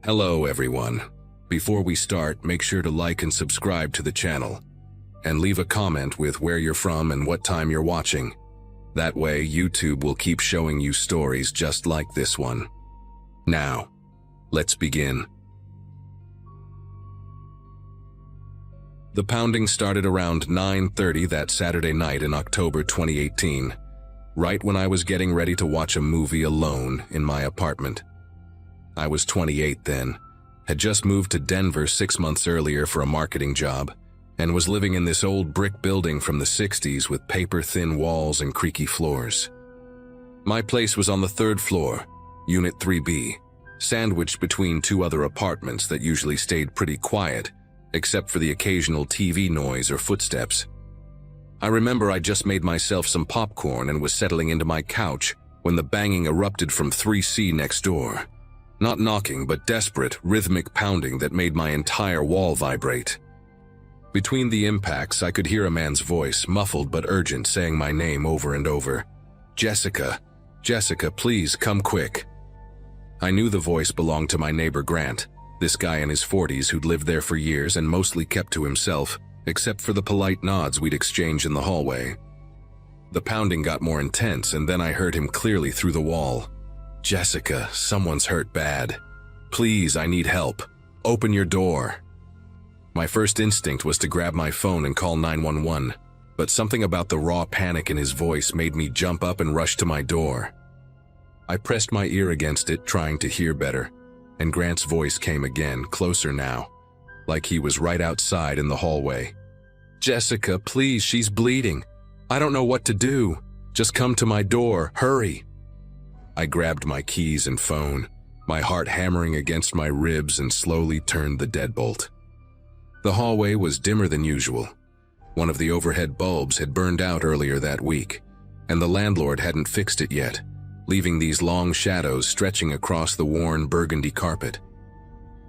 Hello everyone. Before we start, make sure to like and subscribe to the channel. And leave a comment with where you're from and what time you're watching. That way, YouTube will keep showing you stories just like this one. Now, let's begin. The pounding started around 9:30 that Saturday night in October 2018, right when I was getting ready to watch a movie alone in my apartment. I was 28 then, had just moved to Denver 6 months earlier for a marketing job, and was living in this old brick building from the 60s with paper-thin walls and creaky floors. My place was on the 3rd floor, Unit 3B, sandwiched between 2 other apartments that usually stayed pretty quiet, except for the occasional TV noise or footsteps. I remember I just made myself some popcorn and was settling into my couch when the banging erupted from 3C next door. Not knocking, but desperate, rhythmic pounding that made my entire wall vibrate. Between the impacts, I could hear a man's voice, muffled but urgent, saying my name over and over. Jessica, Jessica, please come quick. I knew the voice belonged to my neighbor Grant, this guy in his 40s who'd lived there for years and mostly kept to himself, except for the polite nods we'd exchange in the hallway. The pounding got more intense, and then I heard him clearly through the wall. Jessica, someone's hurt bad. Please, I need help. Open your door. My first instinct was to grab my phone and call 911, but something about the raw panic in his voice made me jump up and rush to my door. I pressed my ear against it, trying to hear better, and Grant's voice came again, closer now, like he was right outside in the hallway. Jessica, please, she's bleeding. I don't know what to do. Just come to my door, hurry. I grabbed my keys and phone, my heart hammering against my ribs, and slowly turned the deadbolt. The hallway was dimmer than usual. One of the overhead bulbs had burned out earlier that week, and the landlord hadn't fixed it yet, leaving these long shadows stretching across the worn burgundy carpet.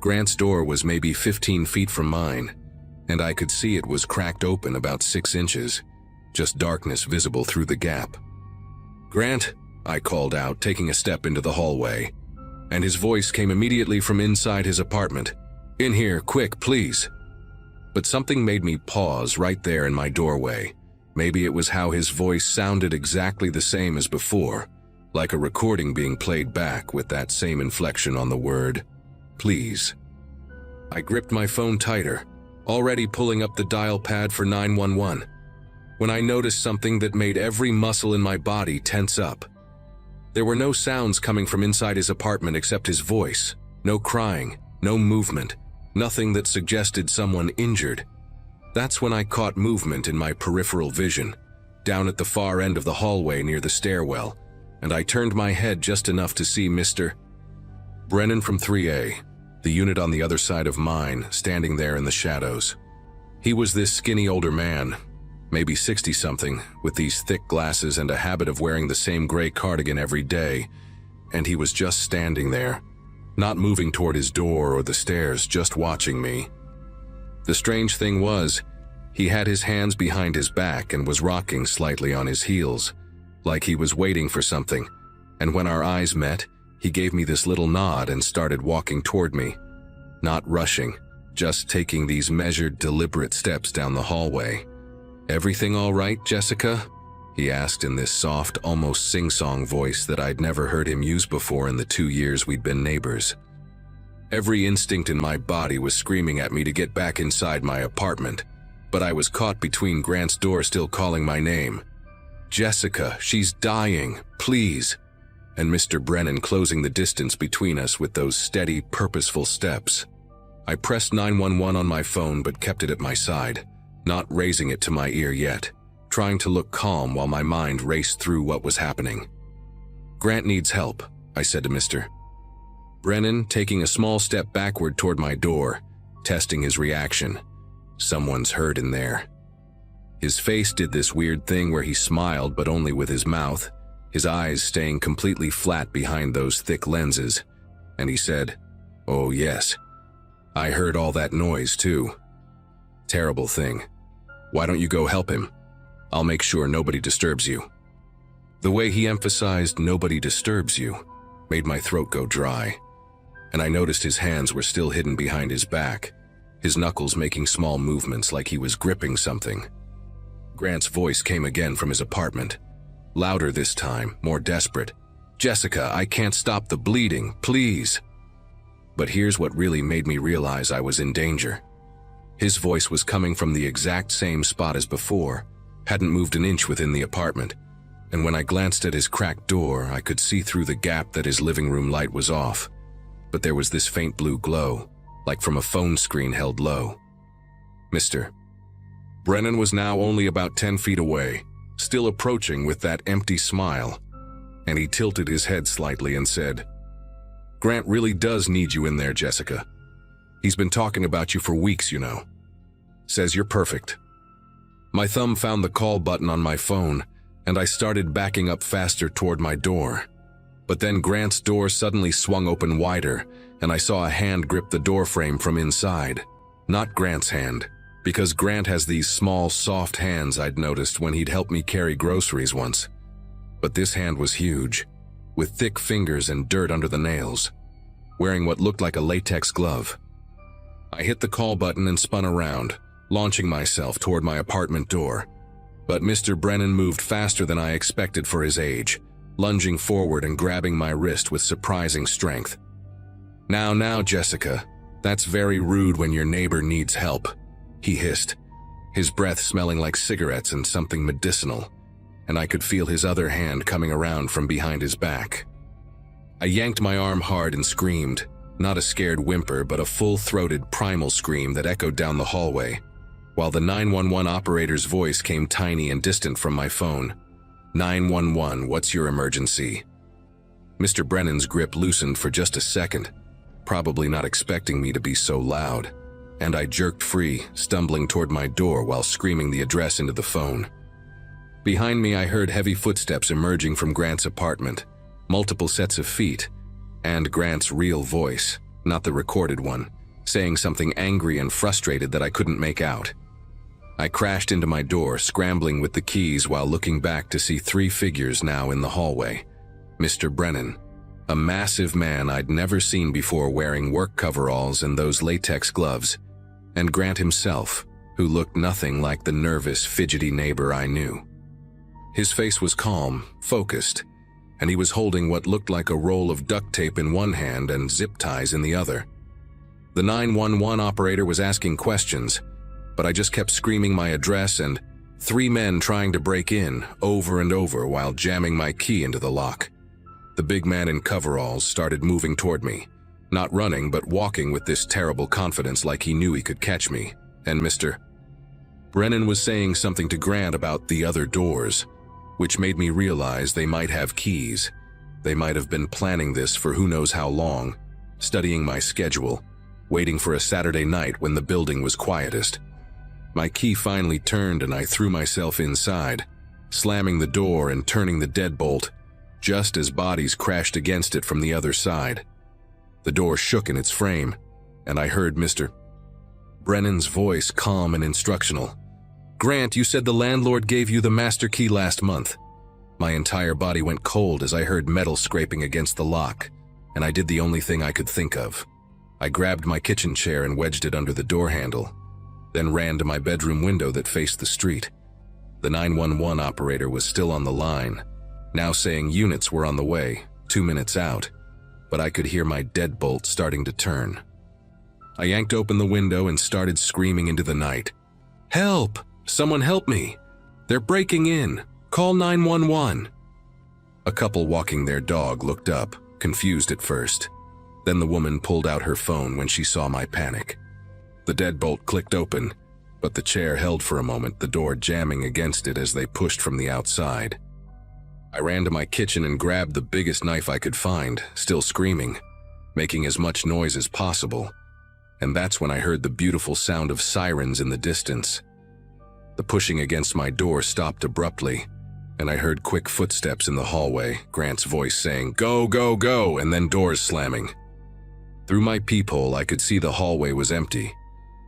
Grant's door was maybe 15 feet from mine, and I could see it was cracked open about 6 inches, just darkness visible through the gap. Grant, I called out, taking a step into the hallway, and his voice came immediately from inside his apartment. In here, quick, please. But something made me pause right there in my doorway. Maybe it was how his voice sounded exactly the same as before, like a recording being played back with that same inflection on the word, please. I gripped my phone tighter, already pulling up the dial pad for 911, when I noticed something that made every muscle in my body tense up. There were no sounds coming from inside his apartment except his voice, no crying, no movement, nothing that suggested someone injured. That's when I caught movement in my peripheral vision, down at the far end of the hallway near the stairwell, and I turned my head just enough to see Mr. Brennan from 3A, the unit on the other side of mine, standing there in the shadows. He was this skinny older man, maybe 60-something, with these thick glasses and a habit of wearing the same gray cardigan every day, and he was just standing there, not moving toward his door or the stairs, just watching me. The strange thing was, he had his hands behind his back and was rocking slightly on his heels, like he was waiting for something, and when our eyes met, he gave me this little nod and started walking toward me, not rushing, just taking these measured, deliberate steps down the hallway. Everything all right, Jessica? He asked in this soft, almost sing-song voice that I'd never heard him use before in the 2 years we'd been neighbors. Every instinct in my body was screaming at me to get back inside my apartment, but I was caught between Grant's door still calling my name. Jessica, she's dying, please. And Mr. Brennan closing the distance between us with those steady, purposeful steps. I pressed 911 on my phone but kept it at my side, not raising it to my ear yet, trying to look calm while my mind raced through what was happening. Grant needs help, I said to Mr. Brennan, taking a small step backward toward my door, testing his reaction. Someone's hurt in there. His face did this weird thing where he smiled, but only with his mouth, his eyes staying completely flat behind those thick lenses, and he said, "Oh yes, I heard all that noise too. Terrible thing. Why don't you go help him? I'll make sure nobody disturbs you." The way he emphasized "nobody disturbs you" made my throat go dry. and I noticed his hands were still hidden behind his back, his knuckles making small movements like he was gripping something. Grant's voice came again from his apartment, louder this time, more desperate. "Jessica, I can't stop the bleeding, please." But here's what really made me realize I was in danger. His voice was coming from the exact same spot as before, hadn't moved an inch within the apartment, and when I glanced at his cracked door, I could see through the gap that his living room light was off. But there was this faint blue glow, like from a phone screen held low. Mr. Brennan was now only about 10 feet away, still approaching with that empty smile, and he tilted his head slightly and said, "Grant really does need you in there, Jessica. He's been talking about you for weeks, you know. Says you're perfect." My thumb found the call button on my phone, and I started backing up faster toward my door. But then Grant's door suddenly swung open wider, and I saw a hand grip the doorframe from inside. Not Grant's hand, because Grant has these small, soft hands I'd noticed when he'd helped me carry groceries once. But this hand was huge, with thick fingers and dirt under the nails, wearing what looked like a latex glove. I hit the call button and spun around, launching myself toward my apartment door. But Mr. Brennan moved faster than I expected for his age, lunging forward and grabbing my wrist with surprising strength. Now, Jessica, that's very rude when your neighbor needs help," he hissed, his breath smelling like cigarettes and something medicinal, and I could feel his other hand coming around from behind his back. I yanked my arm hard and screamed, not a scared whimper, but a full-throated primal scream that echoed down the hallway, while the 911 operator's voice came tiny and distant from my phone. 911, what's your emergency?" Mr. Brennan's grip loosened for just a second, probably not expecting me to be so loud, and I jerked free, stumbling toward my door while screaming the address into the phone. Behind me, I heard heavy footsteps emerging from Grant's apartment, multiple sets of feet, and Grant's real voice, not the recorded one, saying something angry and frustrated that I couldn't make out. I crashed into my door, scrambling with the keys while looking back to see 3 figures now in the hallway. Mr. Brennan, a massive man I'd never seen before wearing work coveralls and those latex gloves, and Grant himself, who looked nothing like the nervous, fidgety neighbor I knew. His face was calm, focused, and he was holding what looked like a roll of duct tape in one hand and zip ties in the other. The 911 operator was asking questions, but I just kept screaming my address and 3 men trying to break in over and over while jamming my key into the lock. The big man in coveralls started moving toward me, not running but walking with this terrible confidence like he knew he could catch me, and Mr. Brennan was saying something to Grant about the other doors, which made me realize they might have keys. They might have been planning this for who knows how long, studying my schedule, waiting for a Saturday night when the building was quietest. My key finally turned and I threw myself inside, slamming the door and turning the deadbolt, just as bodies crashed against it from the other side. The door shook in its frame, and I heard Mr. Brennan's voice, calm and instructional. "Grant, you said the landlord gave you the master key last month." My entire body went cold as I heard metal scraping against the lock, and I did the only thing I could think of. I grabbed my kitchen chair and wedged it under the door handle, then ran to my bedroom window that faced the street. The 911 operator was still on the line, now saying units were on the way, 2 minutes out, but I could hear my deadbolt starting to turn. I yanked open the window and started screaming into the night. "Help! Someone help me! They're breaking in! Call 911!" A couple walking their dog looked up, confused at first. Then the woman pulled out her phone when she saw my panic. The deadbolt clicked open, but the chair held for a moment, the door jamming against it as they pushed from the outside. I ran to my kitchen and grabbed the biggest knife I could find, still screaming, making as much noise as possible. And that's when I heard the beautiful sound of sirens in the distance. The pushing against my door stopped abruptly, and I heard quick footsteps in the hallway, Grant's voice saying, "Go, go, go," and then doors slamming. Through my peephole, I could see the hallway was empty,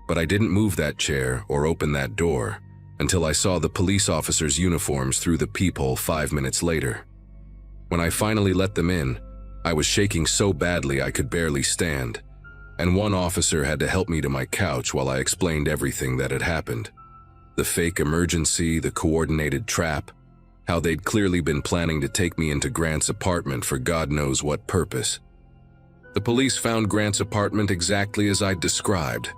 but I didn't move that chair or open that door until I saw the police officers' uniforms through the peephole 5 minutes later. When I finally let them in, I was shaking so badly I could barely stand, and one officer had to help me to my couch while I explained everything that had happened. The fake emergency, the coordinated trap, how they'd clearly been planning to take me into Grant's apartment for God knows what purpose. The police found Grant's apartment exactly as I'd described.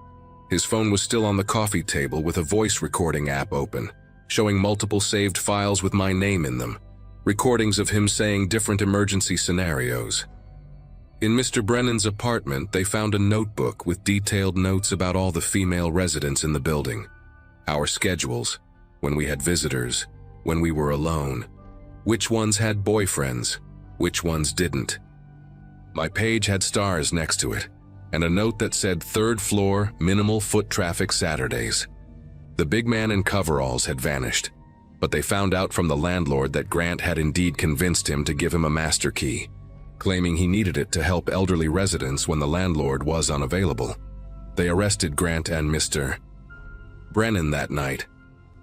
His phone was still on the coffee table with a voice recording app open, showing multiple saved files with my name in them, recordings of him saying different emergency scenarios. In Mr. Brennan's apartment, they found a notebook with detailed notes about all the female residents in the building, our schedules, when we had visitors, when we were alone, which ones had boyfriends, which ones didn't. My page had stars next to it, and a note that said 3rd floor, minimal foot traffic Saturdays. The big man in coveralls had vanished, but they found out from the landlord that Grant had indeed convinced him to give him a master key, claiming he needed it to help elderly residents when the landlord was unavailable. They arrested Grant and Mr. Brennan that night.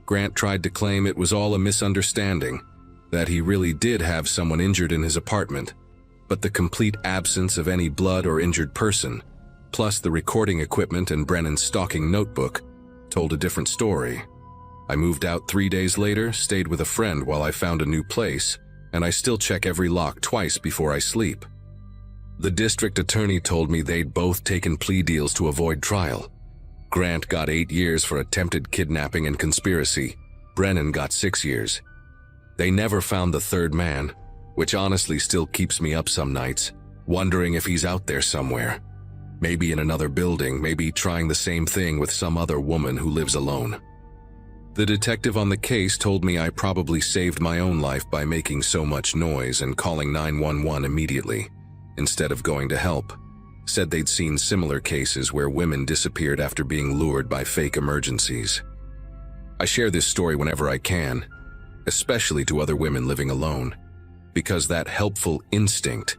Grant tried to claim it was all a misunderstanding, that he really did have someone injured in his apartment, but the complete absence of any blood or injured person, plus the recording equipment and Brennan's stalking notebook, told a different story. I moved out 3 days later, stayed with a friend while I found a new place, and I still check every lock twice before I sleep. The district attorney told me they'd both taken plea deals to avoid trial. Grant got 8 years for attempted kidnapping and conspiracy. Brennan got 6 years. They never found the third man, which honestly still keeps me up some nights, wondering if he's out there somewhere. Maybe in another building, maybe trying the same thing with some other woman who lives alone. The detective on the case told me I probably saved my own life by making so much noise and calling 911 immediately, instead of going to help. Said they'd seen similar cases where women disappeared after being lured by fake emergencies. I share this story whenever I can, especially to other women living alone, because that helpful instinct,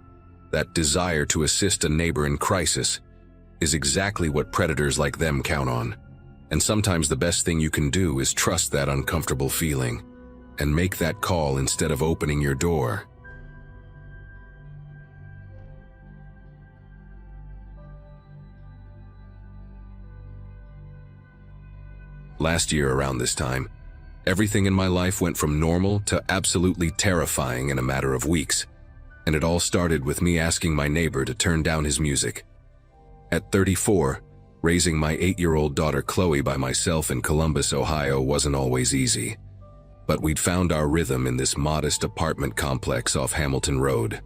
that desire to assist a neighbor in crisis, is exactly what predators like them count on. And sometimes the best thing you can do is trust that uncomfortable feeling and make that call instead of opening your door. Last year around this time, everything in my life went from normal to absolutely terrifying in a matter of weeks, and it all started with me asking my neighbor to turn down his music. At 34, raising my 8-year-old daughter Chloe by myself in Columbus, Ohio wasn't always easy, but we'd found our rhythm in this modest apartment complex off Hamilton Road.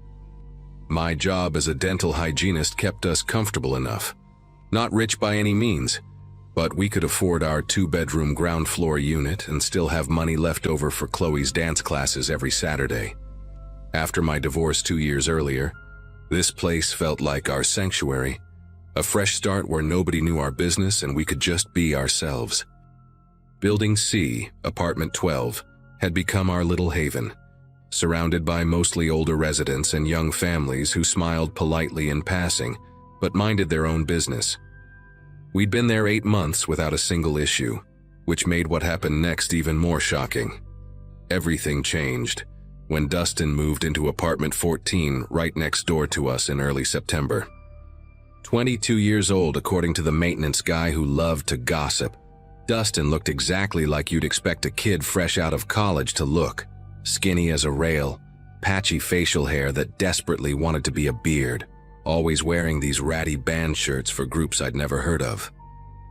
My job as a dental hygienist kept us comfortable enough. Not rich by any means, but we could afford our 2-bedroom ground floor unit and still have money left over for Chloe's dance classes every Saturday. After my divorce 2 years earlier, this place felt like our sanctuary, a fresh start where nobody knew our business and we could just be ourselves. Building C, apartment 12, had become our little haven, surrounded by mostly older residents and young families who smiled politely in passing, but minded their own business. We'd been there 8 months without a single issue, which made what happened next even more shocking. Everything changed when Dustin moved into apartment 14 right next door to us in early September. 22 years old, according to the maintenance guy who loved to gossip, Dustin looked exactly like you'd expect a kid fresh out of college to look, skinny as a rail, patchy facial hair that desperately wanted to be a beard, always wearing these ratty band shirts for groups I'd never heard of.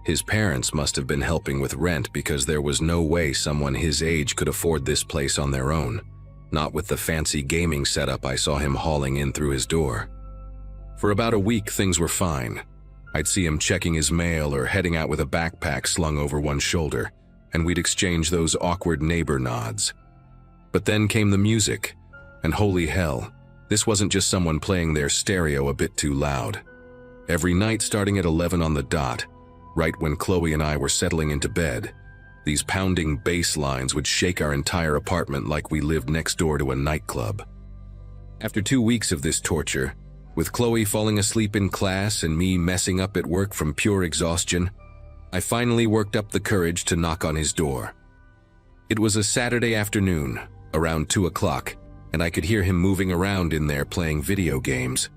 His parents must have been helping with rent because there was no way someone his age could afford this place on their own, not with the fancy gaming setup I saw him hauling in through his door. For about a week, things were fine. I'd see him checking his mail or heading out with a backpack slung over one shoulder, and we'd exchange those awkward neighbor nods. But then came the music, and holy hell, this wasn't just someone playing their stereo a bit too loud. Every night starting at 11 on the dot, right when Chloe and I were settling into bed, these pounding bass lines would shake our entire apartment like we lived next door to a nightclub. After 2 weeks of this torture, with Chloe falling asleep in class and me messing up at work from pure exhaustion, I finally worked up the courage to knock on his door. It was a Saturday afternoon, around 2 o'clock, and I could hear him moving around in there playing video games.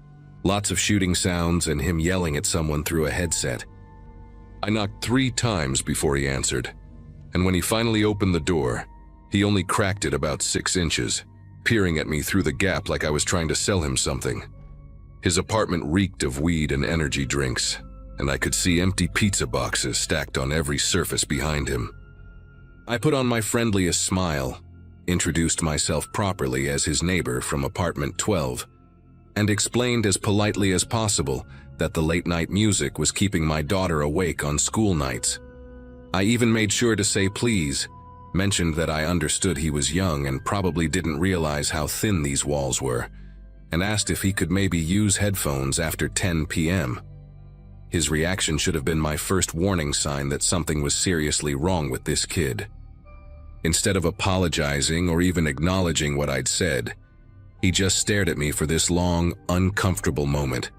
Lots of shooting sounds and him yelling at someone through a headset. I knocked 3 times before he answered, and when he finally opened the door, he only cracked it about 6 inches, peering at me through the gap like I was trying to sell him something. His apartment reeked of weed and energy drinks, and I could see empty pizza boxes stacked on every surface behind him. I put on my friendliest smile, introduced myself properly as his neighbor from apartment 12, and explained as politely as possible that the late-night music was keeping my daughter awake on school nights. I even made sure to say please, mentioned that I understood he was young and probably didn't realize how thin these walls were, and asked if he could maybe use headphones after 10 p.m. His reaction should have been my first warning sign that something was seriously wrong with this kid. Instead of apologizing or even acknowledging what I'd said, he just stared at me for this long, uncomfortable moment,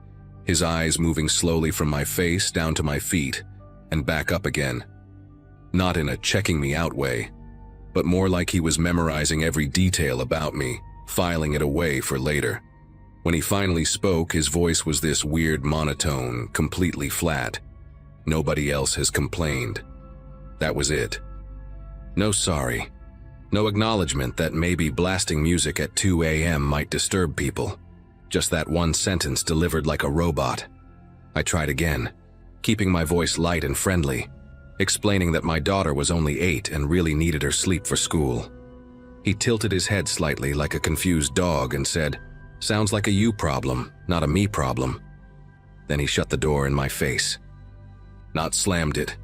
his eyes moving slowly from my face down to my feet and back up again. Not in a checking me out way, but more like he was memorizing every detail about me, filing it away for later. When he finally spoke, his voice was this weird monotone, completely flat. Nobody else has complained. That was it. No sorry. No acknowledgement that maybe blasting music at 2 a.m. might disturb people. Just that one sentence delivered like a robot. I tried again, keeping my voice light and friendly, explaining that my daughter was only 8 and really needed her sleep for school. He tilted his head slightly like a confused dog and said, "Sounds like a you problem, not a me problem." Then he shut the door in my face. Not slammed it.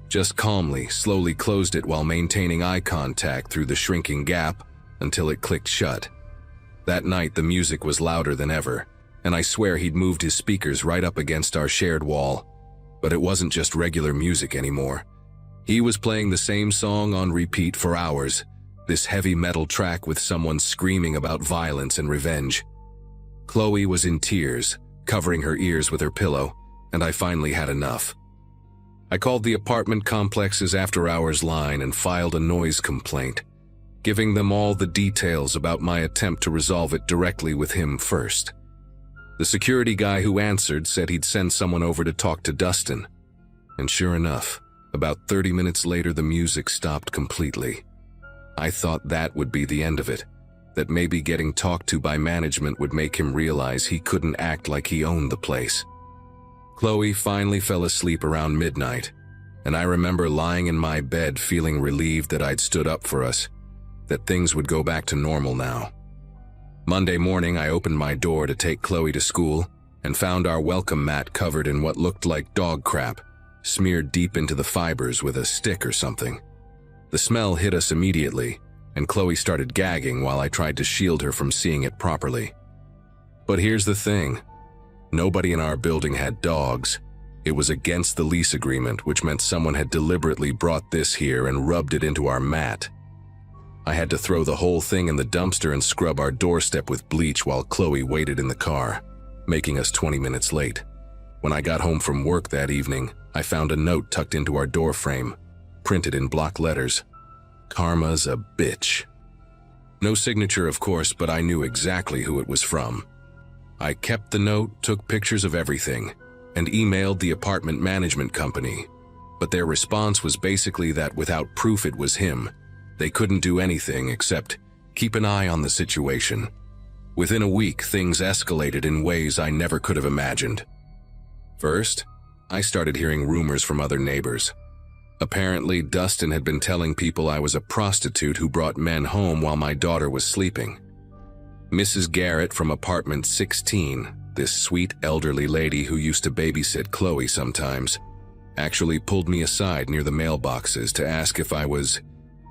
Just calmly, slowly closed it while maintaining eye contact through the shrinking gap until it clicked shut. That night the music was louder than ever, and I swear he'd moved his speakers right up against our shared wall. But it wasn't just regular music anymore. He was playing the same song on repeat for hours, this heavy metal track with someone screaming about violence and revenge. Chloe was in tears, covering her ears with her pillow, and I finally had enough. I called the apartment complex's after-hours line and filed a noise complaint, giving them all the details about my attempt to resolve it directly with him first. The security guy who answered said he'd send someone over to talk to Dustin. And sure enough, about 30 minutes later the music stopped completely. I thought that would be the end of it, that maybe getting talked to by management would make him realize he couldn't act like he owned the place. Chloe finally fell asleep around midnight, and I remember lying in my bed feeling relieved that I'd stood up for us, that things would go back to normal now. Monday morning, I opened my door to take Chloe to school and found our welcome mat covered in what looked like dog crap, smeared deep into the fibers with a stick or something. The smell hit us immediately, and Chloe started gagging while I tried to shield her from seeing it properly. But here's the thing. Nobody in our building had dogs. It was against the lease agreement, which meant someone had deliberately brought this here and rubbed it into our mat. I had to throw the whole thing in the dumpster and scrub our doorstep with bleach while Chloe waited in the car, making us 20 minutes late. When I got home from work that evening, I found a note tucked into our door frame, printed in block letters. "Karma's a bitch." No signature, of course, but I knew exactly who it was from. I kept the note, took pictures of everything, and emailed the apartment management company. But their response was basically that without proof it was him, they couldn't do anything except keep an eye on the situation. Within a week, things escalated in ways I never could have imagined. First, I started hearing rumors from other neighbors. Apparently, Dustin had been telling people I was a prostitute who brought men home while my daughter was sleeping. Mrs. Garrett from apartment 16, this sweet elderly lady who used to babysit Chloe sometimes, actually pulled me aside near the mailboxes to ask if I was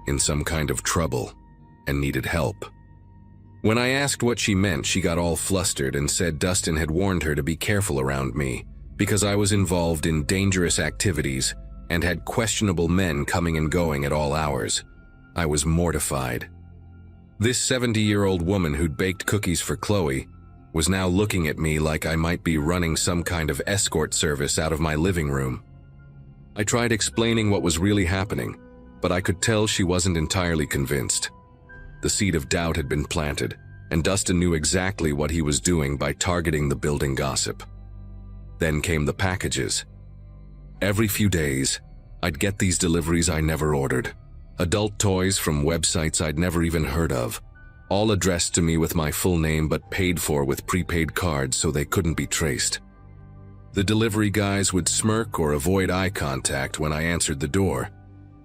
in some kind of trouble and needed help. When I asked what she meant, she got all flustered and said Dustin had warned her to be careful around me because I was involved in dangerous activities and had questionable men coming and going at all hours. I was mortified. This 70-year-old woman who'd baked cookies for Chloe was now looking at me like I might be running some kind of escort service out of my living room. I tried explaining what was really happening, but I could tell she wasn't entirely convinced. The seed of doubt had been planted, and Dustin knew exactly what he was doing by targeting the building gossip. Then came the packages. Every few days, I'd get these deliveries I never ordered. Adult toys from websites I'd never even heard of, all addressed to me with my full name but paid for with prepaid cards so they couldn't be traced. The delivery guys would smirk or avoid eye contact when I answered the door,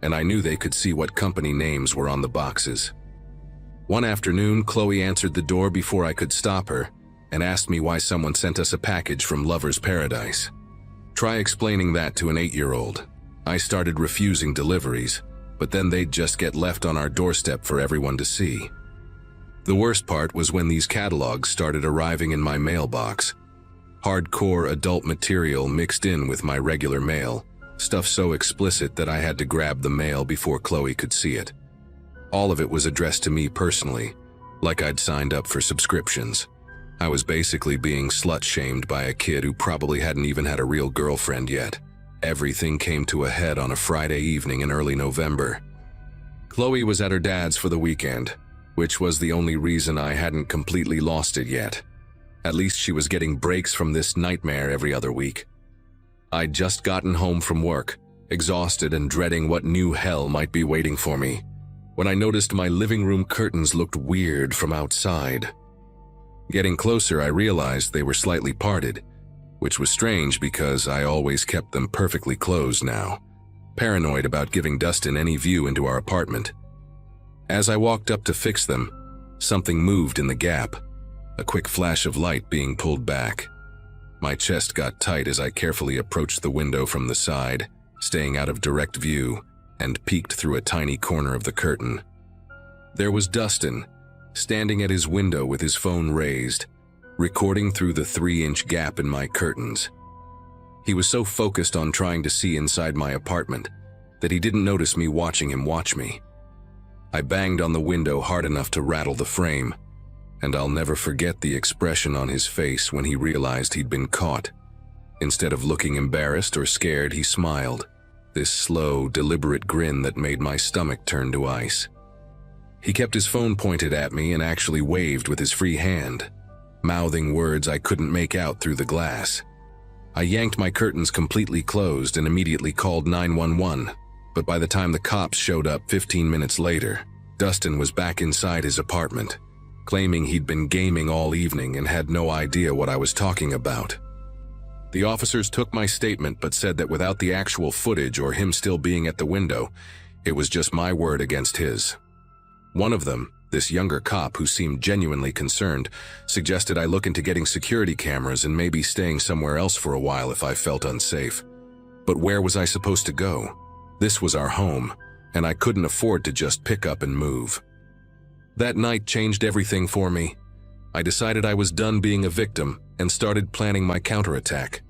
and I knew they could see what company names were on the boxes. One afternoon, Chloe answered the door before I could stop her and asked me why someone sent us a package from Lover's Paradise. Try explaining that to an 8-year-old. I started refusing deliveries, but then they'd just get left on our doorstep for everyone to see. The worst part was when these catalogs started arriving in my mailbox. Hardcore adult material mixed in with my regular mail, stuff so explicit that I had to grab the mail before Chloe could see it. All of it was addressed to me personally, like I'd signed up for subscriptions. I was basically being slut-shamed by a kid who probably hadn't even had a real girlfriend yet. Everything came to a head on a Friday evening in early November. Chloe was at her dad's for the weekend, which was the only reason I hadn't completely lost it yet. At least she was getting breaks from this nightmare every other week. I'd just gotten home from work, exhausted and dreading what new hell might be waiting for me, when I noticed my living room curtains looked weird from outside. Getting closer, I realized they were slightly parted, which was strange because I always kept them perfectly closed now, paranoid about giving Dustin any view into our apartment. As I walked up to fix them, something moved in the gap, a quick flash of light being pulled back. My chest got tight as I carefully approached the window from the side, staying out of direct view, and peeked through a tiny corner of the curtain. There was Dustin, standing at his window with his phone raised, recording through the 3-inch gap in my curtains. He was so focused on trying to see inside my apartment that he didn't notice me watching him watch me. I banged on the window hard enough to rattle the frame, and I'll never forget the expression on his face when he realized he'd been caught. Instead of looking embarrassed or scared, he smiled, this slow, deliberate grin that made my stomach turn to ice. He kept his phone pointed at me and actually waved with his free hand, mouthing words I couldn't make out through the glass. I yanked my curtains completely closed and immediately called 911, but by the time the cops showed up 15 minutes later, Dustin was back inside his apartment, claiming he'd been gaming all evening and had no idea what I was talking about. The officers took my statement but said that without the actual footage or him still being at the window, it was just my word against his. One of them, this younger cop who seemed genuinely concerned, suggested I look into getting security cameras and maybe staying somewhere else for a while if I felt unsafe. But where was I supposed to go? This was our home, and I couldn't afford to just pick up and move. That night changed everything for me. I decided I was done being a victim and started planning my counterattack.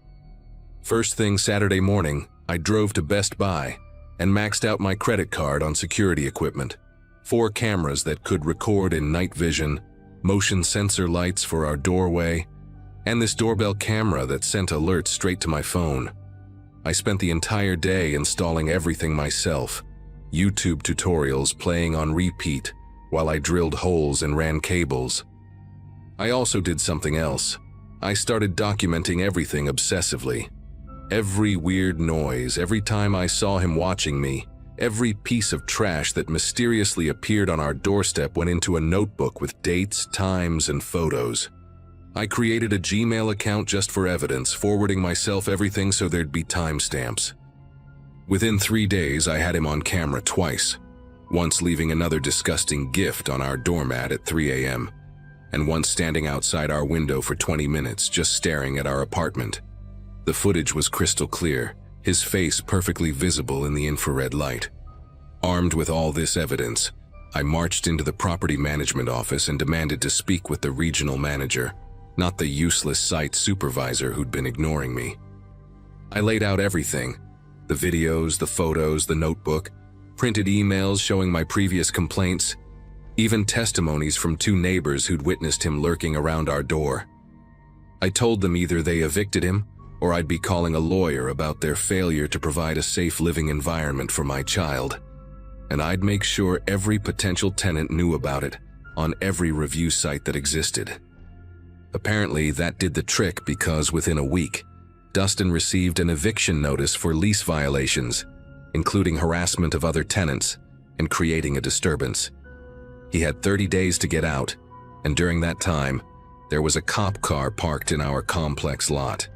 First thing Saturday morning, I drove to Best Buy and maxed out my credit card on security equipment. 4 cameras that could record in night vision, motion sensor lights for our doorway, and this doorbell camera that sent alerts straight to my phone. I spent the entire day installing everything myself, YouTube tutorials playing on repeat while I drilled holes and ran cables. I also did something else. I started documenting everything obsessively. Every weird noise, every time I saw him watching me, every piece of trash that mysteriously appeared on our doorstep went into a notebook with dates, times, and photos. I created a Gmail account just for evidence, forwarding myself everything so there'd be timestamps. Within 3 days, I had him on camera twice, once leaving another disgusting gift on our doormat at 3 a.m., and once standing outside our window for 20 minutes just staring at our apartment. The footage was crystal clear, his face perfectly visible in the infrared light. Armed with all this evidence, I marched into the property management office and demanded to speak with the regional manager, not the useless site supervisor who'd been ignoring me. I laid out everything, the videos, the photos, the notebook, printed emails showing my previous complaints, even testimonies from 2 neighbors who'd witnessed him lurking around our door. I told them either they evicted him or I'd be calling a lawyer about their failure to provide a safe living environment for my child, and I'd make sure every potential tenant knew about it on every review site that existed. Apparently, that did the trick because within a week, Dustin received an eviction notice for lease violations, including harassment of other tenants and creating a disturbance. He had 30 days to get out, and during that time, there was a cop car parked in our complex lot.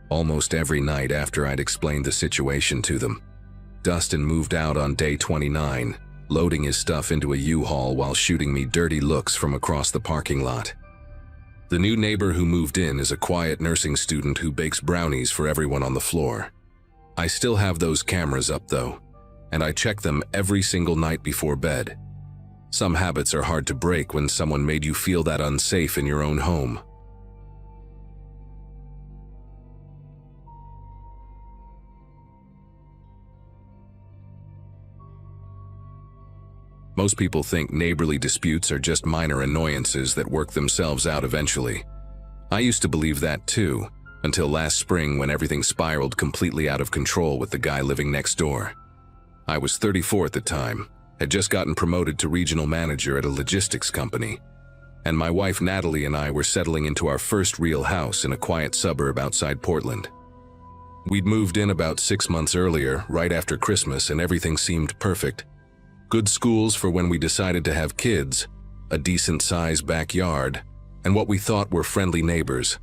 Almost every night after I'd explained the situation to them, Dustin moved out on day 29, loading his stuff into a U-Haul while shooting me dirty looks from across the parking lot. The new neighbor who moved in is a quiet nursing student who bakes brownies for everyone on the floor. I still have those cameras up though, and I check them every single night before bed. Some habits are hard to break when someone made you feel that unsafe in your own home. Most people think neighborly disputes are just minor annoyances that work themselves out eventually. I used to believe that too, until last spring when everything spiraled completely out of control with the guy living next door. I was 34 at the time, had just gotten promoted to regional manager at a logistics company, and my wife Natalie and I were settling into our first real house in a quiet suburb outside Portland. We'd moved in about 6 months earlier, right after Christmas, and everything seemed perfect. Good schools for when we decided to have kids, a decent-sized backyard, and what we thought were friendly neighbors.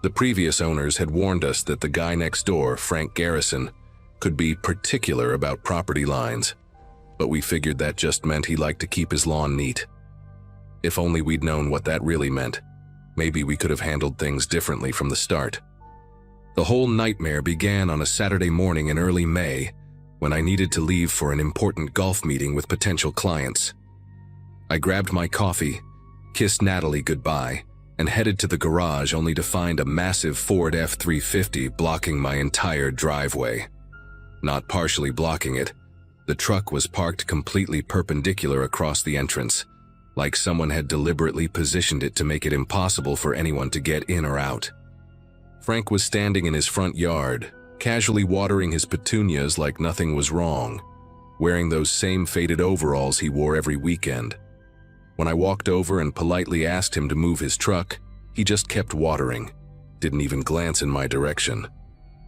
The previous owners had warned us that the guy next door, Frank Garrison, could be particular about property lines, but we figured that just meant he liked to keep his lawn neat. If only we'd known what that really meant, maybe we could have handled things differently from the start. The whole nightmare began on a Saturday morning in early May, when I needed to leave for an important golf meeting with potential clients. I grabbed my coffee, kissed Natalie goodbye, and headed to the garage only to find a massive Ford F-350 blocking my entire driveway. Not partially blocking it, the truck was parked completely perpendicular across the entrance, like someone had deliberately positioned it to make it impossible for anyone to get in or out. Frank was standing in his front yard, casually watering his petunias like nothing was wrong, wearing those same faded overalls he wore every weekend. When I walked over and politely asked him to move his truck, he just kept watering, didn't even glance in my direction.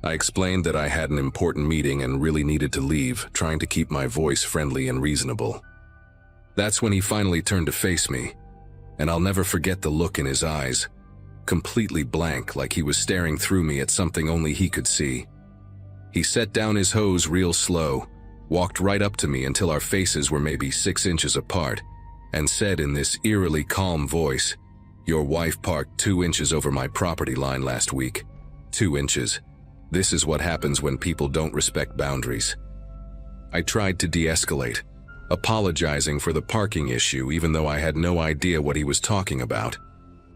I explained that I had an important meeting and really needed to leave, trying to keep my voice friendly and reasonable. That's when he finally turned to face me, and I'll never forget the look in his eyes, completely blank, like he was staring through me at something only he could see. He set down his hose real slow, walked right up to me until our faces were maybe 6 inches apart, and said in this eerily calm voice, "Your wife parked 2 inches over my property line last week. 2 inches. This is what happens when people don't respect boundaries." I tried to de-escalate, apologizing for the parking issue even though I had no idea what he was talking about,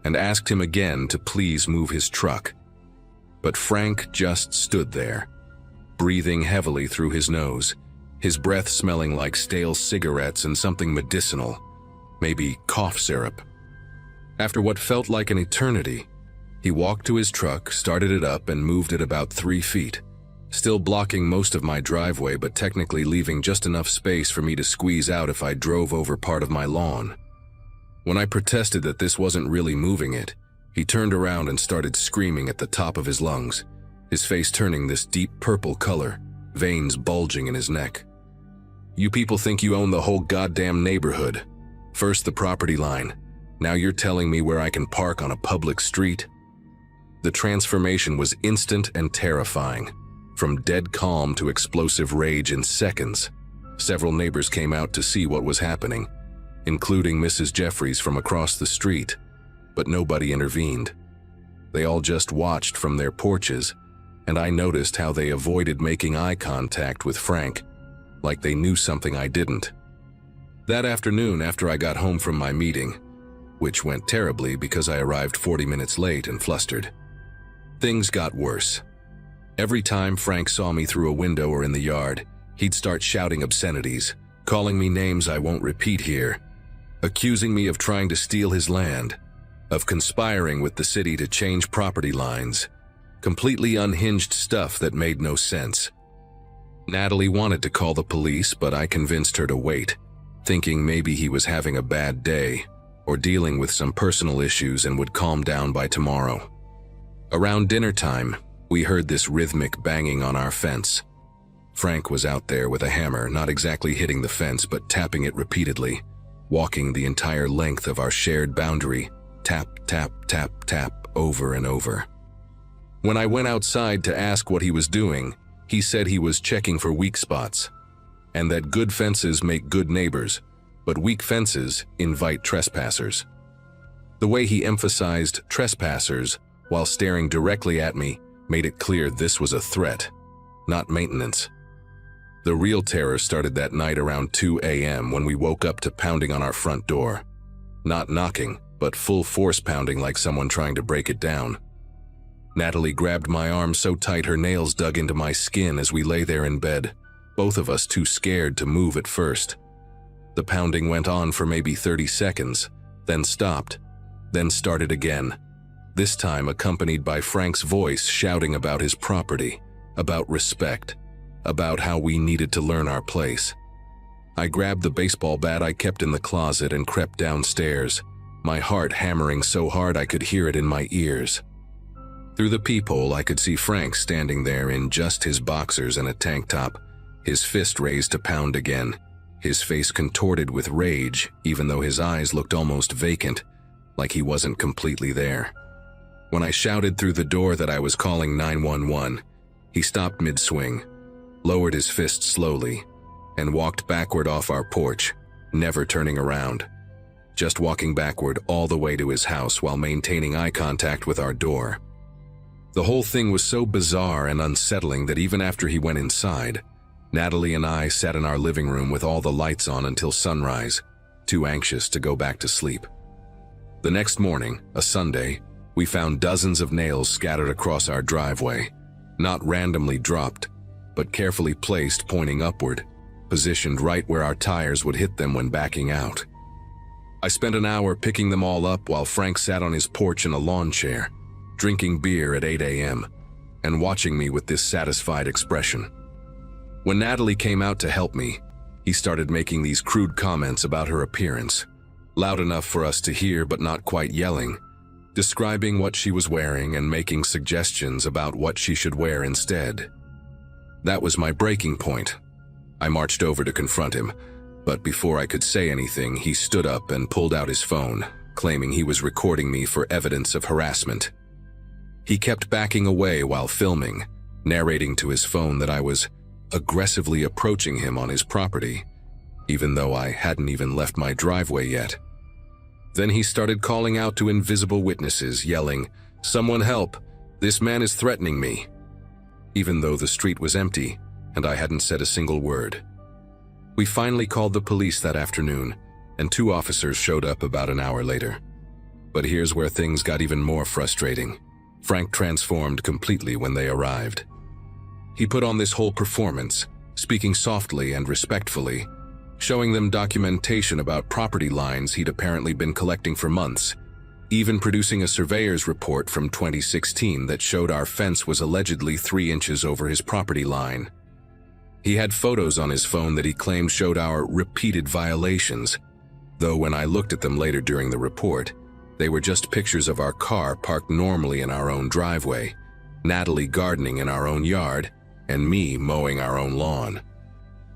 and asked him again to please move his truck. But Frank just stood there, breathing heavily through his nose, his breath smelling like stale cigarettes and something medicinal, maybe cough syrup. After what felt like an eternity, he walked to his truck, started it up, and moved it about 3 feet, still blocking most of my driveway but technically leaving just enough space for me to squeeze out if I drove over part of my lawn. When I protested that this wasn't really moving it, he turned around and started screaming at the top of his lungs, his face turning this deep purple color, veins bulging in his neck. "You people think you own the whole goddamn neighborhood. First the property line, now you're telling me where I can park on a public street?" The transformation was instant and terrifying, from dead calm to explosive rage in seconds. Several neighbors came out to see what was happening, including Mrs. Jeffries from across the street, but nobody intervened. They all just watched from their porches, and I noticed how they avoided making eye contact with Frank, like they knew something I didn't. That afternoon, after I got home from my meeting, which went terribly because I arrived 40 minutes late and flustered, things got worse. Every time Frank saw me through a window or in the yard, he'd start shouting obscenities, calling me names I won't repeat here, accusing me of trying to steal his land, of conspiring with the city to change property lines, completely unhinged stuff that made no sense. Natalie wanted to call the police, but I convinced her to wait, thinking maybe he was having a bad day, or dealing with some personal issues and would calm down by tomorrow. Around dinner time, we heard this rhythmic banging on our fence. Frank was out there with a hammer, not exactly hitting the fence but tapping it repeatedly, walking the entire length of our shared boundary, tap, tap, tap, tap, over and over. When I went outside to ask what he was doing, he said he was checking for weak spots, and that good fences make good neighbors, but weak fences invite trespassers. The way he emphasized trespassers while staring directly at me made it clear this was a threat, not maintenance. The real terror started that night around 2 a.m. when we woke up to pounding on our front door. Not knocking, but full force pounding like someone trying to break it down. Natalie grabbed my arm so tight her nails dug into my skin as we lay there in bed, both of us too scared to move at first. The pounding went on for maybe 30 seconds, then stopped, then started again, this time accompanied by Frank's voice shouting about his property, about respect, about how we needed to learn our place. I grabbed the baseball bat I kept in the closet and crept downstairs, my heart hammering so hard I could hear it in my ears. Through the peephole, I could see Frank standing there in just his boxers and a tank top, his fist raised to pound again, his face contorted with rage even though his eyes looked almost vacant, like he wasn't completely there. When I shouted through the door that I was calling 911, he stopped mid-swing, lowered his fist slowly, and walked backward off our porch, never turning around, just walking backward all the way to his house while maintaining eye contact with our door. The whole thing was so bizarre and unsettling that even after he went inside, Natalie and I sat in our living room with all the lights on until sunrise, too anxious to go back to sleep. The next morning, a Sunday, we found dozens of nails scattered across our driveway, not randomly dropped, but carefully placed pointing upward, positioned right where our tires would hit them when backing out. I spent an hour picking them all up while Frank sat on his porch in a lawn chair, drinking beer at 8 a.m., and watching me with this satisfied expression. When Natalie came out to help me, he started making these crude comments about her appearance, loud enough for us to hear but not quite yelling, describing what she was wearing and making suggestions about what she should wear instead. That was my breaking point. I marched over to confront him, but before I could say anything, he stood up and pulled out his phone, claiming he was recording me for evidence of harassment. He kept backing away while filming, narrating to his phone that I was aggressively approaching him on his property, even though I hadn't even left my driveway yet. Then he started calling out to invisible witnesses, yelling, "Someone help! This man is threatening me!" Even though the street was empty and I hadn't said a single word. We finally called the police that afternoon, and 2 officers showed up about an hour later. But here's where things got even more frustrating. Frank transformed completely when they arrived. He put on this whole performance, speaking softly and respectfully, showing them documentation about property lines he'd apparently been collecting for months, even producing a surveyor's report from 2016 that showed our fence was allegedly 3 inches over his property line. He had photos on his phone that he claimed showed our repeated violations, though when I looked at them later during the report, they were just pictures of our car parked normally in our own driveway, Natalie gardening in our own yard, and me mowing our own lawn.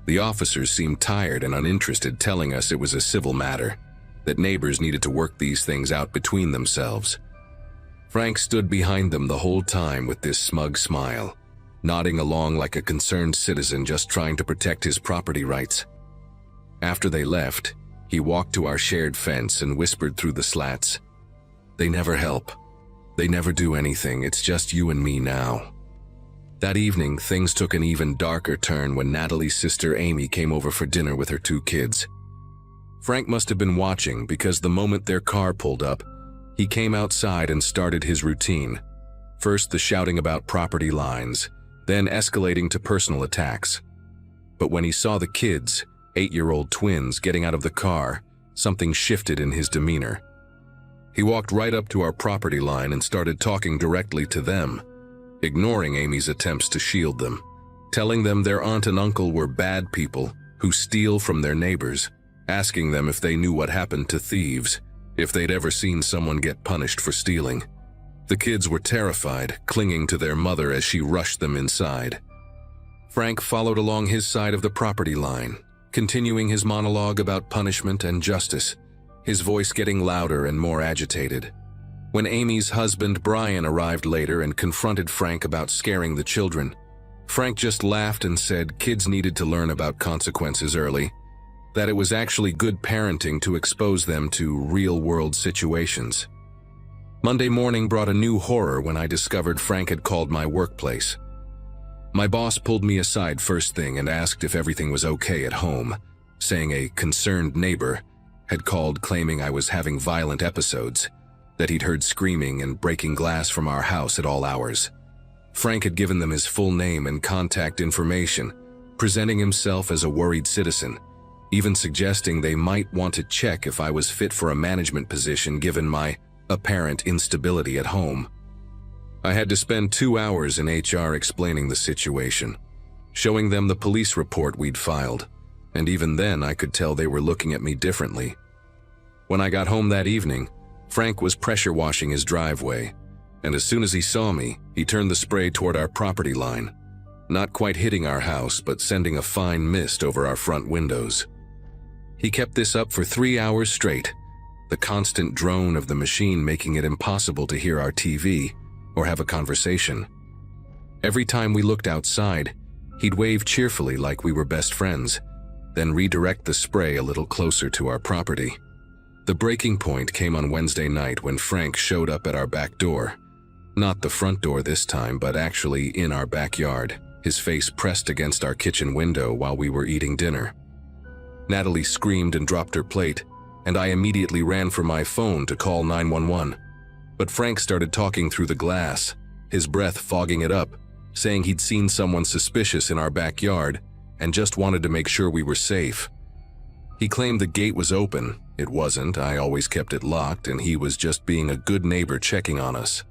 The officers seemed tired and uninterested, telling us it was a civil matter, that neighbors needed to work these things out between themselves. Frank stood behind them the whole time with this smug smile, nodding along like a concerned citizen just trying to protect his property rights. After they left, he walked to our shared fence and whispered through the slats, "They never help. They never do anything. It's just you and me now." That evening, things took an even darker turn when Natalie's sister Amy came over for dinner with her 2 kids. Frank must have been watching because the moment their car pulled up, he came outside and started his routine. First the shouting about property lines, then escalating to personal attacks. But when he saw the kids, 8-year-old twins, getting out of the car, something shifted in his demeanor. He walked right up to our property line and started talking directly to them, ignoring Amy's attempts to shield them, telling them their aunt and uncle were bad people who steal from their neighbors, asking them if they knew what happened to thieves, if they'd ever seen someone get punished for stealing. The kids were terrified, clinging to their mother as she rushed them inside. Frank followed along his side of the property line, continuing his monologue about punishment and justice, his voice getting louder and more agitated. When Amy's husband, Brian, arrived later and confronted Frank about scaring the children, Frank just laughed and said kids needed to learn about consequences early, that it was actually good parenting to expose them to real-world situations. Monday morning brought a new horror when I discovered Frank had called my workplace. My boss pulled me aside first thing and asked if everything was okay at home, saying a concerned neighbor had called claiming I was having violent episodes, that he'd heard screaming and breaking glass from our house at all hours. Frank had given them his full name and contact information, presenting himself as a worried citizen, even suggesting they might want to check if I was fit for a management position given my apparent instability at home. I had to spend 2 hours in HR explaining the situation, showing them the police report we'd filed, and even then I could tell they were looking at me differently. When I got home that evening, Frank was pressure washing his driveway, and as soon as he saw me, he turned the spray toward our property line, not quite hitting our house but sending a fine mist over our front windows. He kept this up for 3 hours straight, the constant drone of the machine making it impossible to hear our TV or have a conversation. Every time we looked outside, he'd wave cheerfully like we were best friends, then redirect the spray a little closer to our property. The breaking point came on Wednesday night when Frank showed up at our back door. Not the front door this time, but actually in our backyard, his face pressed against our kitchen window while we were eating dinner. Natalie screamed and dropped her plate, and I immediately ran for my phone to call 911. But Frank started talking through the glass, his breath fogging it up, saying he'd seen someone suspicious in our backyard and just wanted to make sure we were safe. He claimed the gate was open. It wasn't, I always kept it locked, and he was just being a good neighbor checking on us.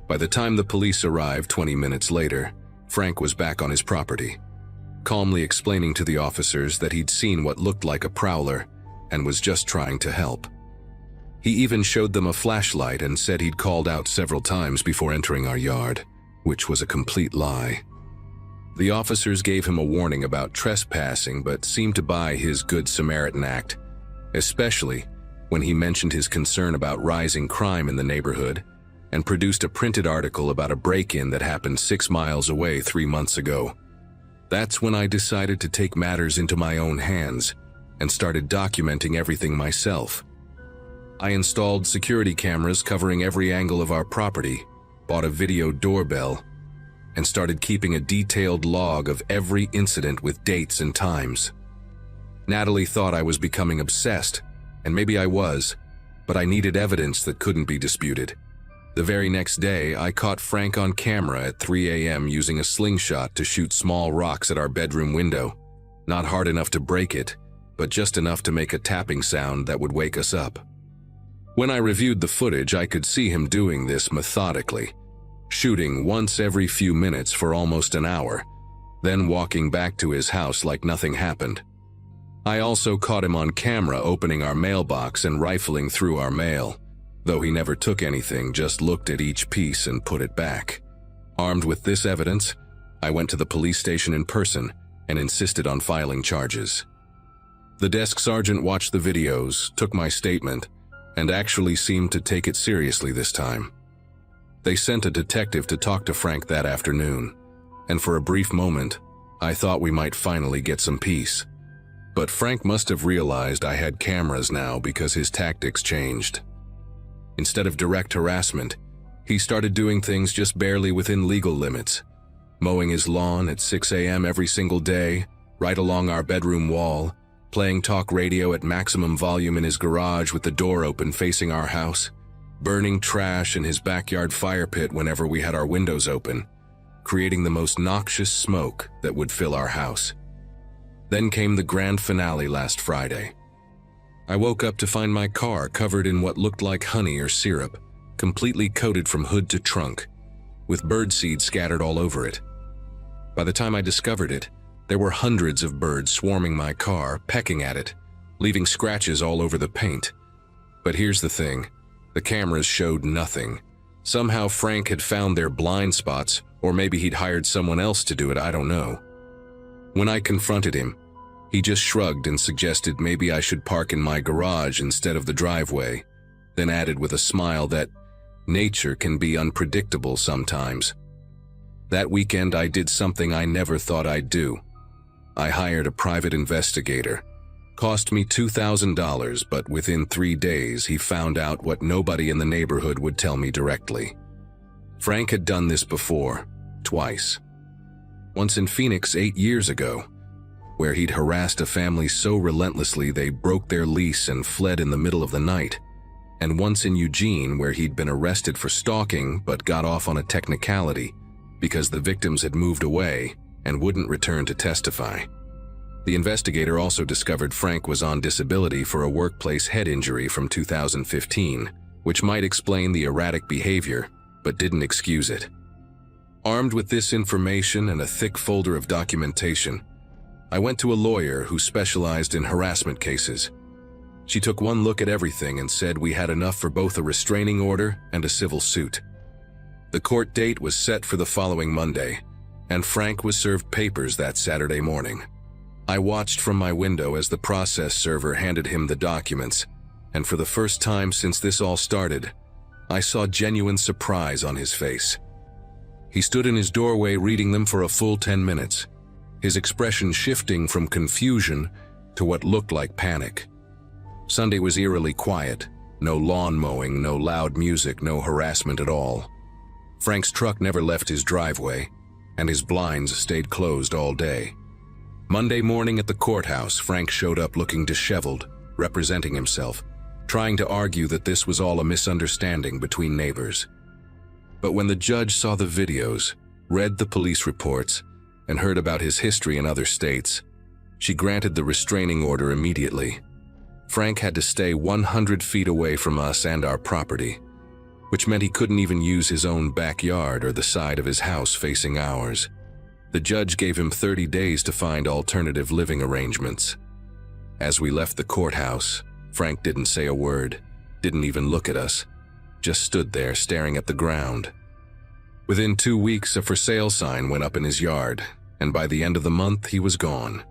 By the time the police arrived 20 minutes later, Frank was back on his property, calmly explaining to the officers that he'd seen what looked like a prowler and was just trying to help. He even showed them a flashlight and said he'd called out several times before entering our yard, which was a complete lie. The officers gave him a warning about trespassing but seemed to buy his Good Samaritan act, especially when he mentioned his concern about rising crime in the neighborhood and produced a printed article about a break-in that happened 6 miles away 3 months ago. That's when I decided to take matters into my own hands and started documenting everything myself. I installed security cameras covering every angle of our property, bought a video doorbell, and started keeping a detailed log of every incident with dates and times. Natalie thought I was becoming obsessed, and maybe I was, but I needed evidence that couldn't be disputed. The very next day, I caught Frank on camera at 3 a.m. using a slingshot to shoot small rocks at our bedroom window. Not hard enough to break it, but just enough to make a tapping sound that would wake us up. When I reviewed the footage, I could see him doing this methodically, shooting once every few minutes for almost an hour, then walking back to his house like nothing happened. I also caught him on camera opening our mailbox and rifling through our mail, though he never took anything, just looked at each piece and put it back. Armed with this evidence, I went to the police station in person and insisted on filing charges. The desk sergeant watched the videos, took my statement, and actually seemed to take it seriously this time. They sent a detective to talk to Frank that afternoon, and for a brief moment, I thought we might finally get some peace. But Frank must have realized I had cameras now because his tactics changed. Instead of direct harassment, he started doing things just barely within legal limits, mowing his lawn at 6 a.m. every single day, right along our bedroom wall, playing talk radio at maximum volume in his garage with the door open facing our house, burning trash in his backyard fire pit whenever we had our windows open, creating the most noxious smoke that would fill our house. Then came the grand finale last Friday. I woke up to find my car covered in what looked like honey or syrup, completely coated from hood to trunk, with birdseed scattered all over it. By the time I discovered it, there were hundreds of birds swarming my car, pecking at it, leaving scratches all over the paint. But here's the thing. The cameras showed nothing. Somehow Frank had found their blind spots, or maybe he'd hired someone else to do it, I don't know. When I confronted him, he just shrugged and suggested maybe I should park in my garage instead of the driveway, then added with a smile that nature can be unpredictable sometimes. That weekend I did something I never thought I'd do. I hired a private investigator. Cost me $2,000, but within 3 days he found out what nobody in the neighborhood would tell me directly. Frank had done this before, twice. Once in Phoenix 8 years ago, where he'd harassed a family so relentlessly they broke their lease and fled in the middle of the night, and once in Eugene where he'd been arrested for stalking but got off on a technicality because the victims had moved away and wouldn't return to testify. The investigator also discovered Frank was on disability for a workplace head injury from 2015, which might explain the erratic behavior, but didn't excuse it. Armed with this information and a thick folder of documentation, I went to a lawyer who specialized in harassment cases. She took one look at everything and said we had enough for both a restraining order and a civil suit. The court date was set for the following Monday, and Frank was served papers that Saturday morning. I watched from my window as the process server handed him the documents, and for the first time since this all started, I saw genuine surprise on his face. He stood in his doorway reading them for a full 10 minutes, his expression shifting from confusion to what looked like panic. Sunday was eerily quiet. No lawn mowing, no loud music, no harassment at all. Frank's truck never left his driveway, and his blinds stayed closed all day. Monday morning at the courthouse, Frank showed up looking disheveled, representing himself, trying to argue that this was all a misunderstanding between neighbors. But when the judge saw the videos, read the police reports, and heard about his history in other states, she granted the restraining order immediately. Frank had to stay 100 feet away from us and our property, which meant he couldn't even use his own backyard or the side of his house facing ours. The judge gave him 30 days to find alternative living arrangements. As we left the courthouse, Frank didn't say a word, didn't even look at us, just stood there staring at the ground. Within 2 weeks, a for sale sign went up in his yard, and by the end of the month, he was gone.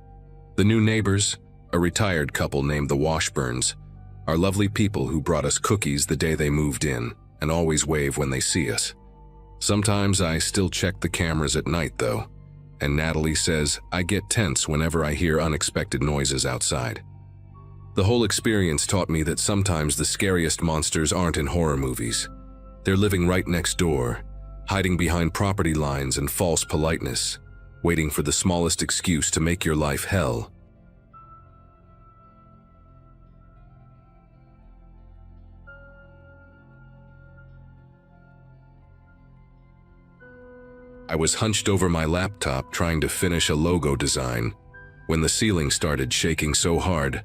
The new neighbors, a retired couple named the Washburns, are lovely people who brought us cookies the day they moved in and always wave when they see us. Sometimes I still check the cameras at night, though, and Natalie says I get tense whenever I hear unexpected noises outside. The whole experience taught me that sometimes the scariest monsters aren't in horror movies. They're living right next door, hiding behind property lines and false politeness, waiting for the smallest excuse to make your life hell. I was hunched over my laptop trying to finish a logo design when the ceiling started shaking so hard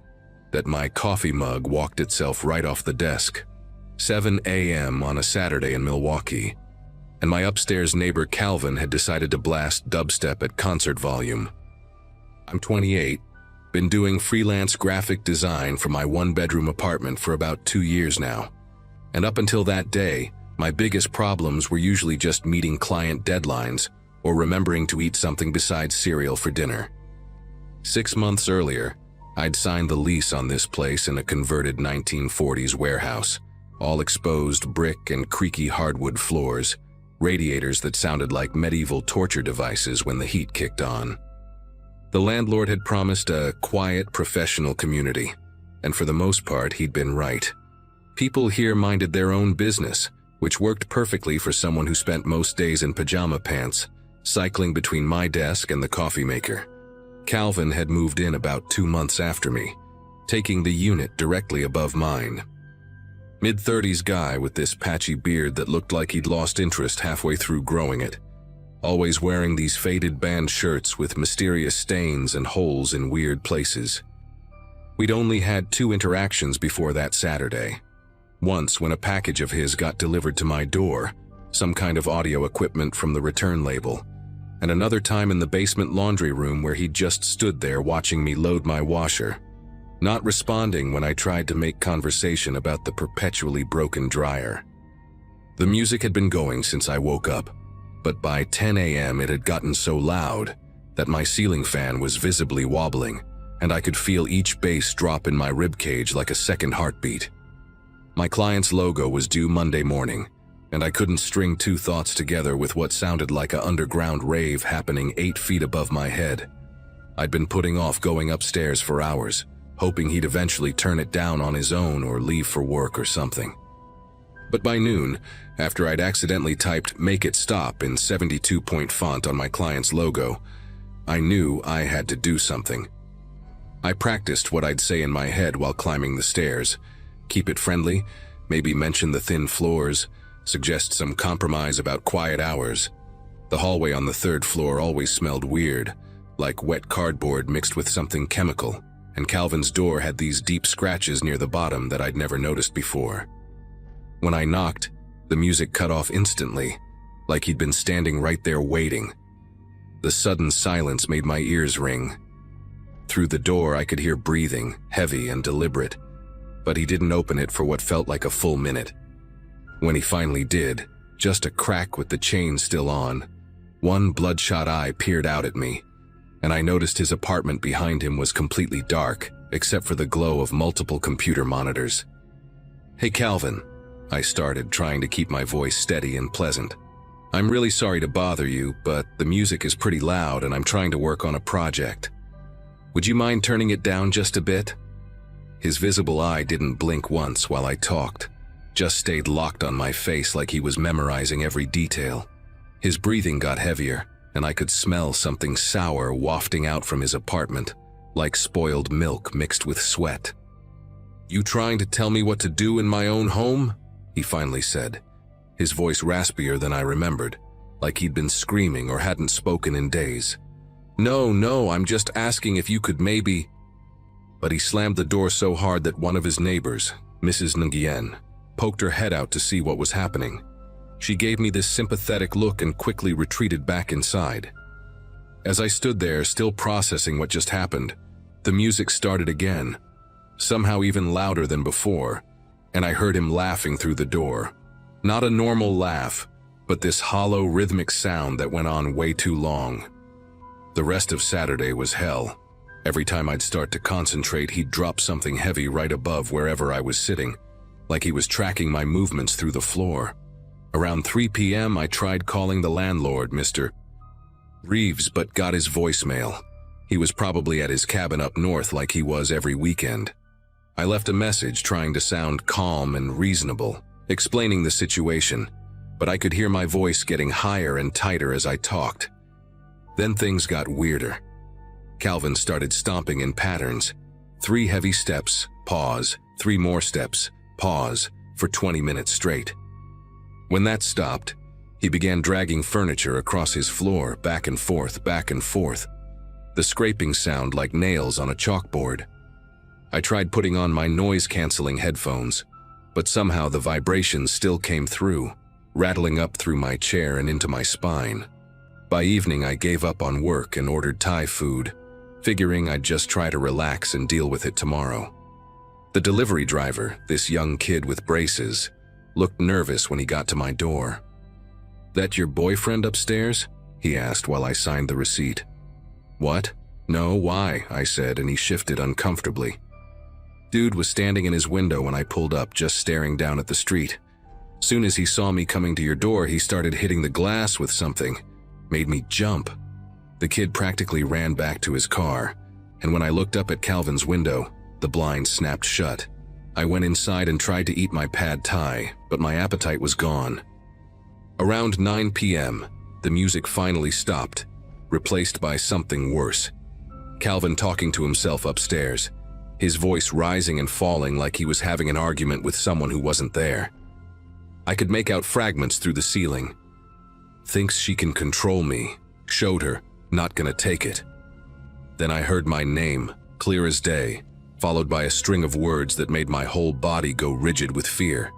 that my coffee mug walked itself right off the desk. 7 a.m. on a Saturday in Milwaukee, and my upstairs neighbor Calvin had decided to blast dubstep at concert volume. I'm 28, been doing freelance graphic design for my one-bedroom apartment for about 2 years now, and up until that day, my biggest problems were usually just meeting client deadlines or remembering to eat something besides cereal for dinner. 6 months earlier, I'd signed the lease on this place in a converted 1940s warehouse, all exposed brick and creaky hardwood floors, radiators that sounded like medieval torture devices when the heat kicked on. The landlord had promised a quiet, professional community, and for the most part, he'd been right. People here minded their own business, which worked perfectly for someone who spent most days in pajama pants, cycling between my desk and the coffee maker. Calvin had moved in about 2 months after me, taking the unit directly above mine. Mid-30s guy with this patchy beard that looked like he'd lost interest halfway through growing it, always wearing these faded band shirts with mysterious stains and holes in weird places. We'd only had 2 interactions before that Saturday. Once when a package of his got delivered to my door, some kind of audio equipment from the return label, and another time in the basement laundry room where he just stood there watching me load my washer. not responding when I tried to make conversation about the perpetually broken dryer. The music had been going since I woke up, but by 10 a.m. it had gotten so loud that my ceiling fan was visibly wobbling, and I could feel each bass drop in my ribcage like a second heartbeat. My client's logo was due Monday morning, and I couldn't string two thoughts together with what sounded like an underground rave happening 8 feet above my head. I'd been putting off going upstairs for hours, hoping he'd eventually turn it down on his own or leave for work or something. But by noon, after I'd accidentally typed "Make it stop" in 72-point font on my client's logo, I knew I had to do something. I practiced what I'd say in my head while climbing the stairs. Keep it friendly, maybe mention the thin floors, suggest some compromise about quiet hours. The hallway on the 3rd floor always smelled weird, like wet cardboard mixed with something chemical, and Calvin's door had these deep scratches near the bottom that I'd never noticed before. When I knocked, the music cut off instantly, like he'd been standing right there waiting. The sudden silence made my ears ring. Through the door I could hear breathing, heavy and deliberate, but he didn't open it for what felt like a full minute. When he finally did, just a crack with the chain still on, one bloodshot eye peered out at me, and I noticed his apartment behind him was completely dark, except for the glow of multiple computer monitors. "Hey Calvin," I started, trying to keep my voice steady and pleasant. "I'm really sorry to bother you, but the music is pretty loud and I'm trying to work on a project. Would you mind turning it down just a bit?" His visible eye didn't blink once while I talked, just stayed locked on my face like he was memorizing every detail. His breathing got heavier, and I could smell something sour wafting out from his apartment, like spoiled milk mixed with sweat. "You trying to tell me what to do in my own home?" he finally said, his voice raspier than I remembered, like he'd been screaming or hadn't spoken in days. No, I'm just asking if you could maybe..." But he slammed the door so hard that one of his neighbors, Mrs. Nguyen, poked her head out to see what was happening. She gave me this sympathetic look and quickly retreated back inside. As I stood there, still processing what just happened, the music started again, somehow even louder than before, and I heard him laughing through the door. Not a normal laugh, but this hollow, rhythmic sound that went on way too long. The rest of Saturday was hell. Every time I'd start to concentrate, he'd drop something heavy right above wherever I was sitting, like he was tracking my movements through the floor. Around 3 p.m., I tried calling the landlord, Mr. Reeves, but got his voicemail. He was probably at his cabin up north like he was every weekend. I left a message trying to sound calm and reasonable, explaining the situation, but I could hear my voice getting higher and tighter as I talked. Then things got weirder. Calvin started stomping in patterns. 3 heavy steps, pause, 3 more steps, pause, for 20 minutes straight. When that stopped, he began dragging furniture across his floor, back and forth, the scraping sound like nails on a chalkboard. I tried putting on my noise-canceling headphones, but somehow the vibrations still came through, rattling up through my chair and into my spine. By evening, I gave up on work and ordered Thai food, figuring I'd just try to relax and deal with it tomorrow. The delivery driver, this young kid with braces, looked nervous when he got to my door. "That your boyfriend upstairs?" he asked while I signed the receipt. "What? No, why?" I said, and he shifted uncomfortably. Dude was standing in his window when I pulled up, just staring down at the street. Soon as he saw me coming to your door, he started hitting the glass with something. Made me jump. The kid practically ran back to his car, and when I looked up at Calvin's window, the blinds snapped shut. I went inside and tried to eat my pad thai, but my appetite was gone. Around 9 p.m., the music finally stopped, replaced by something worse. Calvin talking to himself upstairs, his voice rising and falling like he was having an argument with someone who wasn't there. I could make out fragments through the ceiling. "Thinks she can control me. Showed her. Not gonna take it." Then I heard my name, clear as day, followed by a string of words that made my whole body go rigid with fear.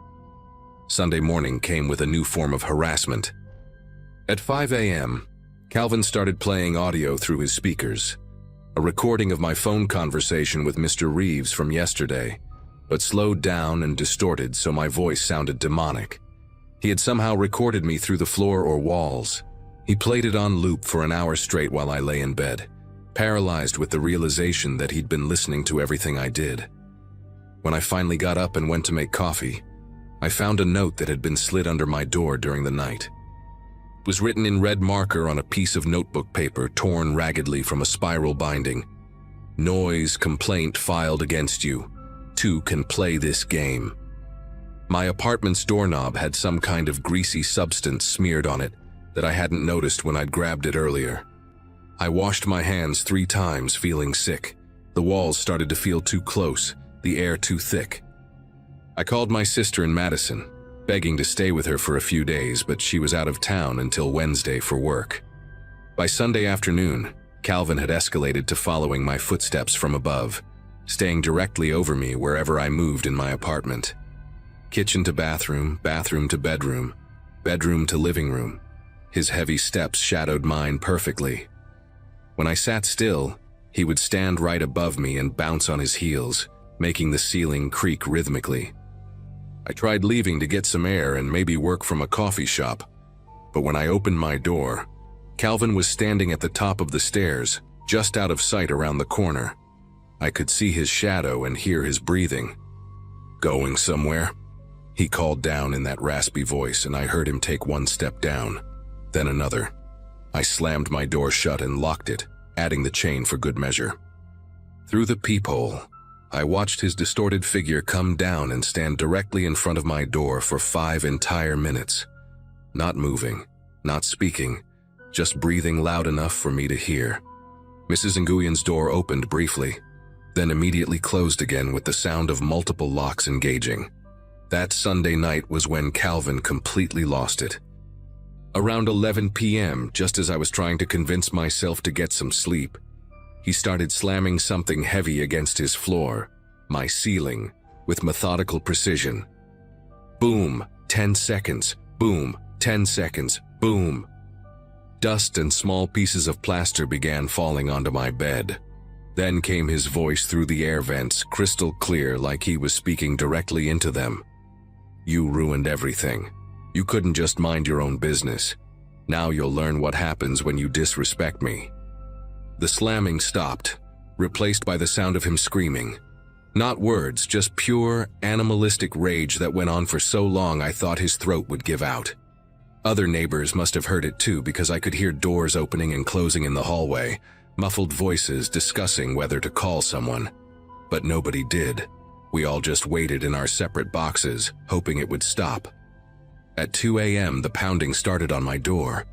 Sunday morning came with a new form of harassment. At 5 a.m., Calvin started playing audio through his speakers. a recording of my phone conversation with Mr. Reeves from yesterday, but slowed down and distorted so my voice sounded demonic. He had somehow recorded me through the floor or walls. He played it on loop for an hour straight while I lay in bed, paralyzed with the realization that he'd been listening to everything I did. When I finally got up and went to make coffee, I found a note that had been slid under my door during the night. It was written in red marker on a piece of notebook paper torn raggedly from a spiral binding. Noise complaint filed against you. 2 can play this game. My apartment's doorknob had some kind of greasy substance smeared on it that I hadn't noticed when I'd grabbed it earlier. I washed my hands 3 times, feeling sick. The walls started to feel too close, the air too thick. I called my sister in Madison, begging to stay with her for a few days, but she was out of town until Wednesday for work. By Sunday afternoon, Calvin had escalated to following my footsteps from above, staying directly over me wherever I moved in my apartment. Kitchen to bathroom, bathroom to bedroom, bedroom to living room. His heavy steps shadowed mine perfectly. When I sat still, he would stand right above me and bounce on his heels, making the ceiling creak rhythmically. I tried leaving to get some air and maybe work from a coffee shop, but when I opened my door, Calvin was standing at the top of the stairs, just out of sight around the corner. I could see his shadow and hear his breathing. "Going somewhere?" he called down in that raspy voice, and I heard him take 1 step down, then another. I slammed my door shut and locked it, adding the chain for good measure. Through the peephole, I watched his distorted figure come down and stand directly in front of my door for 5 entire minutes. Not moving, not speaking, just breathing loud enough for me to hear. Mrs. Nguyen's door opened briefly, then immediately closed again with the sound of multiple locks engaging. That Sunday night was when Calvin completely lost it. Around 11 p.m., just as I was trying to convince myself to get some sleep, he started slamming something heavy against his floor, my ceiling, with methodical precision. Boom, 10 seconds, boom, 10 seconds, boom. Dust and small pieces of plaster began falling onto my bed. Then came his voice through the air vents, crystal clear, like he was speaking directly into them. "You ruined everything. You couldn't just mind your own business. Now you'll learn what happens when you disrespect me." The slamming stopped, replaced by the sound of him screaming. Not words, just pure, animalistic rage that went on for so long I thought his throat would give out. Other neighbors must have heard it too, because I could hear doors opening and closing in the hallway, muffled voices discussing whether to call someone. But nobody did. We all just waited in our separate boxes, hoping it would stop. At 2 a.m., the pounding started on my door.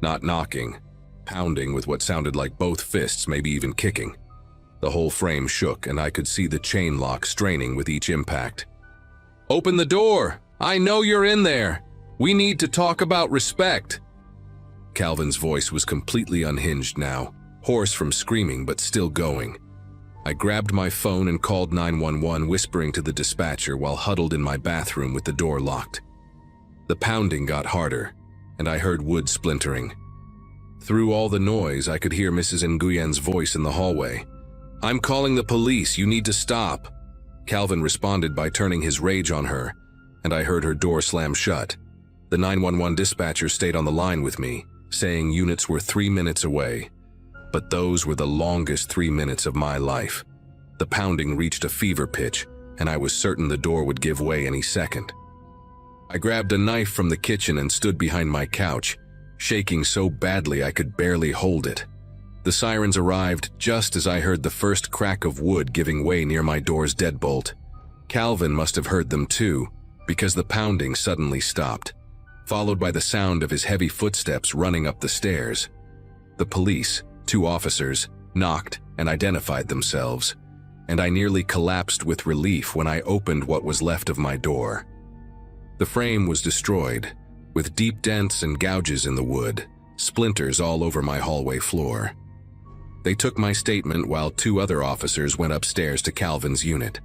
Not knocking, pounding with what sounded like both fists, maybe even kicking. The whole frame shook, and I could see the chain lock straining with each impact. "Open the door! I know you're in there! We need to talk about respect!" Calvin's voice was completely unhinged now, hoarse from screaming but still going. I grabbed my phone and called 911, whispering to the dispatcher while huddled in my bathroom with the door locked. The pounding got harder, and I heard wood splintering. Through all the noise, I could hear Mrs. Nguyen's voice in the hallway. "I'm calling the police, you need to stop." Calvin responded by turning his rage on her, and I heard her door slam shut. The 911 dispatcher stayed on the line with me, saying units were 3 minutes away. But those were the longest 3 minutes of my life. The pounding reached a fever pitch, and I was certain the door would give way any second. I grabbed a knife from the kitchen and stood behind my couch, shaking so badly I could barely hold it. The sirens arrived just as I heard the first crack of wood giving way near my door's deadbolt. Calvin must have heard them too, because the pounding suddenly stopped, followed by the sound of his heavy footsteps running up the stairs. The police, 2 officers, knocked and identified themselves, and I nearly collapsed with relief when I opened what was left of my door. The frame was destroyed, with deep dents and gouges in the wood, splinters all over my hallway floor. They took my statement while 2 other officers went upstairs to Calvin's unit.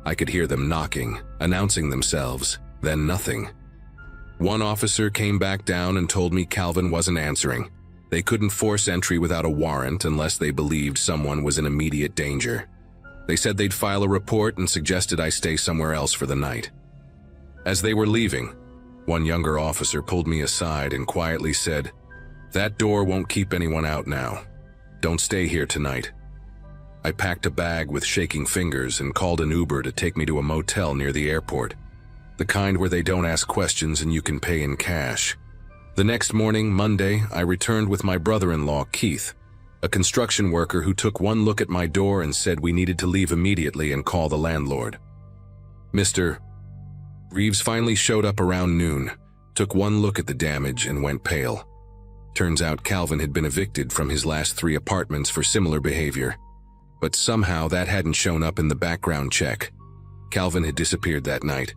I could hear them knocking, announcing themselves, then nothing. One officer came back down and told me Calvin wasn't answering. They couldn't force entry without a warrant unless they believed someone was in immediate danger. They said they'd file a report and suggested I stay somewhere else for the night. As they were leaving, one younger officer pulled me aside and quietly said, "That door won't keep anyone out now. Don't stay here tonight." I packed a bag with shaking fingers and called an Uber to take me to a motel near the airport, the kind where they don't ask questions and you can pay in cash. The next morning, Monday, I returned with my brother-in-law, Keith, a construction worker who took one look at my door and said we needed to leave immediately and call the landlord. Mr. Reeves finally showed up around noon, took one look at the damage and went pale. Turns out Calvin had been evicted from his last 3 apartments for similar behavior. But somehow that hadn't shown up in the background check. Calvin had disappeared that night.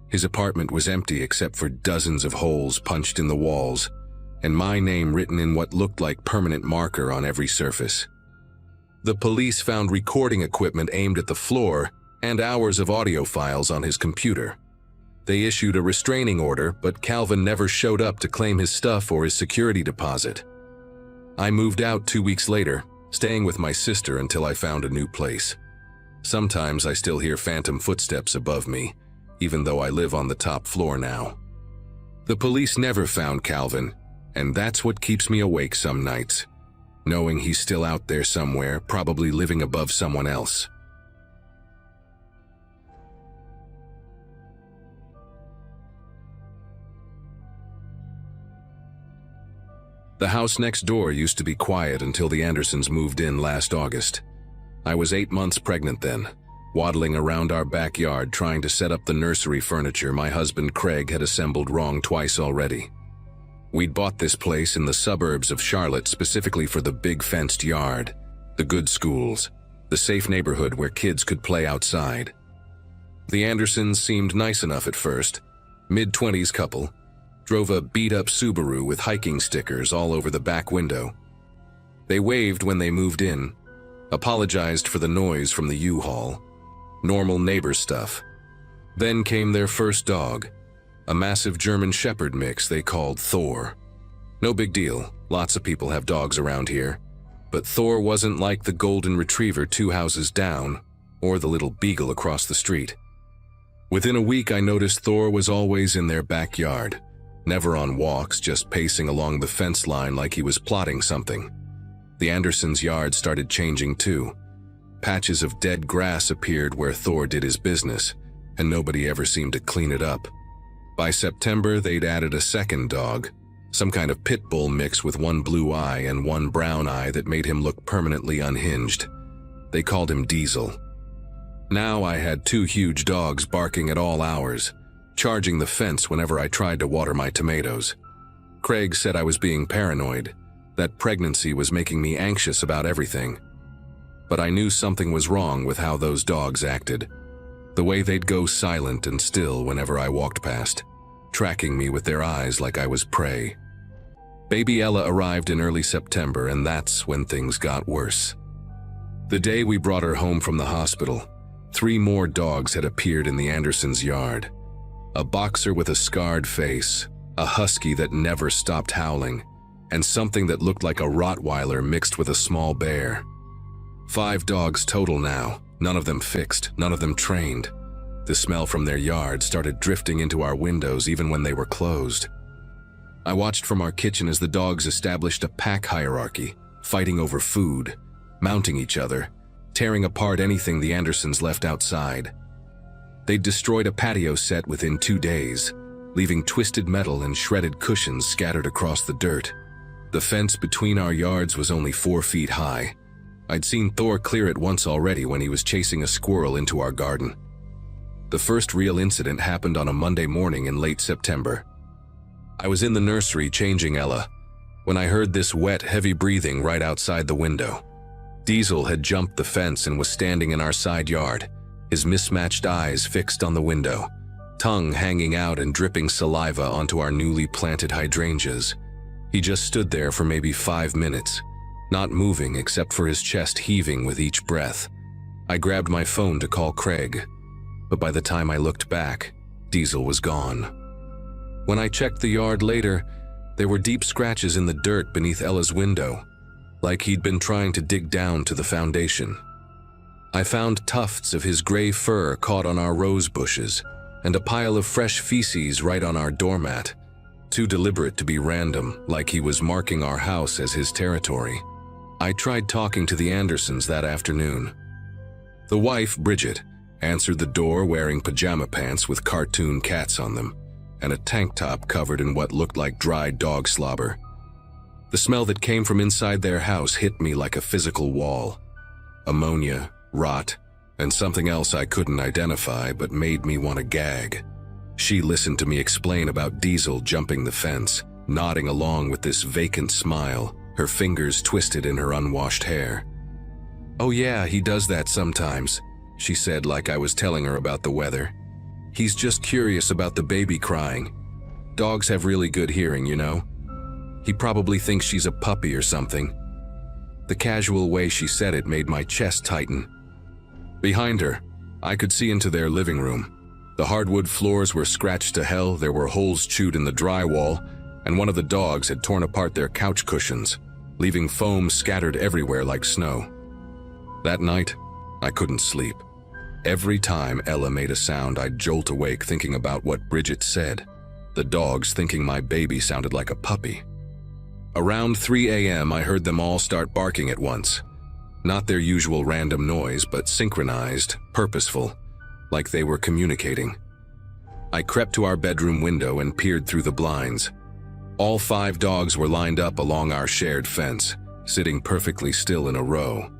His apartment was empty except for dozens of holes punched in the walls, and my name written in what looked like permanent marker on every surface. The police found recording equipment aimed at the floor and hours of audio files on his computer. They issued a restraining order, but Calvin never showed up to claim his stuff or his security deposit. I moved out 2 weeks later, staying with my sister until I found a new place. Sometimes I still hear phantom footsteps above me, even though I live on the top floor now. The police never found Calvin, and that's what keeps me awake some nights, knowing he's still out there somewhere, probably living above someone else. The house next door used to be quiet until the Andersons moved in last August. I was 8 months pregnant then, waddling around our backyard trying to set up the nursery furniture my husband Craig had assembled wrong twice already. We'd bought this place in the suburbs of Charlotte specifically for the big fenced yard, the good schools, the safe neighborhood where kids could play outside. The Andersons seemed nice enough at first, mid-20s couple, drove a beat-up Subaru with hiking stickers all over the back window. They waved when they moved in, apologized for the noise from the U-Haul. Normal neighbor stuff. Then came their first dog, a massive German Shepherd mix they called Thor. No big deal, lots of people have dogs around here, but Thor wasn't like the golden retriever 2 houses down, or the little beagle across the street. Within a week I noticed Thor was always in their backyard, never on walks, just pacing along the fence line like he was plotting something. The Andersons' yard started changing too. Patches of dead grass appeared where Thor did his business, and nobody ever seemed to clean it up. By September, they'd added a second dog, some kind of pit bull mix with one blue eye and one brown eye that made him look permanently unhinged. They called him Diesel. Now I had 2 huge dogs barking at all hours, charging the fence whenever I tried to water my tomatoes. Craig said I was being paranoid, that pregnancy was making me anxious about everything. But I knew something was wrong with how those dogs acted. The way they'd go silent and still whenever I walked past, tracking me with their eyes like I was prey. Baby Ella arrived in early September, and that's when things got worse. The day we brought her home from the hospital, 3 more dogs had appeared in the Andersons' yard. A boxer with a scarred face, a husky that never stopped howling, and something that looked like a Rottweiler mixed with a small bear. 5 dogs total now, none of them fixed, none of them trained. The smell from their yard started drifting into our windows even when they were closed. I watched from our kitchen as the dogs established a pack hierarchy, fighting over food, mounting each other, tearing apart anything the Andersons left outside. They'd destroyed a patio set within 2 days, leaving twisted metal and shredded cushions scattered across the dirt. The fence between our yards was only 4 feet high. I'd seen Thor clear it once already when he was chasing a squirrel into our garden. The first real incident happened on a Monday morning in late September. I was in the nursery changing Ella when I heard this wet, heavy breathing right outside the window. Diesel had jumped the fence and was standing in our side yard, his mismatched eyes fixed on the window, tongue hanging out and dripping saliva onto our newly planted hydrangeas. He just stood there for maybe 5 minutes, not moving except for his chest heaving with each breath. I grabbed my phone to call Craig, but by the time I looked back, Diesel was gone. When I checked the yard later, There were deep scratches in the dirt beneath Ella's window, like he'd been trying to dig down to the foundation. I found tufts of his gray fur caught on our rose bushes, and a pile of fresh feces right on our doormat, too deliberate to be random, like he was marking our house as his territory. I tried talking to the Andersons that afternoon. The wife, Bridget, answered the door wearing pajama pants with cartoon cats on them, and a tank top covered in what looked like dried dog slobber. The smell that came from inside their house hit me like a physical wall. Ammonia, rot, and something else I couldn't identify but made me want to gag. She listened to me explain about Diesel jumping the fence, nodding along with this vacant smile, her fingers twisted in her unwashed hair. "Oh yeah, he does that sometimes," she said like I was telling her about the weather. "He's just curious about the baby crying. Dogs have really good hearing, you know. He probably thinks she's a puppy or something." The casual way she said it made my chest tighten. Behind her, I could see into their living room. The hardwood floors were scratched to hell, there were holes chewed in the drywall, and one of the dogs had torn apart their couch cushions, leaving foam scattered everywhere like snow. That night, I couldn't sleep. Every time Ella made a sound, I'd jolt awake thinking about what Bridget said. The dogs thinking my baby sounded like a puppy. Around 3 a.m., I heard them all start barking at once. Not their usual random noise, but synchronized, purposeful, like they were communicating. I crept to our bedroom window and peered through the blinds. All 5 dogs were lined up along our shared fence, sitting perfectly still in a row,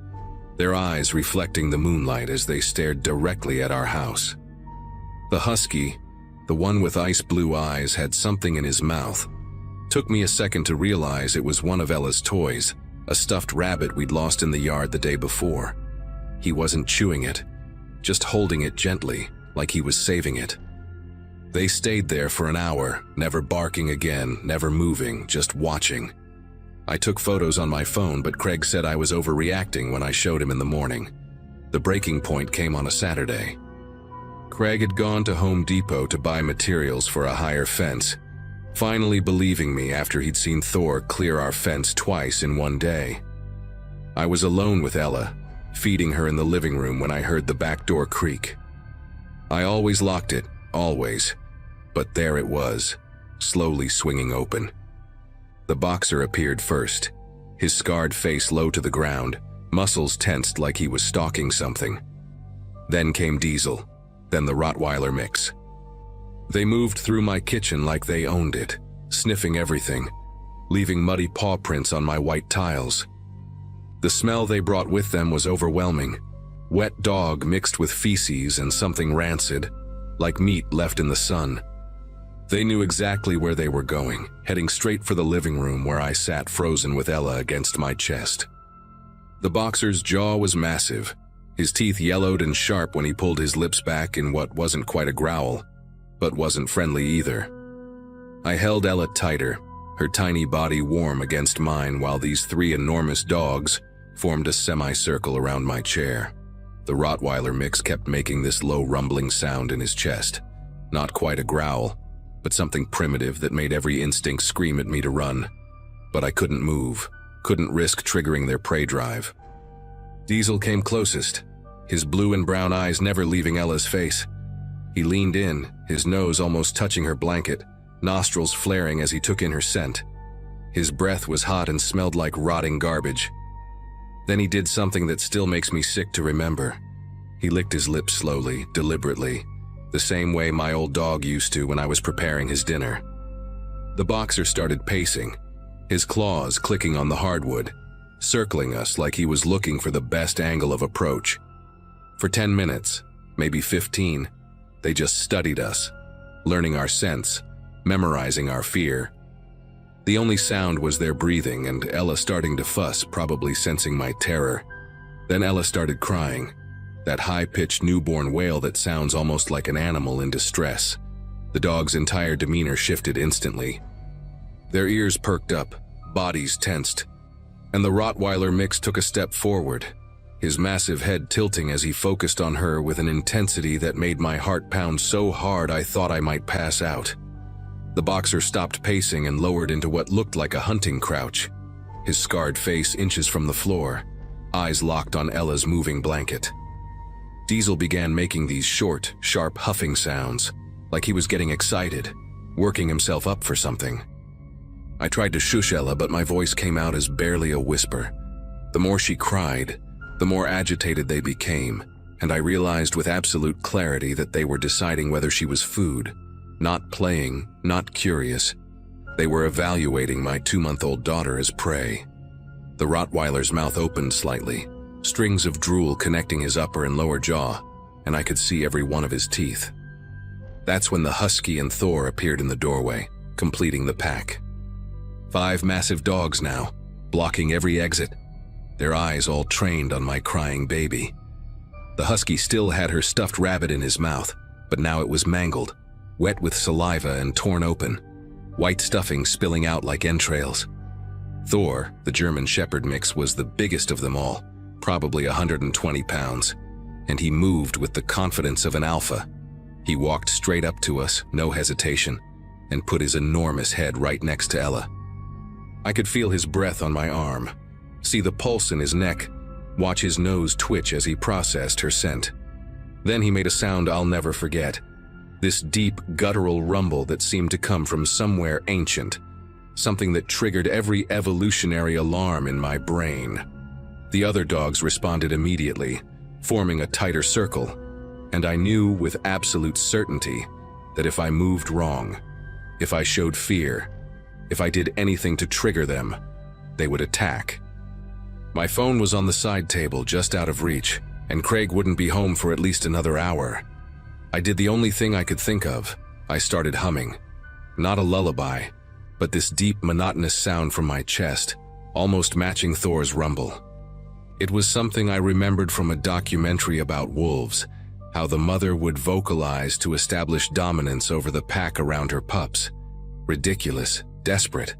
their eyes reflecting the moonlight as they stared directly at our house. The husky, the one with ice blue eyes, had something in his mouth. Took me a second to realize it was one of Ella's toys, a stuffed rabbit we'd lost in the yard the day before. He wasn't chewing it, just holding it gently, like he was saving it. They stayed there for an hour, never barking again, never moving, just watching. I took photos on my phone, but Craig said I was overreacting when I showed him in the morning. The breaking point came on a Saturday. Craig had gone to Home Depot to buy materials for a higher fence, finally believing me after he'd seen Thor clear our fence twice in one day. I was alone with Ella, feeding her in the living room when I heard the back door creak. I always locked it, always, but there it was, slowly swinging open. The boxer appeared first, his scarred face low to the ground, muscles tensed like he was stalking something. Then came Diesel, then the Rottweiler mix. They moved through my kitchen like they owned it, sniffing everything, leaving muddy paw prints on my white tiles. The smell they brought with them was overwhelming. Wet dog mixed with feces and something rancid, like meat left in the sun. They knew exactly where they were going, heading straight for the living room where I sat frozen with Ella against my chest. The boxer's jaw was massive, his teeth yellowed and sharp when he pulled his lips back in what wasn't quite a growl, but wasn't friendly either. I held Ella tighter, her tiny body warm against mine while these 3 enormous dogs formed a semicircle around my chair. The Rottweiler mix kept making this low rumbling sound in his chest. Not quite a growl, but something primitive that made every instinct scream at me to run. But I couldn't move, couldn't risk triggering their prey drive. Diesel came closest, his blue and brown eyes never leaving Ella's face. He leaned in, his nose almost touching her blanket, nostrils flaring as he took in her scent. His breath was hot and smelled like rotting garbage. Then he did something that still makes me sick to remember. He licked his lips slowly, deliberately, the same way my old dog used to when I was preparing his dinner. The boxer started pacing, his claws clicking on the hardwood, circling us like he was looking for the best angle of approach. For 10 minutes, maybe 15, they just studied us, learning our scents, memorizing our fear. The only sound was their breathing and Ella starting to fuss, probably sensing my terror. Then Ella started crying, that high-pitched newborn wail that sounds almost like an animal in distress. The dog's entire demeanor shifted instantly. Their ears perked up, bodies tensed, and the Rottweiler mix took a step forward, his massive head tilting as he focused on her with an intensity that made my heart pound so hard I thought I might pass out. The boxer stopped pacing and lowered into what looked like a hunting crouch, his scarred face inches from the floor, eyes locked on Ella's moving blanket. Diesel began making these short, sharp huffing sounds, like he was getting excited, working himself up for something. I tried to shush Ella, but my voice came out as barely a whisper. The more she cried, the more agitated they became, and I realized with absolute clarity that they were deciding whether she was food. Not playing, not curious. They were evaluating my 2-month-old daughter as prey. The Rottweiler's mouth opened slightly, strings of drool connecting his upper and lower jaw, and I could see every one of his teeth. That's when the Husky and Thor appeared in the doorway, completing the pack. 5 massive dogs now, blocking every exit, their eyes all trained on my crying baby. The Husky still had her stuffed rabbit in his mouth, but now it was mangled, wet with saliva and torn open, white stuffing spilling out like entrails. Thor, the German Shepherd mix, was the biggest of them all, probably 120 pounds, and he moved with the confidence of an alpha. He walked straight up to us, no hesitation, and put his enormous head right next to Ella. I could feel his breath on my arm, see the pulse in his neck, watch his nose twitch as he processed her scent. Then he made a sound I'll never forget, this deep, guttural rumble that seemed to come from somewhere ancient, something that triggered every evolutionary alarm in my brain. The other dogs responded immediately, forming a tighter circle, and I knew with absolute certainty that if I moved wrong, if I showed fear, if I did anything to trigger them, they would attack. My phone was on the side table, just out of reach, and Craig wouldn't be home for at least another hour. I did the only thing I could think of. I started humming. Not a lullaby, but this deep, monotonous sound from my chest, almost matching Thor's rumble. It was something I remembered from a documentary about wolves, how the mother would vocalize to establish dominance over the pack around her pups. Ridiculous, desperate.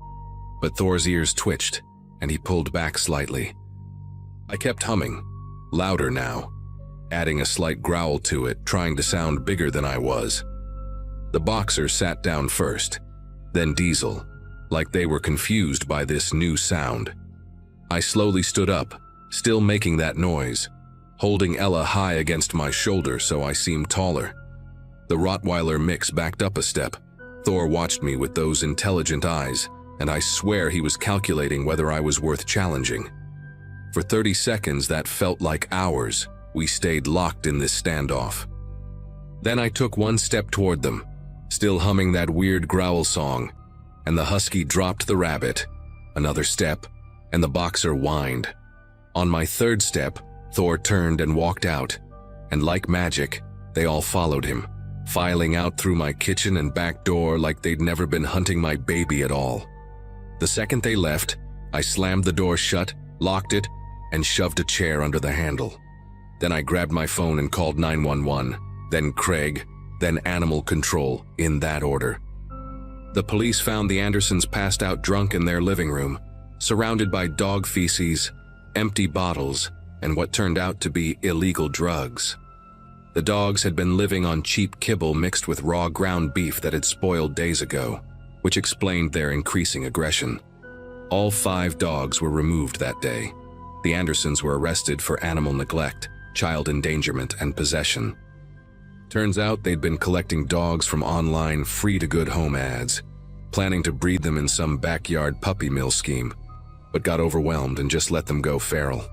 But Thor's ears twitched, and he pulled back slightly. I kept humming, louder now, adding a slight growl to it, trying to sound bigger than I was. The boxer sat down first, then Diesel, like they were confused by this new sound. I slowly stood up, still making that noise, holding Ella high against my shoulder so I seemed taller. The Rottweiler mix backed up a step. Thor watched me with those intelligent eyes, and I swear he was calculating whether I was worth challenging. For 30 seconds that felt like hours. We stayed locked in this standoff. Then I took one step toward them, still humming that weird growl song, and the Husky dropped the rabbit. Another step, and the boxer whined. On my 3rd step, Thor turned and walked out, and like magic, they all followed him, filing out through my kitchen and back door like they'd never been hunting my baby at all. The second they left, I slammed the door shut, locked it, and shoved a chair under the handle. Then I grabbed my phone and called 911, then Craig, then Animal Control, in that order. The police found the Andersons passed out drunk in their living room, surrounded by dog feces, empty bottles, and what turned out to be illegal drugs. The dogs had been living on cheap kibble mixed with raw ground beef that had spoiled days ago, which explained their increasing aggression. All 5 dogs were removed that day. The Andersons were arrested for animal neglect, child endangerment, and possession. Turns out they'd been collecting dogs from online free-to-good home ads, planning to breed them in some backyard puppy mill scheme, but got overwhelmed and just let them go feral.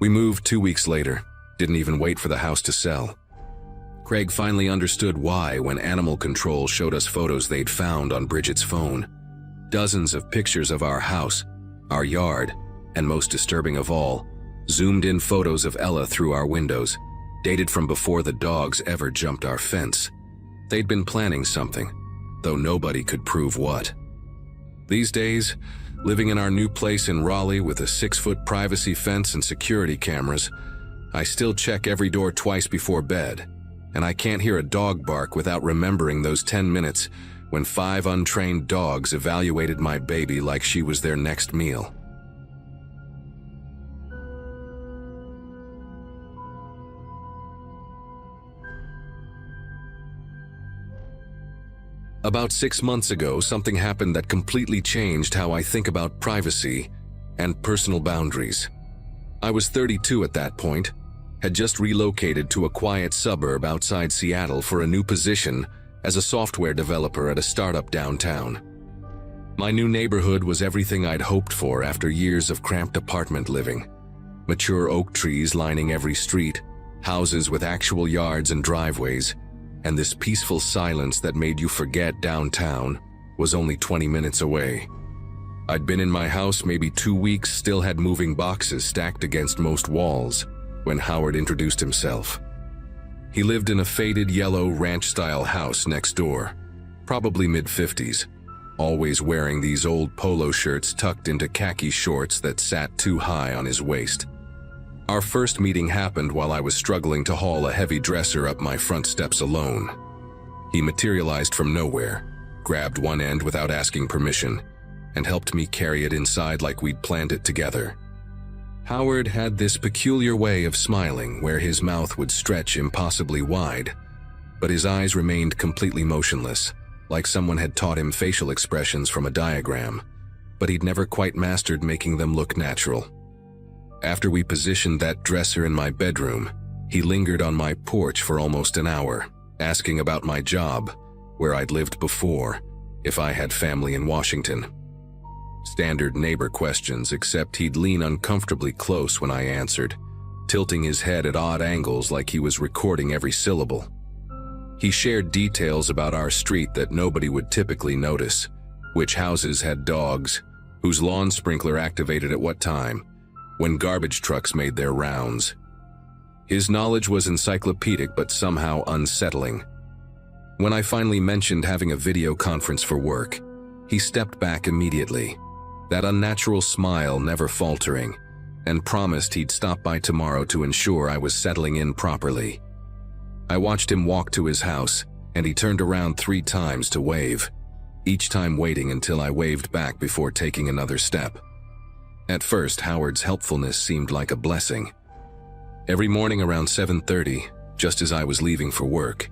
We moved 2 weeks later, didn't even wait for the house to sell. Craig finally understood why when Animal Control showed us photos they'd found on Bridget's phone. Dozens of pictures of our house, our yard, and most disturbing of all, zoomed-in photos of Ella through our windows, dated from before the dogs ever jumped our fence. They'd been planning something, though nobody could prove what. These days, living in our new place in Raleigh with a 6-foot privacy fence and security cameras, I still check every door twice before bed, and I can't hear a dog bark without remembering those 10 minutes when 5 untrained dogs evaluated my baby like she was their next meal. About 6 months ago, something happened that completely changed how I think about privacy and personal boundaries. I was 32 at that point, had just relocated to a quiet suburb outside Seattle for a new position as a software developer at a startup downtown. My new neighborhood was everything I'd hoped for after years of cramped apartment living. Mature oak trees lining every street, houses with actual yards and driveways, and this peaceful silence that made you forget downtown was only 20 minutes away. I'd been in my house maybe 2 weeks, still had moving boxes stacked against most walls, when Howard introduced himself. He lived in a faded yellow ranch-style house next door, probably mid-50s, always wearing these old polo shirts tucked into khaki shorts that sat too high on his waist. Our first meeting happened while I was struggling to haul a heavy dresser up my front steps alone. He materialized from nowhere, grabbed one end without asking permission, and helped me carry it inside like we'd planned it together. Howard had this peculiar way of smiling where his mouth would stretch impossibly wide, but his eyes remained completely motionless, like someone had taught him facial expressions from a diagram, but he'd never quite mastered making them look natural. After we positioned that dresser in my bedroom, he lingered on my porch for almost an hour, asking about my job, where I'd lived before, if I had family in Washington. Standard neighbor questions, except he'd lean uncomfortably close when I answered, tilting his head at odd angles like he was recording every syllable. He shared details about our street that nobody would typically notice, which houses had dogs, whose lawn sprinkler activated at what time, when garbage trucks made their rounds. His knowledge was encyclopedic but somehow unsettling. When I finally mentioned having a video conference for work, he stepped back immediately, that unnatural smile never faltering, and promised he'd stop by tomorrow to ensure I was settling in properly. I watched him walk to his house, and he turned around 3 times to wave, each time waiting until I waved back before taking another step. At first, Howard's helpfulness seemed like a blessing. Every morning around 7:30, just as I was leaving for work,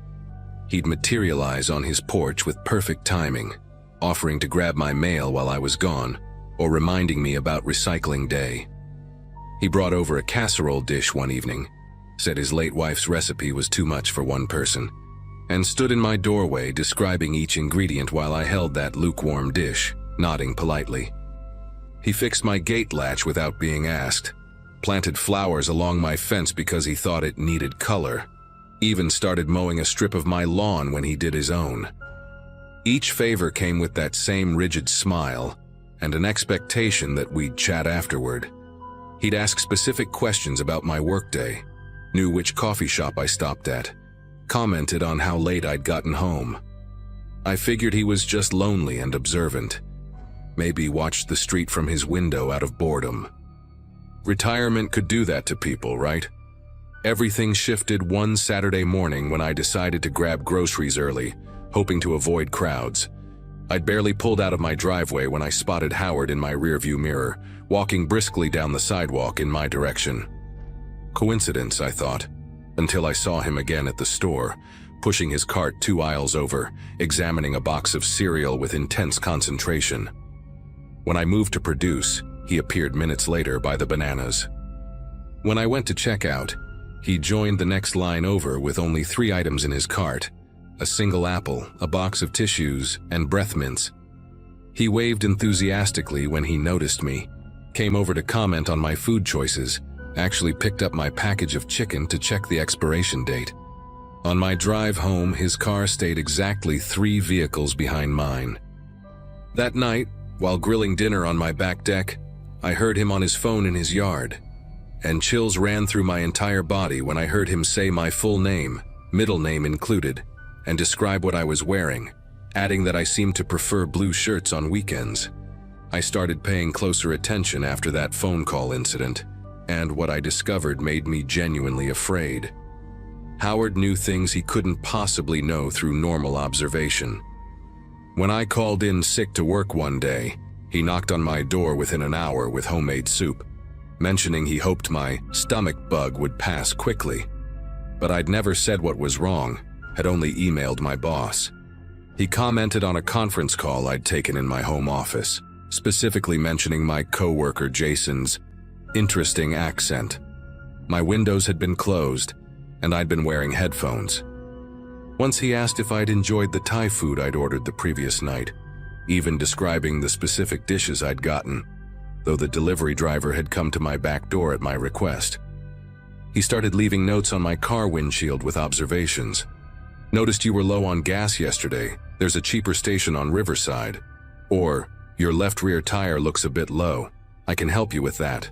he'd materialize on his porch with perfect timing, offering to grab my mail while I was gone, or reminding me about recycling day. He brought over a casserole dish one evening, said his late wife's recipe was too much for one person, and stood in my doorway describing each ingredient while I held that lukewarm dish, nodding politely. He fixed my gate latch without being asked, planted flowers along my fence because he thought it needed color, even started mowing a strip of my lawn when he did his own. Each favor came with that same rigid smile and an expectation that we'd chat afterward. He'd ask specific questions about my workday, knew which coffee shop I stopped at, commented on how late I'd gotten home. I figured he was just lonely and observant. Maybe watched the street from his window out of boredom. Retirement could do that to people, right? Everything shifted one Saturday morning when I decided to grab groceries early, hoping to avoid crowds. I'd barely pulled out of my driveway when I spotted Howard in my rearview mirror, walking briskly down the sidewalk in my direction. Coincidence, I thought, until I saw him again at the store, pushing his cart 2 aisles over, examining a box of cereal with intense concentration. When I moved to produce, he appeared minutes later by the bananas. When I went to check out, he joined the next line over with only 3 items in his cart: a single apple, a box of tissues, and breath mints. He waved enthusiastically when he noticed me, came over to comment on my food choices, actually picked up my package of chicken to check the expiration date. On my drive home, his car stayed exactly 3 vehicles behind mine. That night, while grilling dinner on my back deck, I heard him on his phone in his yard, and chills ran through my entire body when I heard him say my full name, middle name included, and describe what I was wearing, adding that I seemed to prefer blue shirts on weekends. I started paying closer attention after that phone call incident, and what I discovered made me genuinely afraid. Howard knew things he couldn't possibly know through normal observation. When I called in sick to work one day, he knocked on my door within an hour with homemade soup, mentioning he hoped my stomach bug would pass quickly. But I'd never said what was wrong, had only emailed my boss. He commented on a conference call I'd taken in my home office, specifically mentioning my coworker Jason's interesting accent. My windows had been closed, and I'd been wearing headphones. Once he asked if I'd enjoyed the Thai food I'd ordered the previous night, even describing the specific dishes I'd gotten, though the delivery driver had come to my back door at my request. He started leaving notes on my car windshield with observations. Noticed you were low on gas yesterday. There's a cheaper station on Riverside. Or, your left rear tire looks a bit low. I can help you with that.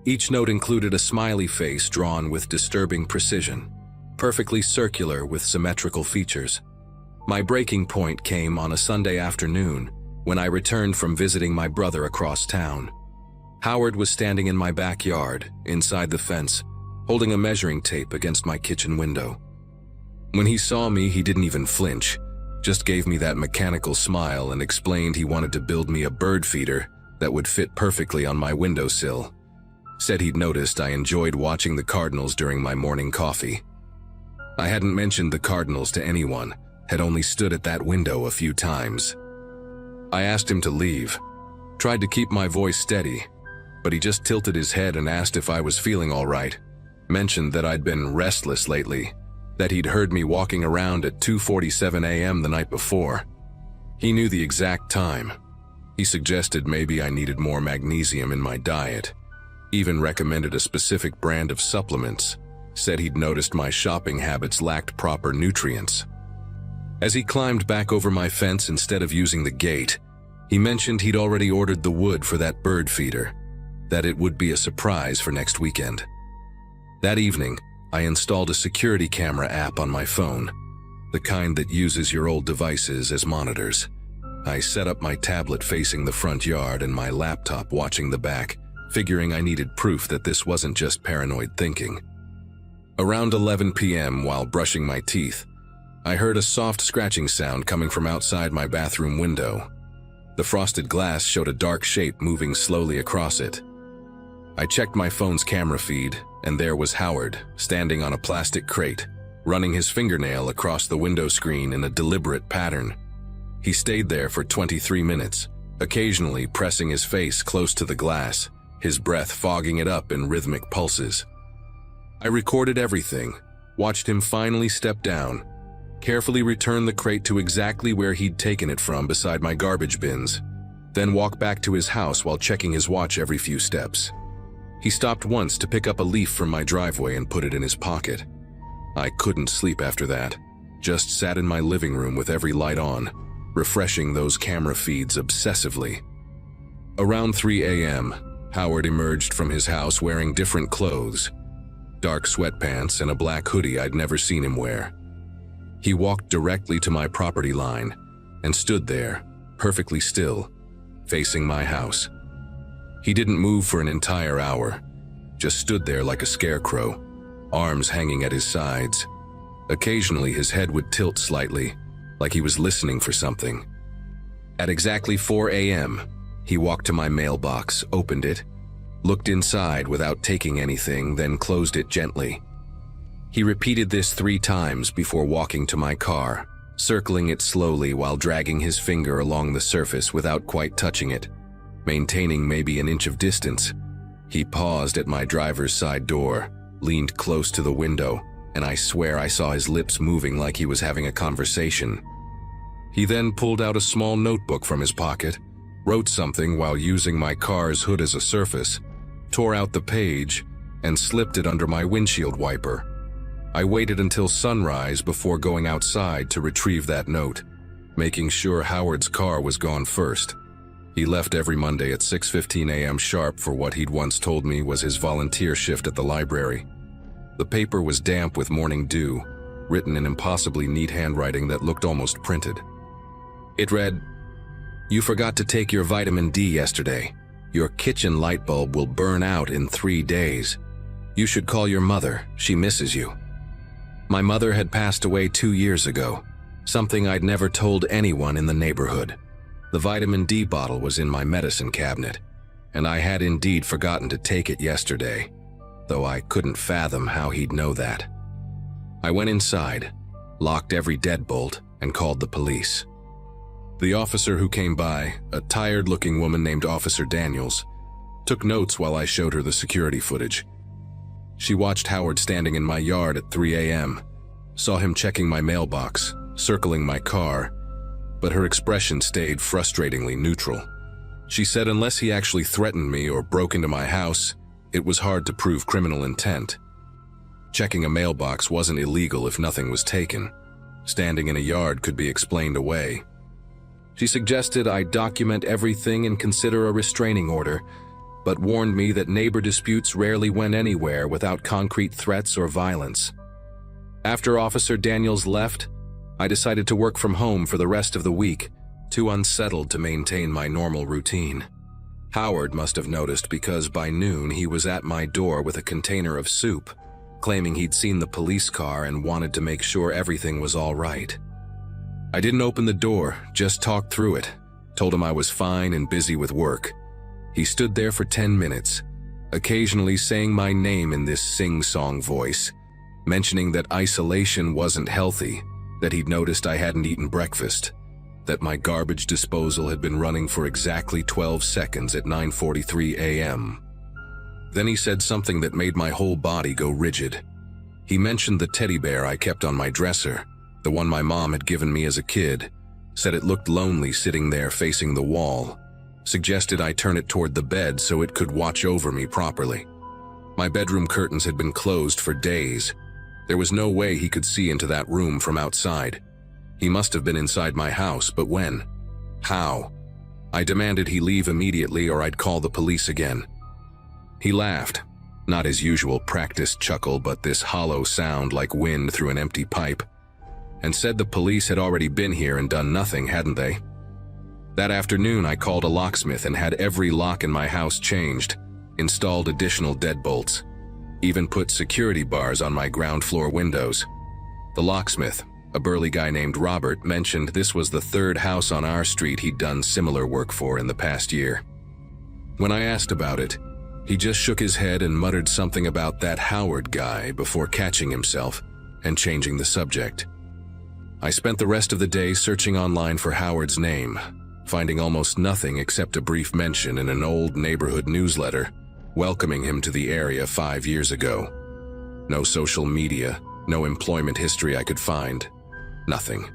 Each note included a smiley face drawn with disturbing precision, perfectly circular with symmetrical features. My breaking point came on a Sunday afternoon when I returned from visiting my brother across town. Howard was standing in my backyard, inside the fence, holding a measuring tape against my kitchen window. When he saw me, he didn't even flinch, just gave me that mechanical smile and explained he wanted to build me a bird feeder that would fit perfectly on my windowsill. Said he'd noticed I enjoyed watching the Cardinals during my morning coffee. I hadn't mentioned the Cardinals to anyone, had only stood at that window a few times. I asked him to leave, tried to keep my voice steady, but he just tilted his head and asked if I was feeling all right, mentioned that I'd been restless lately, that he'd heard me walking around at 2:47 a.m. the night before. He knew the exact time. He suggested maybe I needed more magnesium in my diet, even recommended a specific brand of supplements, said he'd noticed my shopping habits lacked proper nutrients. As he climbed back over my fence instead of using the gate, he mentioned he'd already ordered the wood for that bird feeder, that it would be a surprise for next weekend. That evening, I installed a security camera app on my phone, the kind that uses your old devices as monitors. I set up my tablet facing the front yard and my laptop watching the back, figuring I needed proof that this wasn't just paranoid thinking. Around 11 p.m. while brushing my teeth, I heard a soft scratching sound coming from outside my bathroom window. The frosted glass showed a dark shape moving slowly across it. I checked my phone's camera feed, and there was Howard, standing on a plastic crate, running his fingernail across the window screen in a deliberate pattern. He stayed there for 23 minutes, occasionally pressing his face close to the glass, his breath fogging it up in rhythmic pulses. I recorded everything, watched him finally step down, carefully return the crate to exactly where he'd taken it from beside my garbage bins, then walk back to his house while checking his watch every few steps. He stopped once to pick up a leaf from my driveway and put it in his pocket. I couldn't sleep after that, just sat in my living room with every light on, refreshing those camera feeds obsessively. Around 3 a.m., Howard emerged from his house wearing different clothes, dark sweatpants and a black hoodie I'd never seen him wear. He walked directly to my property line and stood there, perfectly still, facing my house. He didn't move for an entire hour, just stood there like a scarecrow, arms hanging at his sides. Occasionally his head would tilt slightly, like he was listening for something. At exactly 4 a.m., he walked to my mailbox, opened it, looked inside without taking anything, then closed it gently. He repeated this 3 times before walking to my car, circling it slowly while dragging his finger along the surface without quite touching it, maintaining maybe an inch of distance. He paused at my driver's side door, leaned close to the window, and I swear I saw his lips moving like he was having a conversation. He then pulled out a small notebook from his pocket, wrote something while using my car's hood as a surface, tore out the page, and slipped it under my windshield wiper. I waited until sunrise before going outside to retrieve that note, making sure Howard's car was gone first. He left every Monday at 6:15 a.m. sharp for what he'd once told me was his volunteer shift at the library. The paper was damp with morning dew, written in impossibly neat handwriting that looked almost printed. It read, "You forgot to take your vitamin D yesterday. Your kitchen light bulb will burn out in 3 days. You should call your mother, she misses you." My mother had passed away 2 years ago, something I'd never told anyone in the neighborhood. The vitamin D bottle was in my medicine cabinet, and I had indeed forgotten to take it yesterday, though I couldn't fathom how he'd know that. I went inside, locked every deadbolt, and called the police. The officer who came by, a tired-looking woman named Officer Daniels, took notes while I showed her the security footage. She watched Howard standing in my yard at 3 a.m., saw him checking my mailbox, circling my car, but her expression stayed frustratingly neutral. She said unless he actually threatened me or broke into my house, it was hard to prove criminal intent. Checking a mailbox wasn't illegal if nothing was taken. Standing in a yard could be explained away. She suggested I document everything and consider a restraining order, but warned me that neighbor disputes rarely went anywhere without concrete threats or violence. After Officer Daniels left, I decided to work from home for the rest of the week, too unsettled to maintain my normal routine. Howard must have noticed because by noon he was at my door with a container of soup, claiming he'd seen the police car and wanted to make sure everything was all right. I didn't open the door, just talked through it, told him I was fine and busy with work. He stood there for 10 minutes, occasionally saying my name in this sing-song voice, mentioning that isolation wasn't healthy, that he'd noticed I hadn't eaten breakfast, that my garbage disposal had been running for exactly 12 seconds at 9:43 a.m. Then he said something that made my whole body go rigid. He mentioned the teddy bear I kept on my dresser, the one my mom had given me as a kid, said it looked lonely sitting there facing the wall, suggested I turn it toward the bed so it could watch over me properly. My bedroom curtains had been closed for days. There was no way he could see into that room from outside. He must have been inside my house, but when? How? I demanded he leave immediately or I'd call the police again. He laughed, not his usual practiced chuckle, but this hollow sound like wind through an empty pipe, and said the police had already been here and done nothing, hadn't they? That afternoon, I called a locksmith and had every lock in my house changed, installed additional deadbolts, even put security bars on my ground floor windows. The locksmith, a burly guy named Robert, mentioned this was the third house on our street he'd done similar work for in the past year. When I asked about it, he just shook his head and muttered something about that Howard guy before catching himself and changing the subject. I spent the rest of the day searching online for Howard's name, finding almost nothing except a brief mention in an old neighborhood newsletter welcoming him to the area 5 years ago. No social media, no employment history I could find. Nothing.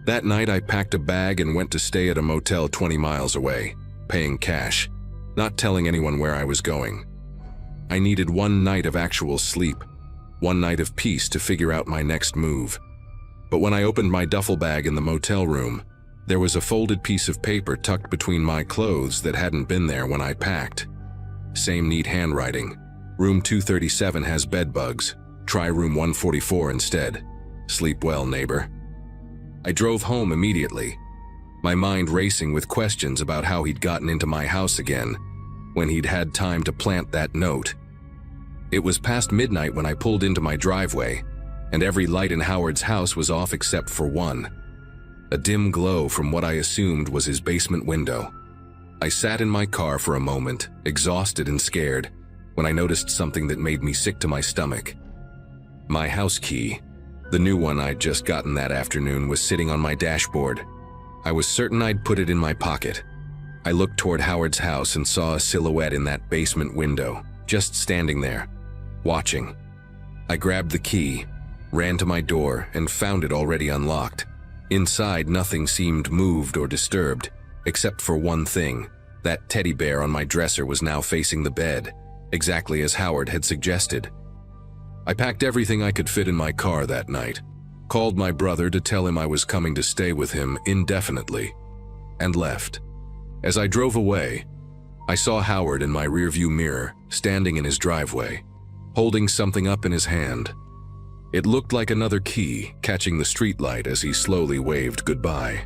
That night I packed a bag and went to stay at a motel 20 miles away, paying cash, not telling anyone where I was going. I needed one night of actual sleep, one night of peace to figure out my next move. But when I opened my duffel bag in the motel room, there was a folded piece of paper tucked between my clothes that hadn't been there when I packed. Same neat handwriting. Room 237 has bed bugs. Try room 144 instead. Sleep well, neighbor. I drove home immediately, my mind racing with questions about how he'd gotten into my house again, when he'd had time to plant that note. It was past midnight when I pulled into my driveway, and every light in Howard's house was off except for one. A dim glow from what I assumed was his basement window. I sat in my car for a moment, exhausted and scared, when I noticed something that made me sick to my stomach. My house key, the new one I'd just gotten that afternoon, was sitting on my dashboard. I was certain I'd put it in my pocket. I looked toward Howard's house and saw a silhouette in that basement window, just standing there, watching. I grabbed the key, ran to my door, and found it already unlocked. Inside, nothing seemed moved or disturbed, except for one thing. That teddy bear on my dresser was now facing the bed, exactly as Howard had suggested. I packed everything I could fit in my car that night, called my brother to tell him I was coming to stay with him indefinitely, and left. As I drove away, I saw Howard in my rearview mirror, standing in his driveway, holding something up in his hand. It looked like another key, catching the streetlight as he slowly waved goodbye.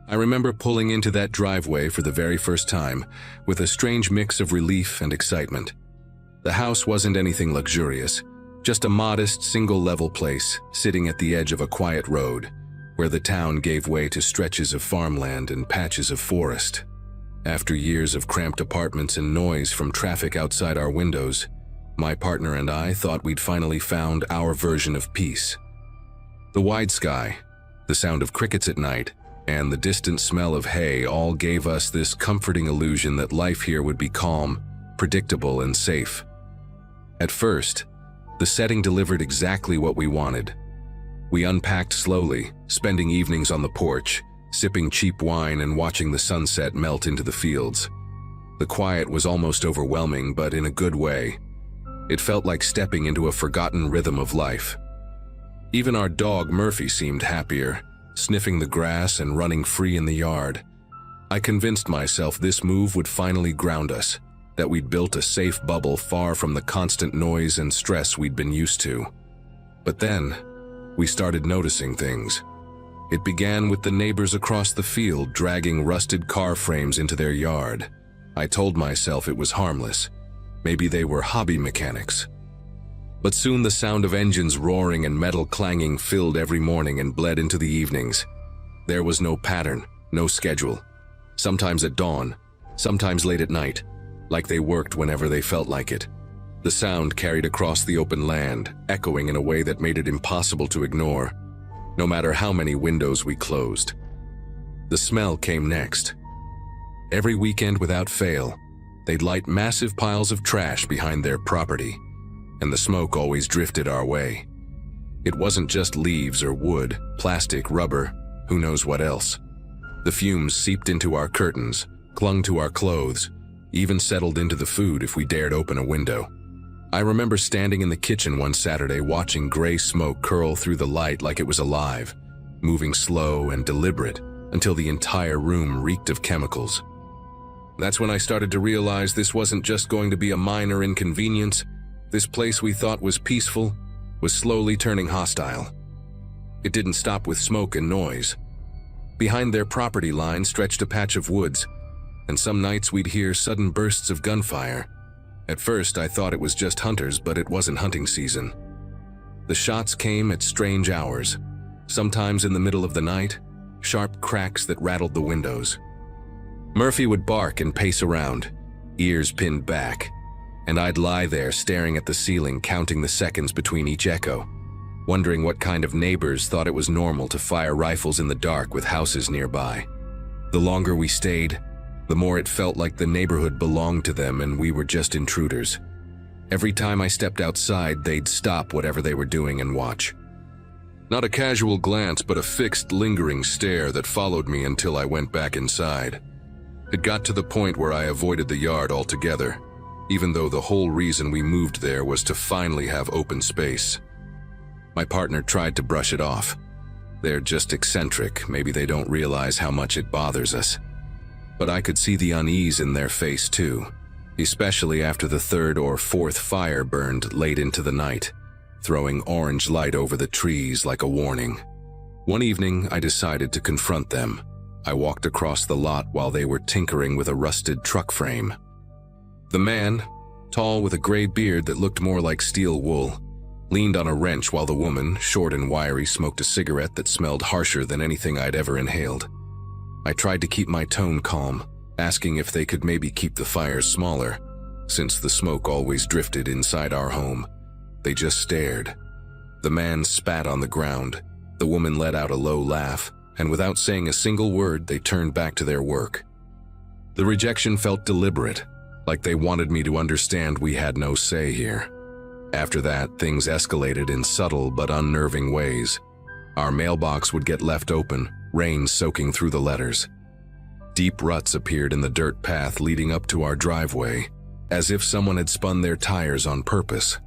I remember pulling into that driveway for the very first time with a strange mix of relief and excitement. The house wasn't anything luxurious, just a modest single-level place sitting at the edge of a quiet road where the town gave way to stretches of farmland and patches of forest. After years of cramped apartments and noise from traffic outside our windows, my partner and I thought we'd finally found our version of peace. The wide sky, the sound of crickets at night, and the distant smell of hay all gave us this comforting illusion that life here would be calm, predictable, and safe. At first, the setting delivered exactly what we wanted. We unpacked slowly, spending evenings on the porch, sipping cheap wine and watching the sunset melt into the fields. The quiet was almost overwhelming, but in a good way. It felt like stepping into a forgotten rhythm of life. Even our dog Murphy seemed happier, sniffing the grass and running free in the yard. I convinced myself this move would finally ground us, that we'd built a safe bubble far from the constant noise and stress we'd been used to. But then, we started noticing things. It began with the neighbors across the field dragging rusted car frames into their yard. I told myself it was harmless. Maybe they were hobby mechanics. But soon the sound of engines roaring and metal clanging filled every morning and bled into the evenings. There was no pattern, no schedule. Sometimes at dawn, sometimes late at night, like they worked whenever they felt like it. The sound carried across the open land, echoing in a way that made it impossible to ignore, no matter how many windows we closed. The smell came next. Every weekend without fail, they'd light massive piles of trash behind their property, and the smoke always drifted our way. It wasn't just leaves or wood, plastic, rubber, who knows what else. The fumes seeped into our curtains, clung to our clothes, even settled into the food if we dared open a window. I remember standing in the kitchen one Saturday watching gray smoke curl through the light like it was alive, moving slow and deliberate until the entire room reeked of chemicals. That's when I started to realize this wasn't just going to be a minor inconvenience. This place we thought was peaceful was slowly turning hostile. It didn't stop with smoke and noise. Behind their property line stretched a patch of woods, and some nights we'd hear sudden bursts of gunfire. At first, I thought it was just hunters, but it wasn't hunting season. The shots came at strange hours, sometimes in the middle of the night, sharp cracks that rattled the windows. Murphy would bark and pace around, ears pinned back, and I'd lie there staring at the ceiling, counting the seconds between each echo, wondering what kind of neighbors thought it was normal to fire rifles in the dark with houses nearby. The longer we stayed, the more it felt like the neighborhood belonged to them and we were just intruders. Every time I stepped outside, they'd stop whatever they were doing and watch. Not a casual glance, but a fixed, lingering stare that followed me until I went back inside. It got to the point where I avoided the yard altogether, even though the whole reason we moved there was to finally have open space. My partner tried to brush it off. They're just eccentric, maybe they don't realize how much it bothers us. But I could see the unease in their face too, especially after the third or fourth fire burned late into the night, throwing orange light over the trees like a warning. One evening, I decided to confront them. I walked across the lot while they were tinkering with a rusted truck frame. The man, tall with a gray beard that looked more like steel wool, leaned on a wrench while the woman, short and wiry, smoked a cigarette that smelled harsher than anything I'd ever inhaled. I tried to keep my tone calm, asking if they could maybe keep the fires smaller, since the smoke always drifted inside our home. They just stared. The man spat on the ground. The woman let out a low laugh, and without saying a single word, they turned back to their work. The rejection felt deliberate, like they wanted me to understand we had no say here. After that, things escalated in subtle but unnerving ways. Our mailbox would get left open, rain soaking through the letters. Deep ruts appeared in the dirt path leading up to our driveway, as if someone had spun their tires on purpose.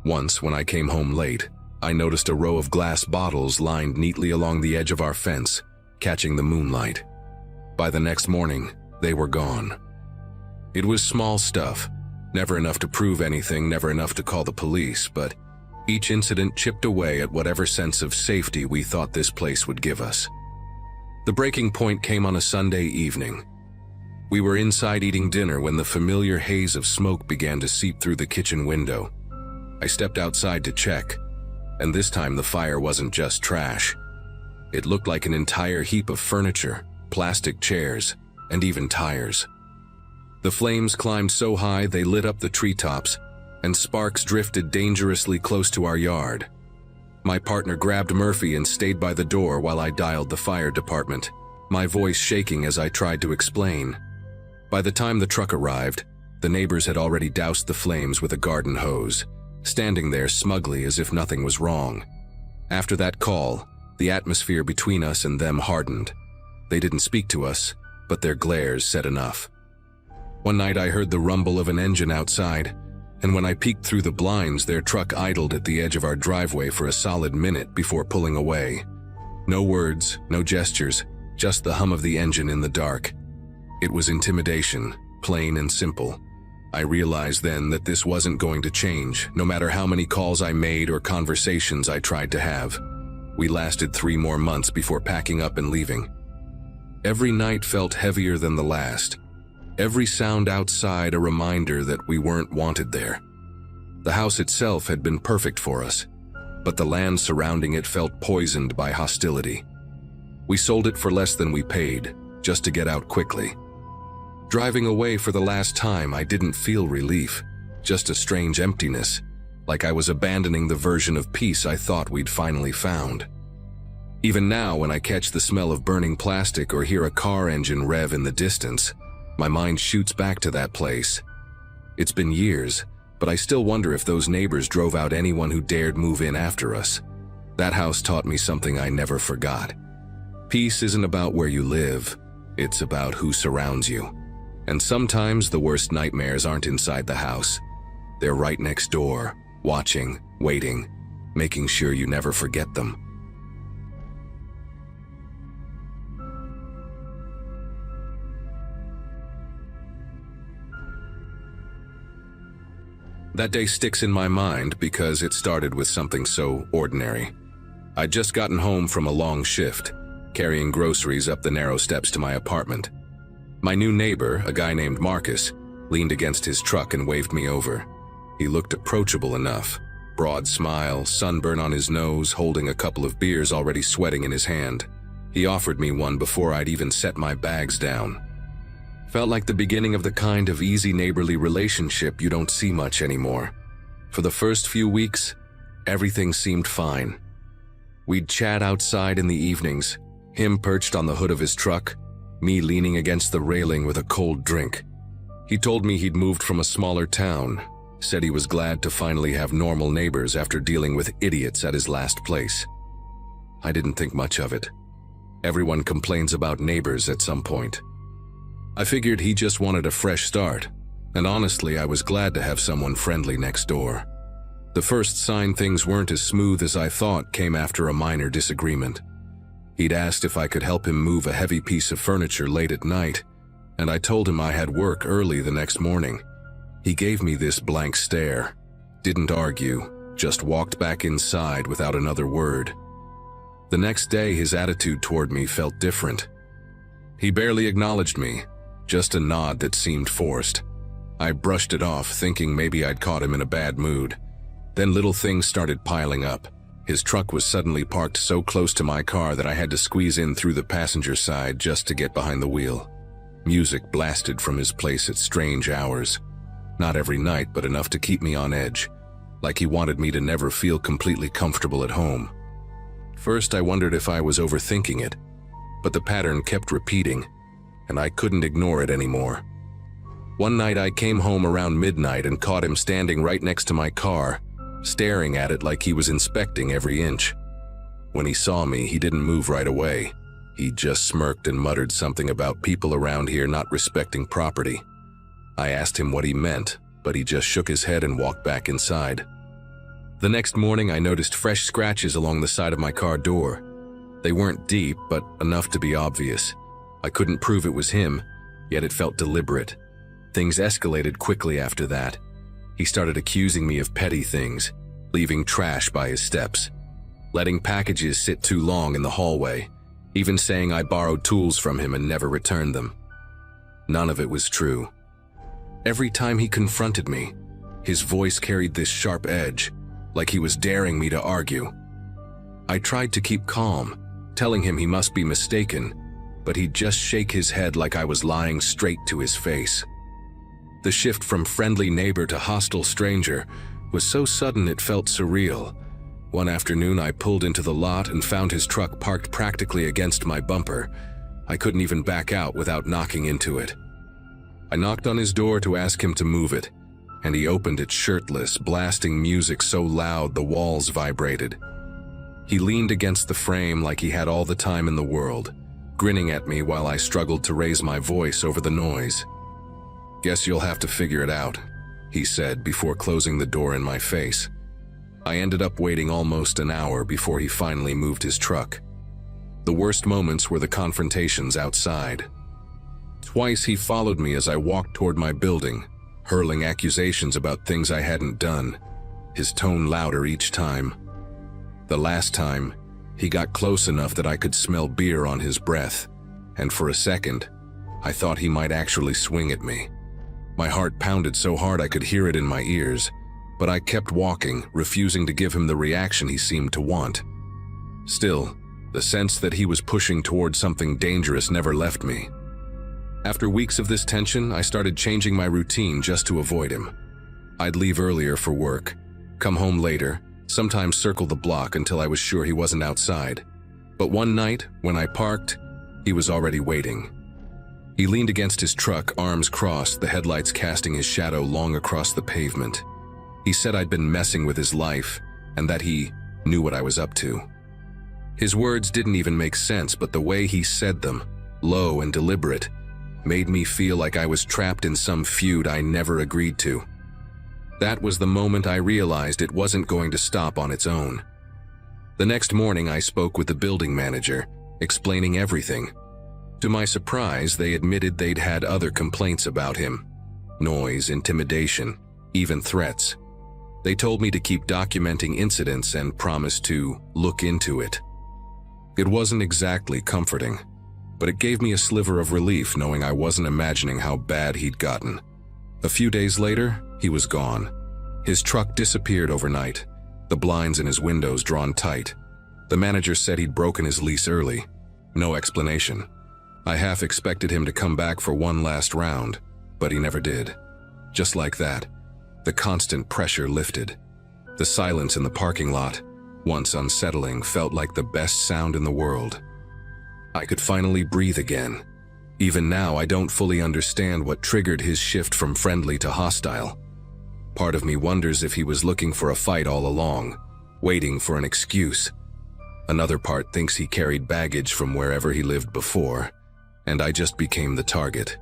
Once, when I came home late, I noticed a row of glass bottles lined neatly along the edge of our fence, catching the moonlight. By the next morning, they were gone. It was small stuff, never enough to prove anything, never enough to call the police, but each incident chipped away at whatever sense of safety we thought this place would give us. The breaking point came on a Sunday evening. We were inside eating dinner when the familiar haze of smoke began to seep through the kitchen window. I stepped outside to check, and this time the fire wasn't just trash. It looked like an entire heap of furniture, plastic chairs, and even tires. The flames climbed so high they lit up the treetops, and sparks drifted dangerously close to our yard. My partner grabbed Murphy and stayed by the door while I dialed the fire department, my voice shaking as I tried to explain. By the time the truck arrived, the neighbors had already doused the flames with a garden hose, standing there smugly as if nothing was wrong. After that call, the atmosphere between us and them hardened. They didn't speak to us, but their glares said enough. One night I heard the rumble of an engine outside, and when I peeked through the blinds, their truck idled at the edge of our driveway for a solid minute before pulling away. No words, no gestures, just the hum of the engine in the dark. It was intimidation, plain and simple. I realized then that this wasn't going to change, no matter how many calls I made or conversations I tried to have. We lasted 3 more months before packing up and leaving. Every night felt heavier than the last. Every sound outside a reminder that we weren't wanted there. The house itself had been perfect for us, but the land surrounding it felt poisoned by hostility. We sold it for less than we paid, just to get out quickly. Driving away for the last time, I didn't feel relief, just a strange emptiness, like I was abandoning the version of peace I thought we'd finally found. Even now, when I catch the smell of burning plastic or hear a car engine rev in the distance, my mind shoots back to that place. It's been years, but I still wonder if those neighbors drove out anyone who dared move in after us. That house taught me something I never forgot. Peace isn't about where you live, it's about who surrounds you. And sometimes the worst nightmares aren't inside the house. They're right next door, watching, waiting, making sure you never forget them. That day sticks in my mind because it started with something so ordinary. I'd just gotten home from a long shift, carrying groceries up the narrow steps to my apartment. My new neighbor, a guy named Marcus, leaned against his truck and waved me over. He looked approachable enough, broad smile, sunburn on his nose, holding a couple of beers already sweating in his hand. He offered me one before I'd even set my bags down. Felt like the beginning of the kind of easy neighborly relationship you don't see much anymore. For the first few weeks, everything seemed fine. We'd chat outside in the evenings, him perched on the hood of his truck, me leaning against the railing with a cold drink. He told me he'd moved from a smaller town, said he was glad to finally have normal neighbors after dealing with idiots at his last place. I didn't think much of it. Everyone complains about neighbors at some point. I figured he just wanted a fresh start, and honestly, I was glad to have someone friendly next door. The first sign things weren't as smooth as I thought came after a minor disagreement. He'd asked if I could help him move a heavy piece of furniture late at night, and I told him I had work early the next morning. He gave me this blank stare, didn't argue, just walked back inside without another word. The next day, his attitude toward me felt different. He barely acknowledged me, just a nod that seemed forced. I brushed it off, thinking maybe I'd caught him in a bad mood. Then little things started piling up. His truck was suddenly parked so close to my car that I had to squeeze in through the passenger side just to get behind the wheel. Music blasted from his place at strange hours. Not every night, but enough to keep me on edge, like he wanted me to never feel completely comfortable at home. First, I wondered if I was overthinking it, but the pattern kept repeating, and I couldn't ignore it anymore. One night I came home around midnight and caught him standing right next to my car, staring at it like he was inspecting every inch. When he saw me, he didn't move right away. He just smirked and muttered something about people around here not respecting property. I asked him what he meant, but he just shook his head and walked back inside. The next morning, I noticed fresh scratches along the side of my car door. They weren't deep, but enough to be obvious. I couldn't prove it was him, yet it felt deliberate. Things escalated quickly after that. He started accusing me of petty things, leaving trash by his steps, letting packages sit too long in the hallway, even saying I borrowed tools from him and never returned them. None of it was true. Every time he confronted me, his voice carried this sharp edge, like he was daring me to argue. I tried to keep calm, telling him he must be mistaken, but he'd just shake his head like I was lying straight to his face. The shift from friendly neighbor to hostile stranger was so sudden it felt surreal. One afternoon, I pulled into the lot and found his truck parked practically against my bumper. I couldn't even back out without knocking into it. I knocked on his door to ask him to move it, and he opened it shirtless, blasting music so loud the walls vibrated. He leaned against the frame like he had all the time in the world, grinning at me while I struggled to raise my voice over the noise. "Guess you'll have to figure it out," he said before closing the door in my face. I ended up waiting almost an hour before he finally moved his truck. The worst moments were the confrontations outside. Twice he followed me as I walked toward my building, hurling accusations about things I hadn't done, his tone louder each time. The last time, he got close enough that I could smell beer on his breath, and for a second, I thought he might actually swing at me. My heart pounded so hard I could hear it in my ears, but I kept walking, refusing to give him the reaction he seemed to want. Still, the sense that he was pushing toward something dangerous never left me. After weeks of this tension, I started changing my routine just to avoid him. I'd leave earlier for work, come home later, sometimes circle the block until I was sure he wasn't outside. But one night, when I parked, he was already waiting. He leaned against his truck, arms crossed, the headlights casting his shadow long across the pavement. He said I'd been messing with his life, and that he knew what I was up to. His words didn't even make sense, but the way he said them, low and deliberate, made me feel like I was trapped in some feud I never agreed to. That was the moment I realized it wasn't going to stop on its own. The next morning, I spoke with the building manager, explaining everything. To my surprise, they admitted they'd had other complaints about him. Noise, intimidation, even threats. They told me to keep documenting incidents and promised to look into it. It wasn't exactly comforting, but it gave me a sliver of relief knowing I wasn't imagining how bad he'd gotten. A few days later, he was gone. His truck disappeared overnight, the blinds in his windows drawn tight. The manager said he'd broken his lease early. No explanation. I half expected him to come back for one last round, but he never did. Just like that, the constant pressure lifted. The silence in the parking lot, once unsettling, felt like the best sound in the world. I could finally breathe again. Even now, I don't fully understand what triggered his shift from friendly to hostile. Part of me wonders if he was looking for a fight all along, waiting for an excuse. Another part thinks he carried baggage from wherever he lived before, and I just became the target.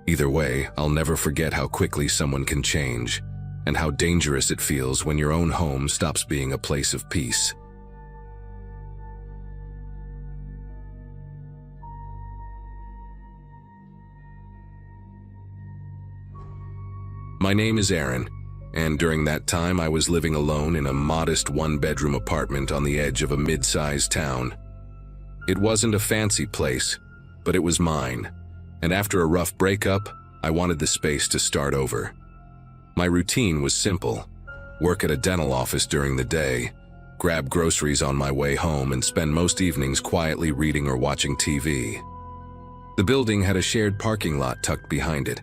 Either way, I'll never forget how quickly someone can change, and how dangerous it feels when your own home stops being a place of peace. My name is Aaron, and during that time I was living alone in a modest one-bedroom apartment on the edge of a mid-sized town. It wasn't a fancy place, but it was mine, and after a rough breakup, I wanted the space to start over. My routine was simple: work at a dental office during the day, grab groceries on my way home, and spend most evenings quietly reading or watching TV. The building had a shared parking lot tucked behind it,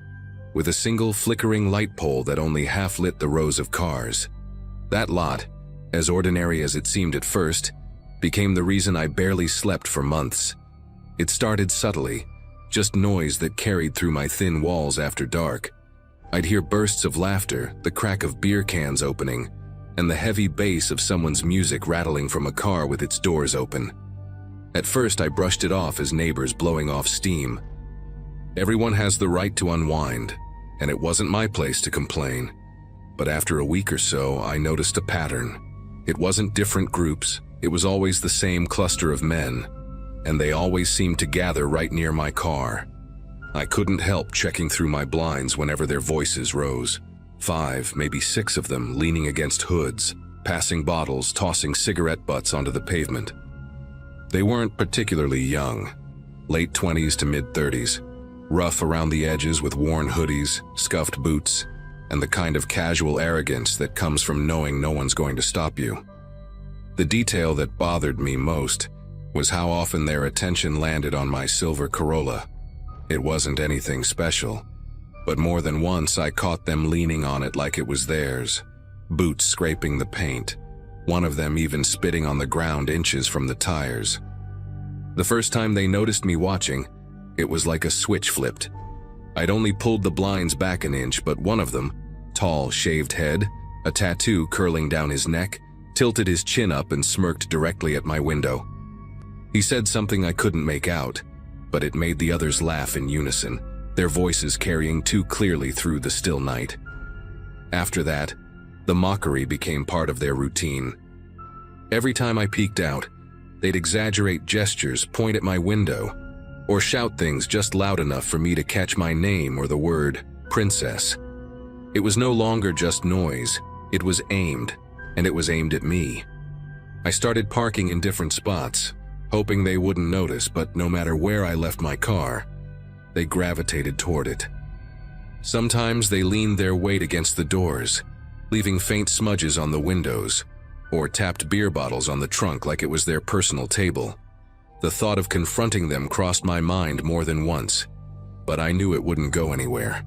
with a single flickering light pole that only half lit the rows of cars. That lot, as ordinary as it seemed at first, became the reason I barely slept for months. It started subtly, just noise that carried through my thin walls after dark. I'd hear bursts of laughter, the crack of beer cans opening, and the heavy bass of someone's music rattling from a car with its doors open. At first, I brushed it off as neighbors blowing off steam. Everyone has the right to unwind, and it wasn't my place to complain. But after a week or so, I noticed a pattern. It wasn't different groups, it was always the same cluster of men, and they always seemed to gather right near my car. I couldn't help checking through my blinds whenever their voices rose. 5, maybe 6 of them leaning against hoods, passing bottles, tossing cigarette butts onto the pavement. They weren't particularly young, late 20s to mid-30s, rough around the edges with worn hoodies, scuffed boots, and the kind of casual arrogance that comes from knowing no one's going to stop you. The detail that bothered me most was how often their attention landed on my silver Corolla. It wasn't anything special, but more than once I caught them leaning on it like it was theirs, boots scraping the paint, one of them even spitting on the ground inches from the tires. The first time they noticed me watching, it was like a switch flipped. I'd only pulled the blinds back an inch, but one of them, tall, shaved head, a tattoo curling down his neck, tilted his chin up and smirked directly at my window. He said something I couldn't make out, but it made the others laugh in unison, their voices carrying too clearly through the still night. After that, the mockery became part of their routine. Every time I peeked out, they'd exaggerate gestures, point at my window, or shout things just loud enough for me to catch my name or the word princess. It was no longer just noise, it was aimed, and it was aimed at me. I started parking in different spots, hoping they wouldn't notice, but no matter where I left my car, they gravitated toward it. Sometimes they leaned their weight against the doors, leaving faint smudges on the windows, or tapped beer bottles on the trunk like it was their personal table. The thought of confronting them crossed my mind more than once, but I knew it wouldn't go anywhere.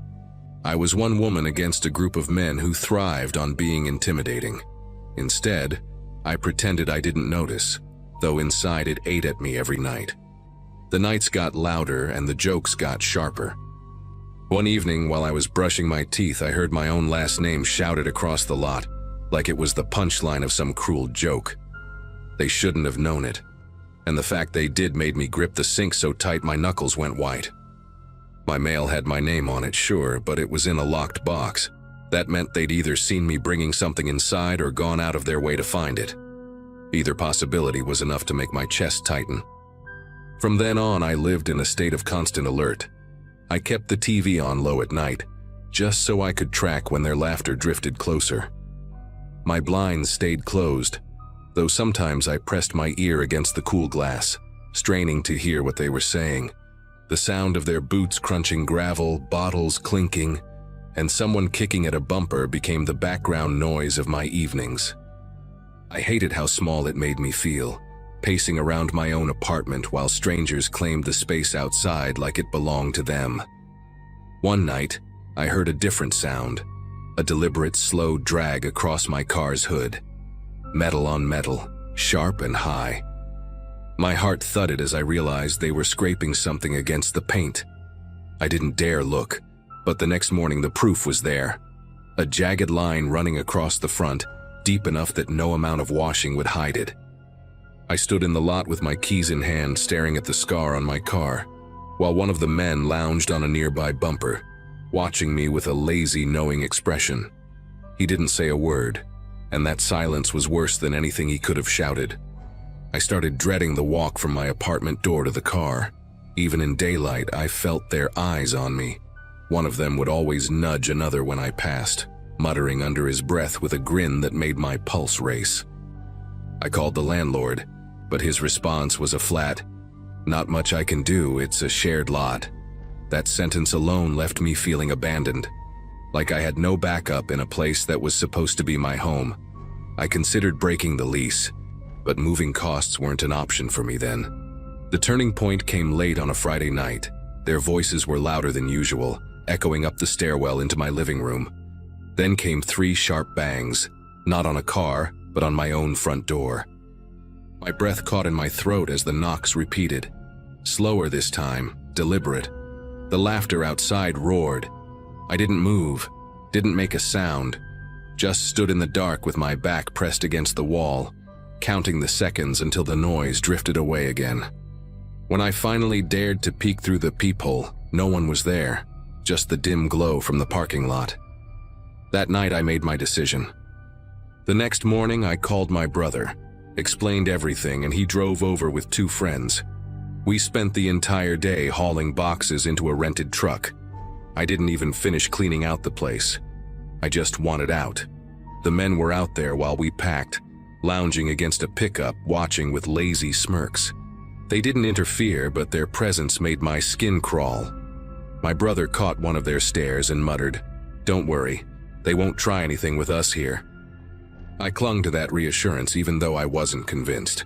I was one woman against a group of men who thrived on being intimidating. Instead, I pretended I didn't notice, though inside it ate at me every night. The nights got louder and the jokes got sharper. One evening, while I was brushing my teeth, I heard my own last name shouted across the lot, like it was the punchline of some cruel joke. They shouldn't have known it, and the fact they did made me grip the sink so tight my knuckles went white. My mail had my name on it, sure, but it was in a locked box. That meant they'd either seen me bringing something inside or gone out of their way to find it. Either possibility was enough to make my chest tighten. From then on, I lived in a state of constant alert. I kept the TV on low at night, just so I could track when their laughter drifted closer. My blinds stayed closed, though sometimes I pressed my ear against the cool glass, straining to hear what they were saying. The sound of their boots crunching gravel, bottles clinking, and someone kicking at a bumper became the background noise of my evenings. I hated how small it made me feel, pacing around my own apartment while strangers claimed the space outside like it belonged to them. One night, I heard a different sound, a deliberate slow drag across my car's hood. Metal on metal, sharp and high. My heart thudded as I realized they were scraping something against the paint. I didn't dare look, but the next morning the proof was there. A jagged line running across the front, deep enough that no amount of washing would hide it. I stood in the lot with my keys in hand, staring at the scar on my car, while one of the men lounged on a nearby bumper, watching me with a lazy, knowing expression. He didn't say a word, and that silence was worse than anything he could have shouted. I started dreading the walk from my apartment door to the car. Even in daylight, I felt their eyes on me. One of them would always nudge another when I passed, muttering under his breath with a grin that made my pulse race. I called the landlord, but his response was a flat, "Not much I can do, it's a shared lot." That sentence alone left me feeling abandoned, like I had no backup in a place that was supposed to be my home. I considered breaking the lease, but moving costs weren't an option for me then. The turning point came late on a Friday night. Their voices were louder than usual, echoing up the stairwell into my living room. Then came 3 sharp bangs, not on a car, but on my own front door. My breath caught in my throat as the knocks repeated. Slower this time, deliberate. The laughter outside roared. I didn't move, didn't make a sound, just stood in the dark with my back pressed against the wall, counting the seconds until the noise drifted away again. When I finally dared to peek through the peephole, no one was there, just the dim glow from the parking lot. That night I made my decision. The next morning I called my brother, explained everything, and he drove over with 2 friends. We spent the entire day hauling boxes into a rented truck. I didn't even finish cleaning out the place. I just wanted out. The men were out there while we packed, lounging against a pickup, watching with lazy smirks. They didn't interfere, but their presence made my skin crawl. My brother caught one of their stares and muttered, "Don't worry, they won't try anything with us here." I clung to that reassurance even though I wasn't convinced.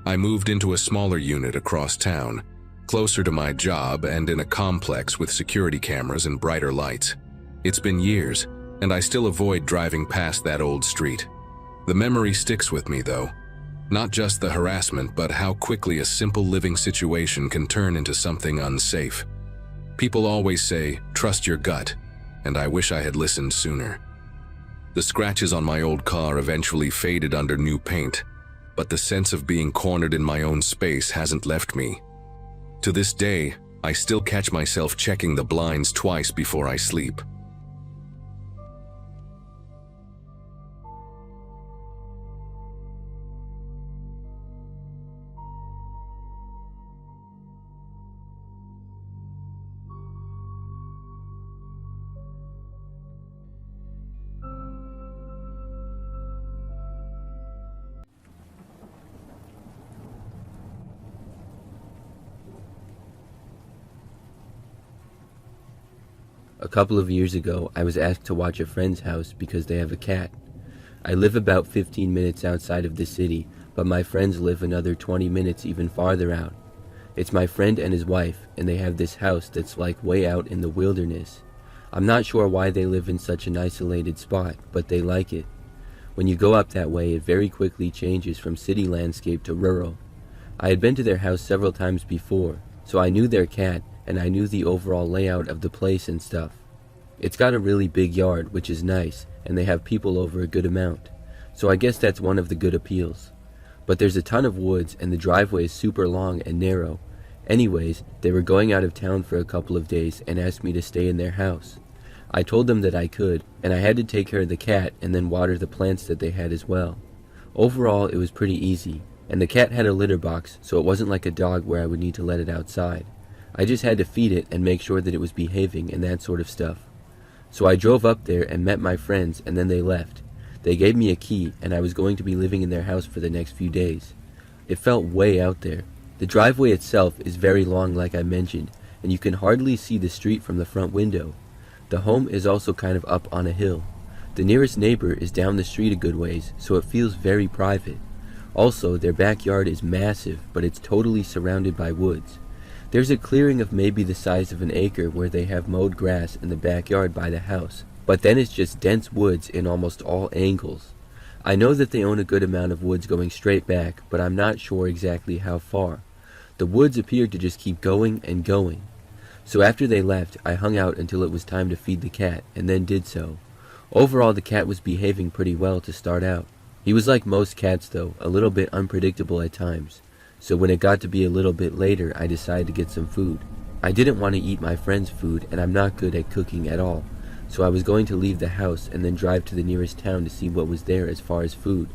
I moved into a smaller unit across town, closer to my job and in a complex with security cameras and brighter lights. It's been years, and I still avoid driving past that old street. The memory sticks with me, though. Not just the harassment, but how quickly a simple living situation can turn into something unsafe. People always say, trust your gut, and I wish I had listened sooner. The scratches on my old car eventually faded under new paint, but the sense of being cornered in my own space hasn't left me. To this day, I still catch myself checking the blinds twice before I sleep. A couple of years ago, I was asked to watch a friend's house because they have a cat. I live about 15 minutes outside of the city, but my friends live another 20 minutes even farther out. It's my friend and his wife, and they have this house that's like way out in the wilderness. I'm not sure why they live in such an isolated spot, but they like it. When you go up that way, it very quickly changes from city landscape to rural. I had been to their house several times before, so I knew their cat, and I knew the overall layout of the place and stuff. It's got a really big yard, which is nice, and they have people over a good amount, so I guess that's one of the good appeals. But there's a ton of woods, and the driveway is super long and narrow. Anyways, they were going out of town for a couple of days and asked me to stay in their house. I told them that I could, and I had to take care of the cat and then water the plants that they had as well. Overall, it was pretty easy, and the cat had a litter box, so it wasn't like a dog where I would need to let it outside. I just had to feed it and make sure that it was behaving and that sort of stuff. So I drove up there and met my friends, and then they left. They gave me a key, and I was going to be living in their house for the next few days. It felt way out there. The driveway itself is very long, like I mentioned, and you can hardly see the street from the front window. The home is also kind of up on a hill. The nearest neighbor is down the street a good ways, so it feels very private. Also, their backyard is massive, but it's totally surrounded by woods. There's a clearing of maybe the size of an acre where they have mowed grass in the backyard by the house, but then it's just dense woods in almost all angles. I know that they own a good amount of woods going straight back, but I'm not sure exactly how far. The woods appeared to just keep going and going. So after they left, I hung out until it was time to feed the cat, and then did so. Overall, the cat was behaving pretty well to start out. He was like most cats though, a little bit unpredictable at times. So when it got to be a little bit later, I decided to get some food. I didn't want to eat my friend's food, and I'm not good at cooking at all, so I was going to leave the house and then drive to the nearest town to see what was there as far as food.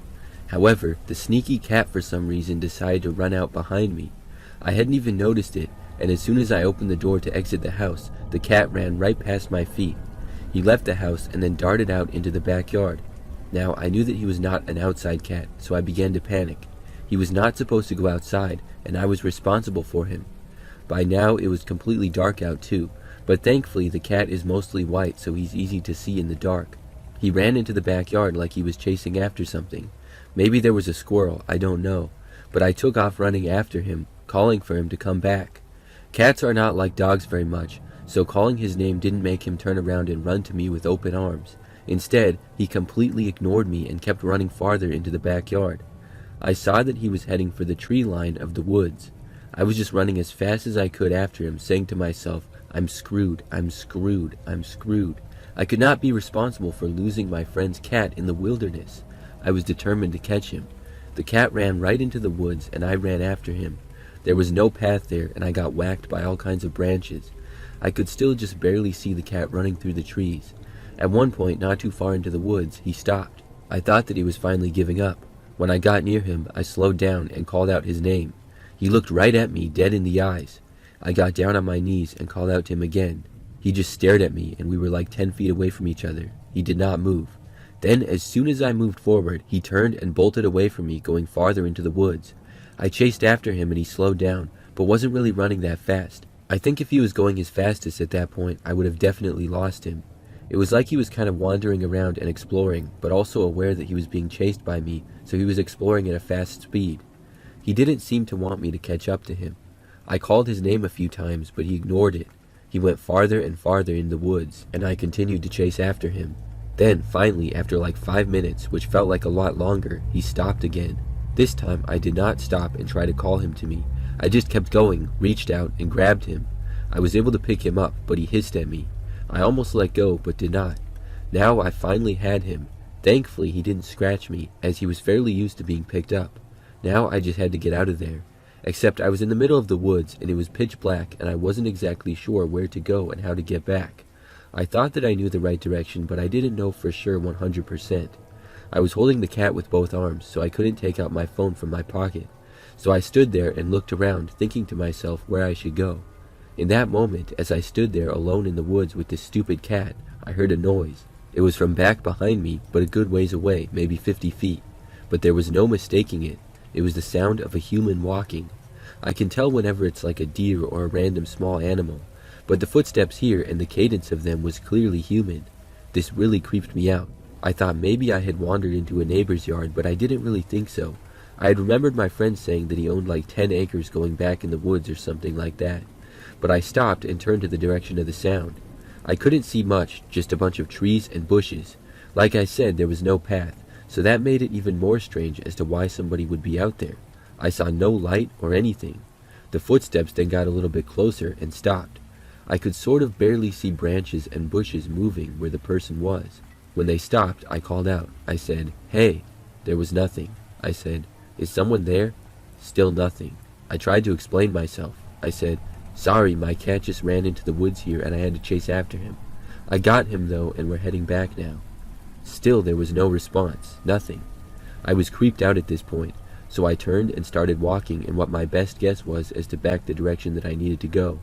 However, the sneaky cat for some reason decided to run out behind me. I hadn't even noticed it, and as soon as I opened the door to exit the house, the cat ran right past my feet. He left the house and then darted out into the backyard. Now, I knew that he was not an outside cat, so I began to panic. He was not supposed to go outside, and I was responsible for him. By now, it was completely dark out too, but thankfully the cat is mostly white, so he's easy to see in the dark. He ran into the backyard like he was chasing after something. Maybe there was a squirrel, I don't know, but I took off running after him, calling for him to come back. Cats are not like dogs very much, so calling his name didn't make him turn around and run to me with open arms. Instead, he completely ignored me and kept running farther into the backyard. I saw that he was heading for the tree line of the woods. I was just running as fast as I could after him, saying to myself, I'm screwed, I'm screwed, I'm screwed. I could not be responsible for losing my friend's cat in the wilderness. I was determined to catch him. The cat ran right into the woods, and I ran after him. There was no path there, and I got whacked by all kinds of branches. I could still just barely see the cat running through the trees. At one point, not too far into the woods, he stopped. I thought that he was finally giving up. When I got near him, I slowed down and called out his name. He looked right at me, dead in the eyes. I got down on my knees and called out to him again. He just stared at me, and we were like 10 feet away from each other. He did not move. Then, as soon as I moved forward, he turned and bolted away from me, going farther into the woods. I chased after him, and he slowed down, but wasn't really running that fast. I think if he was going his fastest at that point, I would have definitely lost him. It was like he was kind of wandering around and exploring, but also aware that he was being chased by me, so he was exploring at a fast speed. He didn't seem to want me to catch up to him. I called his name a few times, but he ignored it. He went farther and farther in the woods, and I continued to chase after him. Then, finally, after like 5 minutes, which felt like a lot longer, he stopped again. This time, I did not stop and try to call him to me. I just kept going, reached out, and grabbed him. I was able to pick him up, but he hissed at me. I almost let go, but did not. Now I finally had him. Thankfully, he didn't scratch me, as he was fairly used to being picked up. Now I just had to get out of there. Except I was in the middle of the woods, and it was pitch black, and I wasn't exactly sure where to go and how to get back. I thought that I knew the right direction, but I didn't know for sure 100%. I was holding the cat with both arms, so I couldn't take out my phone from my pocket. So I stood there and looked around, thinking to myself where I should go. In that moment, as I stood there alone in the woods with this stupid cat, I heard a noise. It was from back behind me, but a good ways away, maybe 50 feet. But there was no mistaking it. It was the sound of a human walking. I can tell whenever it's like a deer or a random small animal, but the footsteps here and the cadence of them was clearly human. This really creeped me out. I thought maybe I had wandered into a neighbor's yard, but I didn't really think so. I had remembered my friend saying that he owned like 10 acres going back in the woods or something like that. But I stopped and turned to the direction of the sound. I couldn't see much, just a bunch of trees and bushes. Like I said, there was no path, so that made it even more strange as to why somebody would be out there. I saw no light or anything. The footsteps then got a little bit closer and stopped. I could sort of barely see branches and bushes moving where the person was. When they stopped, I called out. I said, "Hey." There was nothing. I said, "Is someone there?" Still nothing. I tried to explain myself. I said, "Sorry, my cat just ran into the woods here and I had to chase after him. I got him though, and we're heading back now." Still there was no response, nothing. I was creeped out at this point, so I turned and started walking in what my best guess was as to back the direction that I needed to go.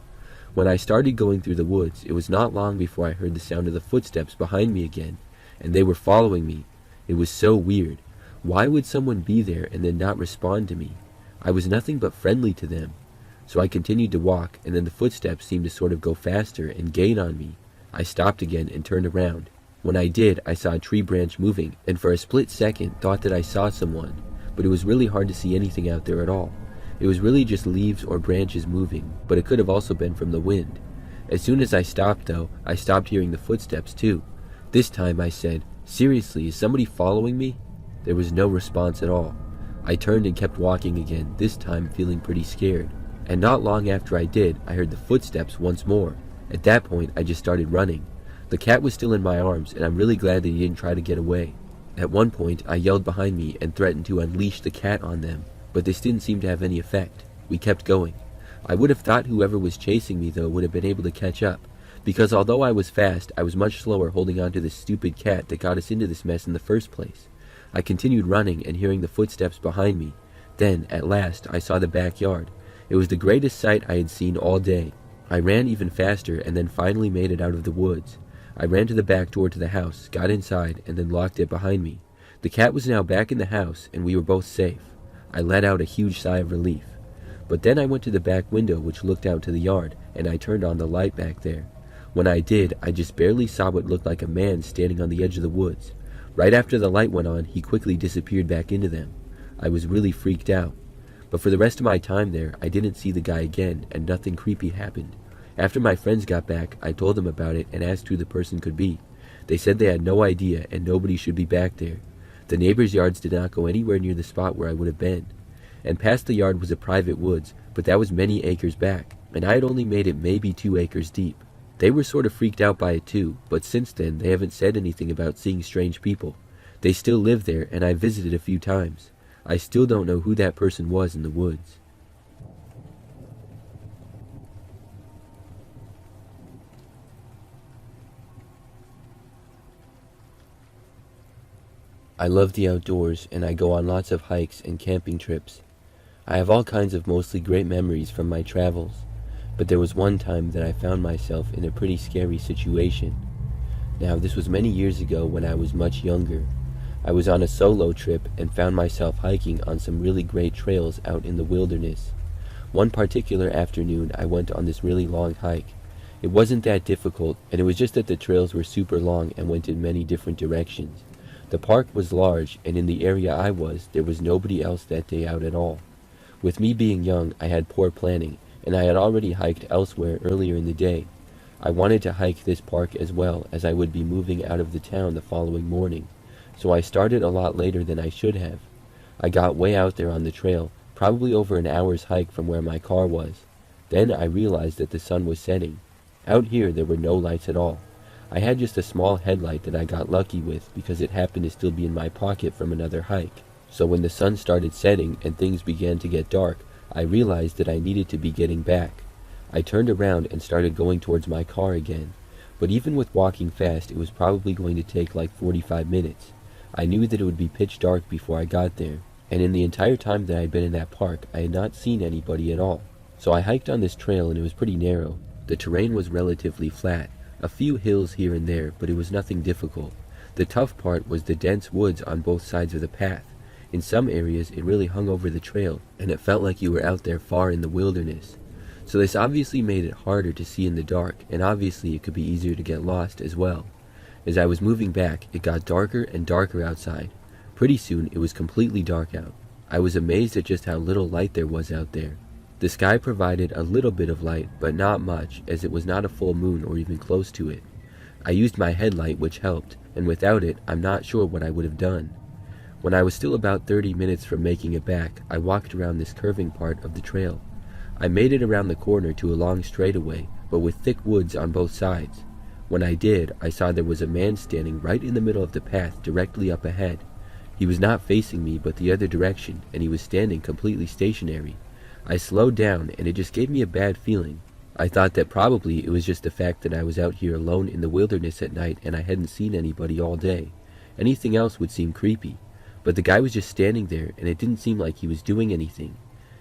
When I started going through the woods, it was not long before I heard the sound of the footsteps behind me again, and they were following me. It was so weird. Why would someone be there and then not respond to me? I was nothing but friendly to them. So I continued to walk, and then the footsteps seemed to sort of go faster and gain on me. I stopped again and turned around. When I did, I saw a tree branch moving, and for a split second thought that I saw someone, but it was really hard to see anything out there at all. It was really just leaves or branches moving, but it could have also been from the wind. As soon as I stopped though, I stopped hearing the footsteps too. This time I said, "Seriously, is somebody following me?" There was no response at all. I turned and kept walking again, this time feeling pretty scared. And not long after I did, I heard the footsteps once more. At that point, I just started running. The cat was still in my arms, and I'm really glad that he didn't try to get away. At one point, I yelled behind me and threatened to unleash the cat on them, but this didn't seem to have any effect. We kept going. I would have thought whoever was chasing me, though, would have been able to catch up, because although I was fast, I was much slower holding on to this stupid cat that got us into this mess in the first place. I continued running and hearing the footsteps behind me. Then, at last, I saw the backyard. It was the greatest sight I had seen all day. I ran even faster and then finally made it out of the woods. I ran to the back door to the house, got inside, and then locked it behind me. The cat was now back in the house, and we were both safe. I let out a huge sigh of relief. But then I went to the back window which looked out to the yard, and I turned on the light back there. When I did, I just barely saw what looked like a man standing on the edge of the woods. Right after the light went on, he quickly disappeared back into them. I was really freaked out. But for the rest of my time there, I didn't see the guy again, and nothing creepy happened. After my friends got back, I told them about it and asked who the person could be. They said they had no idea and nobody should be back there. The neighbors' yards did not go anywhere near the spot where I would have been. And past the yard was a private woods, but that was many acres back, and I had only made it maybe 2 acres deep. They were sort of freaked out by it too, but since then they haven't said anything about seeing strange people. They still live there, and I visited a few times. I still don't know who that person was in the woods. I love the outdoors, and I go on lots of hikes and camping trips. I have all kinds of mostly great memories from my travels, but there was one time that I found myself in a pretty scary situation. Now, this was many years ago when I was much younger. I was on a solo trip and found myself hiking on some really great trails out in the wilderness. One particular afternoon, I went on this really long hike. It wasn't that difficult, and it was just that the trails were super long and went in many different directions. The park was large, and in the area I was, there was nobody else that day out at all. With me being young, I had poor planning, and I had already hiked elsewhere earlier in the day. I wanted to hike this park as well, as I would be moving out of the town the following morning, so I started a lot later than I should have. I got way out there on the trail, probably over an hour's hike from where my car was. Then I realized that the sun was setting. Out here there were no lights at all. I had just a small headlight that I got lucky with because it happened to still be in my pocket from another hike. So when the sun started setting and things began to get dark, I realized that I needed to be getting back. I turned around and started going towards my car again. But even with walking fast, it was probably going to take like 45 minutes. I knew that it would be pitch dark before I got there, and in the entire time that I had been in that park, I had not seen anybody at all. So I hiked on this trail and it was pretty narrow. The terrain was relatively flat, a few hills here and there, but it was nothing difficult. The tough part was the dense woods on both sides of the path. In some areas, it really hung over the trail, and it felt like you were out there far in the wilderness. So this obviously made it harder to see in the dark, and obviously it could be easier to get lost as well. As I was moving back, it got darker and darker outside. Pretty soon, it was completely dark out. I was amazed at just how little light there was out there. The sky provided a little bit of light, but not much, as it was not a full moon or even close to it. I used my headlight, which helped, and without it, I'm not sure what I would have done. When I was still about 30 minutes from making it back, I walked around this curving part of the trail. I made it around the corner to a long straightaway, but with thick woods on both sides. When I did, I saw there was a man standing right in the middle of the path directly up ahead. He was not facing me but the other direction, and he was standing completely stationary. I slowed down, and it just gave me a bad feeling. I thought that probably it was just the fact that I was out here alone in the wilderness at night and I hadn't seen anybody all day. Anything else would seem creepy. But the guy was just standing there, and it didn't seem like he was doing anything.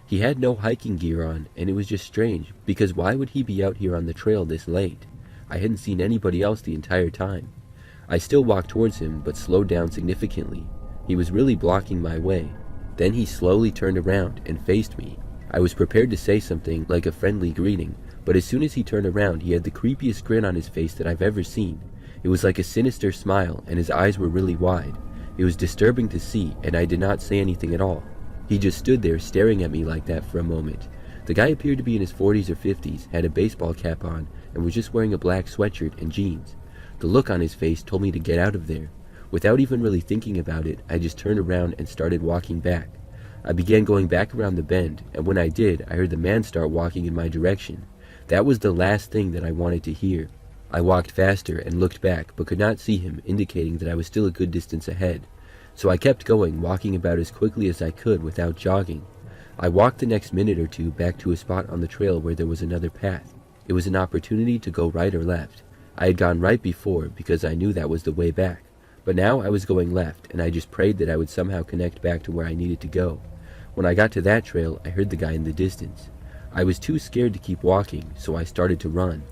He had no hiking gear on, and it was just strange, because why would he be out here on the trail this late? I hadn't seen anybody else the entire time. I still walked towards him, but slowed down significantly. He was really blocking my way. Then he slowly turned around and faced me. I was prepared to say something like a friendly greeting, but as soon as he turned around, he had the creepiest grin on his face that I've ever seen. It was like a sinister smile, and his eyes were really wide. It was disturbing to see, and I did not say anything at all. He just stood there staring at me like that for a moment. The guy appeared to be in his 40s or 50s, had a baseball cap on, and was just wearing a black sweatshirt and jeans. The look on his face told me to get out of there. Without even really thinking about it, I just turned around and started walking back. I began going back around the bend, and when I did, I heard the man start walking in my direction. That was the last thing that I wanted to hear. I walked faster and looked back, but could not see him, indicating that I was still a good distance ahead. So I kept going, walking about as quickly as I could without jogging. I walked the next minute or two back to a spot on the trail where there was another path. It was an opportunity to go right or left. I had gone right before because I knew that was the way back. But now I was going left, and I just prayed that I would somehow connect back to where I needed to go. When I got to that trail, I heard the guy in the distance. I was too scared to keep walking, so I started to run.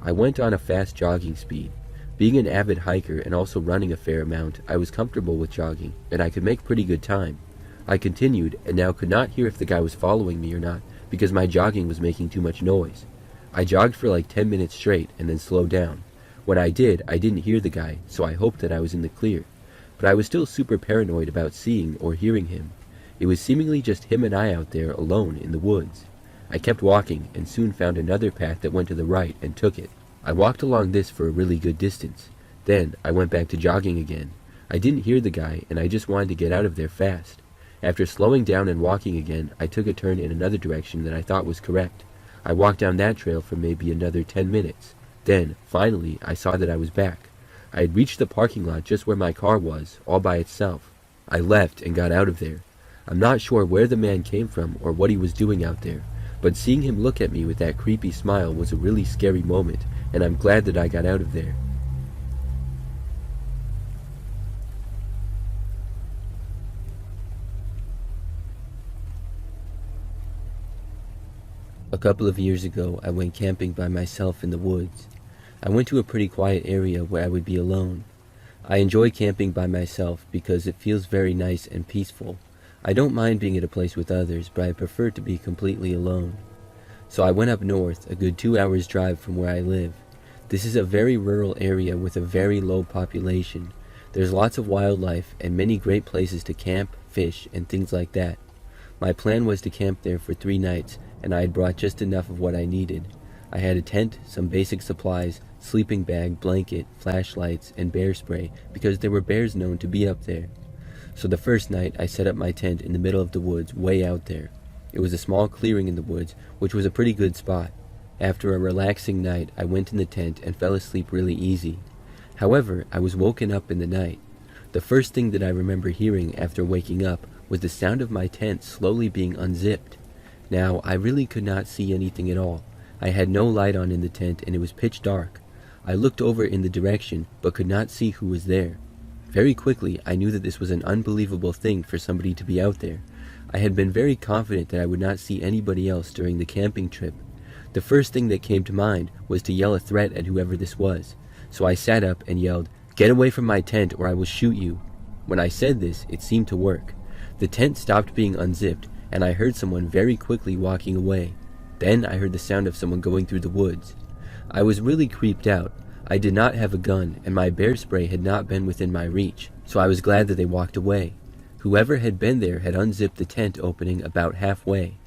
I went on a fast jogging speed. Being an avid hiker and also running a fair amount, I was comfortable with jogging, and I could make pretty good time. I continued, and now could not hear if the guy was following me or not, because my jogging was making too much noise. I jogged for like 10 minutes straight, and then slowed down. When I did, I didn't hear the guy, so I hoped that I was in the clear. But I was still super paranoid about seeing or hearing him. It was seemingly just him and I out there alone in the woods. I kept walking, and soon found another path that went to the right and took it. I walked along this for a really good distance. Then I went back to jogging again. I didn't hear the guy, and I just wanted to get out of there fast. After slowing down and walking again, I took a turn in another direction that I thought was correct. I walked down that trail for maybe another 10 minutes. Then, finally, I saw that I was back. I had reached the parking lot just where my car was, all by itself. I left and got out of there. I'm not sure where the man came from or what he was doing out there, but seeing him look at me with that creepy smile was a really scary moment, and I'm glad that I got out of there. A couple of years ago, I went camping by myself in the woods. I went to a pretty quiet area where I would be alone. I enjoy camping by myself because it feels very nice and peaceful. I don't mind being at a place with others, but I prefer to be completely alone. So I went up north, a good 2 hours drive from where I live. This is a very rural area with a very low population. There's lots of wildlife and many great places to camp, fish, and things like that. My plan was to camp there for 3 nights and I had brought just enough of what I needed. I had a tent, some basic supplies, sleeping bag, blanket, flashlights, and bear spray because there were bears known to be up there. So the first night I set up my tent in the middle of the woods way out there. It was a small clearing in the woods, which was a pretty good spot. After a relaxing night, I went in the tent and fell asleep really easy. However, I was woken up in the night. The first thing that I remember hearing after waking up was the sound of my tent slowly being unzipped. Now, I really could not see anything at all. I had no light on in the tent and it was pitch dark. I looked over in the direction but could not see who was there. Very quickly, I knew that this was an unbelievable thing for somebody to be out there. I had been very confident that I would not see anybody else during the camping trip. The first thing that came to mind was to yell a threat at whoever this was. So I sat up and yelled, "Get away from my tent or I will shoot you." When I said this, it seemed to work. The tent stopped being unzipped and I heard someone very quickly walking away. Then I heard the sound of someone going through the woods. I was really creeped out. I did not have a gun and my bear spray had not been within my reach, so I was glad that they walked away. Whoever had been there had unzipped the tent opening about halfway.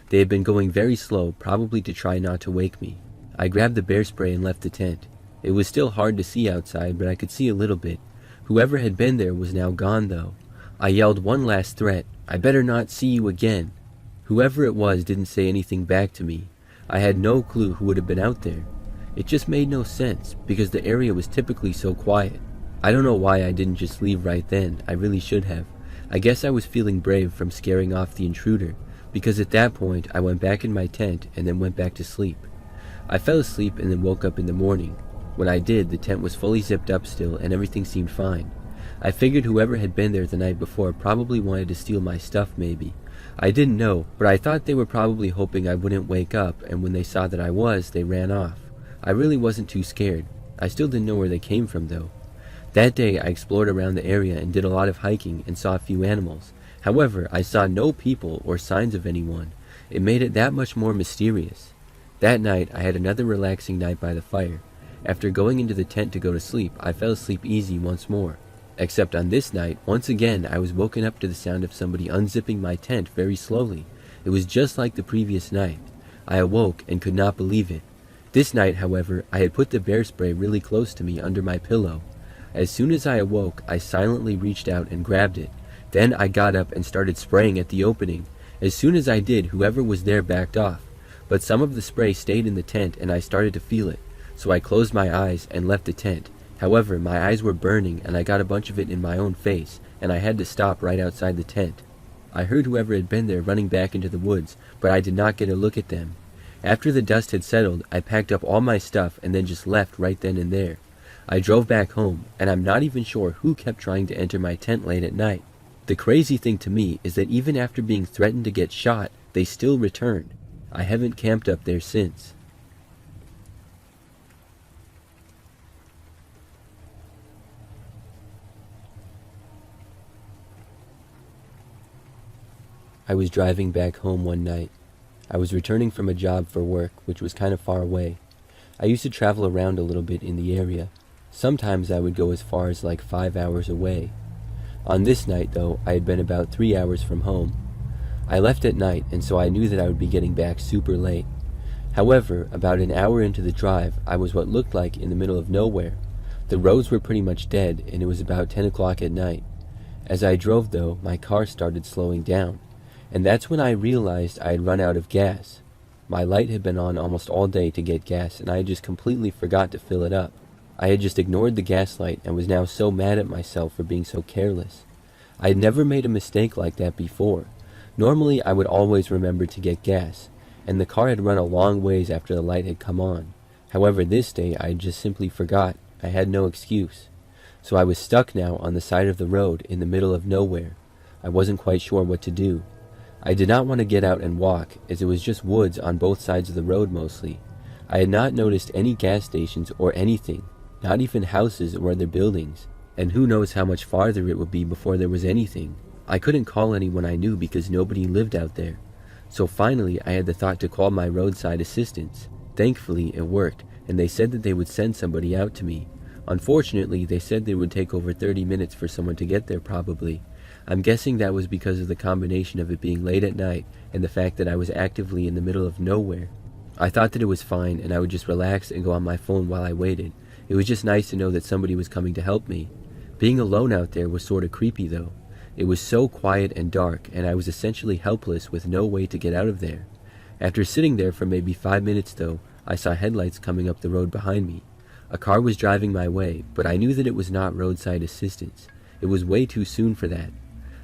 They had been going very slow, probably to try not to wake me. I grabbed the bear spray and left the tent. It was still hard to see outside, but I could see a little bit. Whoever had been there was now gone, though. I yelled one last threat, "I better not see you again." Whoever it was didn't say anything back to me. I had no clue who would have been out there. It just made no sense, because the area was typically so quiet. I don't know why I didn't just leave right then. I really should have. I guess I was feeling brave from scaring off the intruder, because at that point I went back in my tent and then went back to sleep. I fell asleep and then woke up in the morning. When I did, the tent was fully zipped up still and everything seemed fine. I figured whoever had been there the night before probably wanted to steal my stuff maybe. I didn't know, but I thought they were probably hoping I wouldn't wake up, and when they saw that I was, they ran off. I really wasn't too scared. I still didn't know where they came from though. That day I explored around the area and did a lot of hiking and saw a few animals. However, I saw no people or signs of anyone. It made it that much more mysterious. That night I had another relaxing night by the fire. After going into the tent to go to sleep, I fell asleep easy once more. Except on this night, once again I was woken up to the sound of somebody unzipping my tent very slowly. It was just like the previous night. I awoke and could not believe it. This night, however, I had put the bear spray really close to me under my pillow. As soon as I awoke, I silently reached out and grabbed it. Then I got up and started spraying at the opening. As soon as I did, whoever was there backed off. But some of the spray stayed in the tent and I started to feel it. So I closed my eyes and left the tent. However, my eyes were burning and I got a bunch of it in my own face, and I had to stop right outside the tent. I heard whoever had been there running back into the woods, but I did not get a look at them. After the dust had settled, I packed up all my stuff and then just left right then and there. I drove back home, and I'm not even sure who kept trying to enter my tent late at night. The crazy thing to me is that even after being threatened to get shot, they still returned. I haven't camped up there since. I was driving back home one night. I was returning from a job for work, which was kind of far away. I used to travel around a little bit in the area. Sometimes I would go as far as like 5 hours away. On this night, though, I had been about 3 hours from home. I left at night, and so I knew that I would be getting back super late. However, about an hour into the drive, I was what looked like in the middle of nowhere. The roads were pretty much dead, and it was about 10 o'clock at night. As I drove, though, my car started slowing down. And that's when I realized I had run out of gas. My light had been on almost all day to get gas, and I had just completely forgot to fill it up. I had just ignored the gas light and was now so mad at myself for being so careless. I had never made a mistake like that before. Normally I would always remember to get gas, and the car had run a long ways after the light had come on. However, this day I just simply forgot. I had no excuse. So I was stuck now on the side of the road in the middle of nowhere. I wasn't quite sure what to do. I did not want to get out and walk, as it was just woods on both sides of the road mostly. I had not noticed any gas stations or anything, not even houses or other buildings, and who knows how much farther it would be before there was anything. I couldn't call anyone I knew because nobody lived out there. So finally I had the thought to call my roadside assistance. Thankfully it worked, and they said that they would send somebody out to me. Unfortunately, they said they would take over 30 minutes for someone to get there probably. I'm guessing that was because of the combination of it being late at night and the fact that I was actively in the middle of nowhere. I thought that it was fine and I would just relax and go on my phone while I waited. It was just nice to know that somebody was coming to help me. Being alone out there was sort of creepy though. It was so quiet and dark, and I was essentially helpless with no way to get out of there. After sitting there for maybe 5 minutes though, I saw headlights coming up the road behind me. A car was driving my way, but I knew that it was not roadside assistance. It was way too soon for that.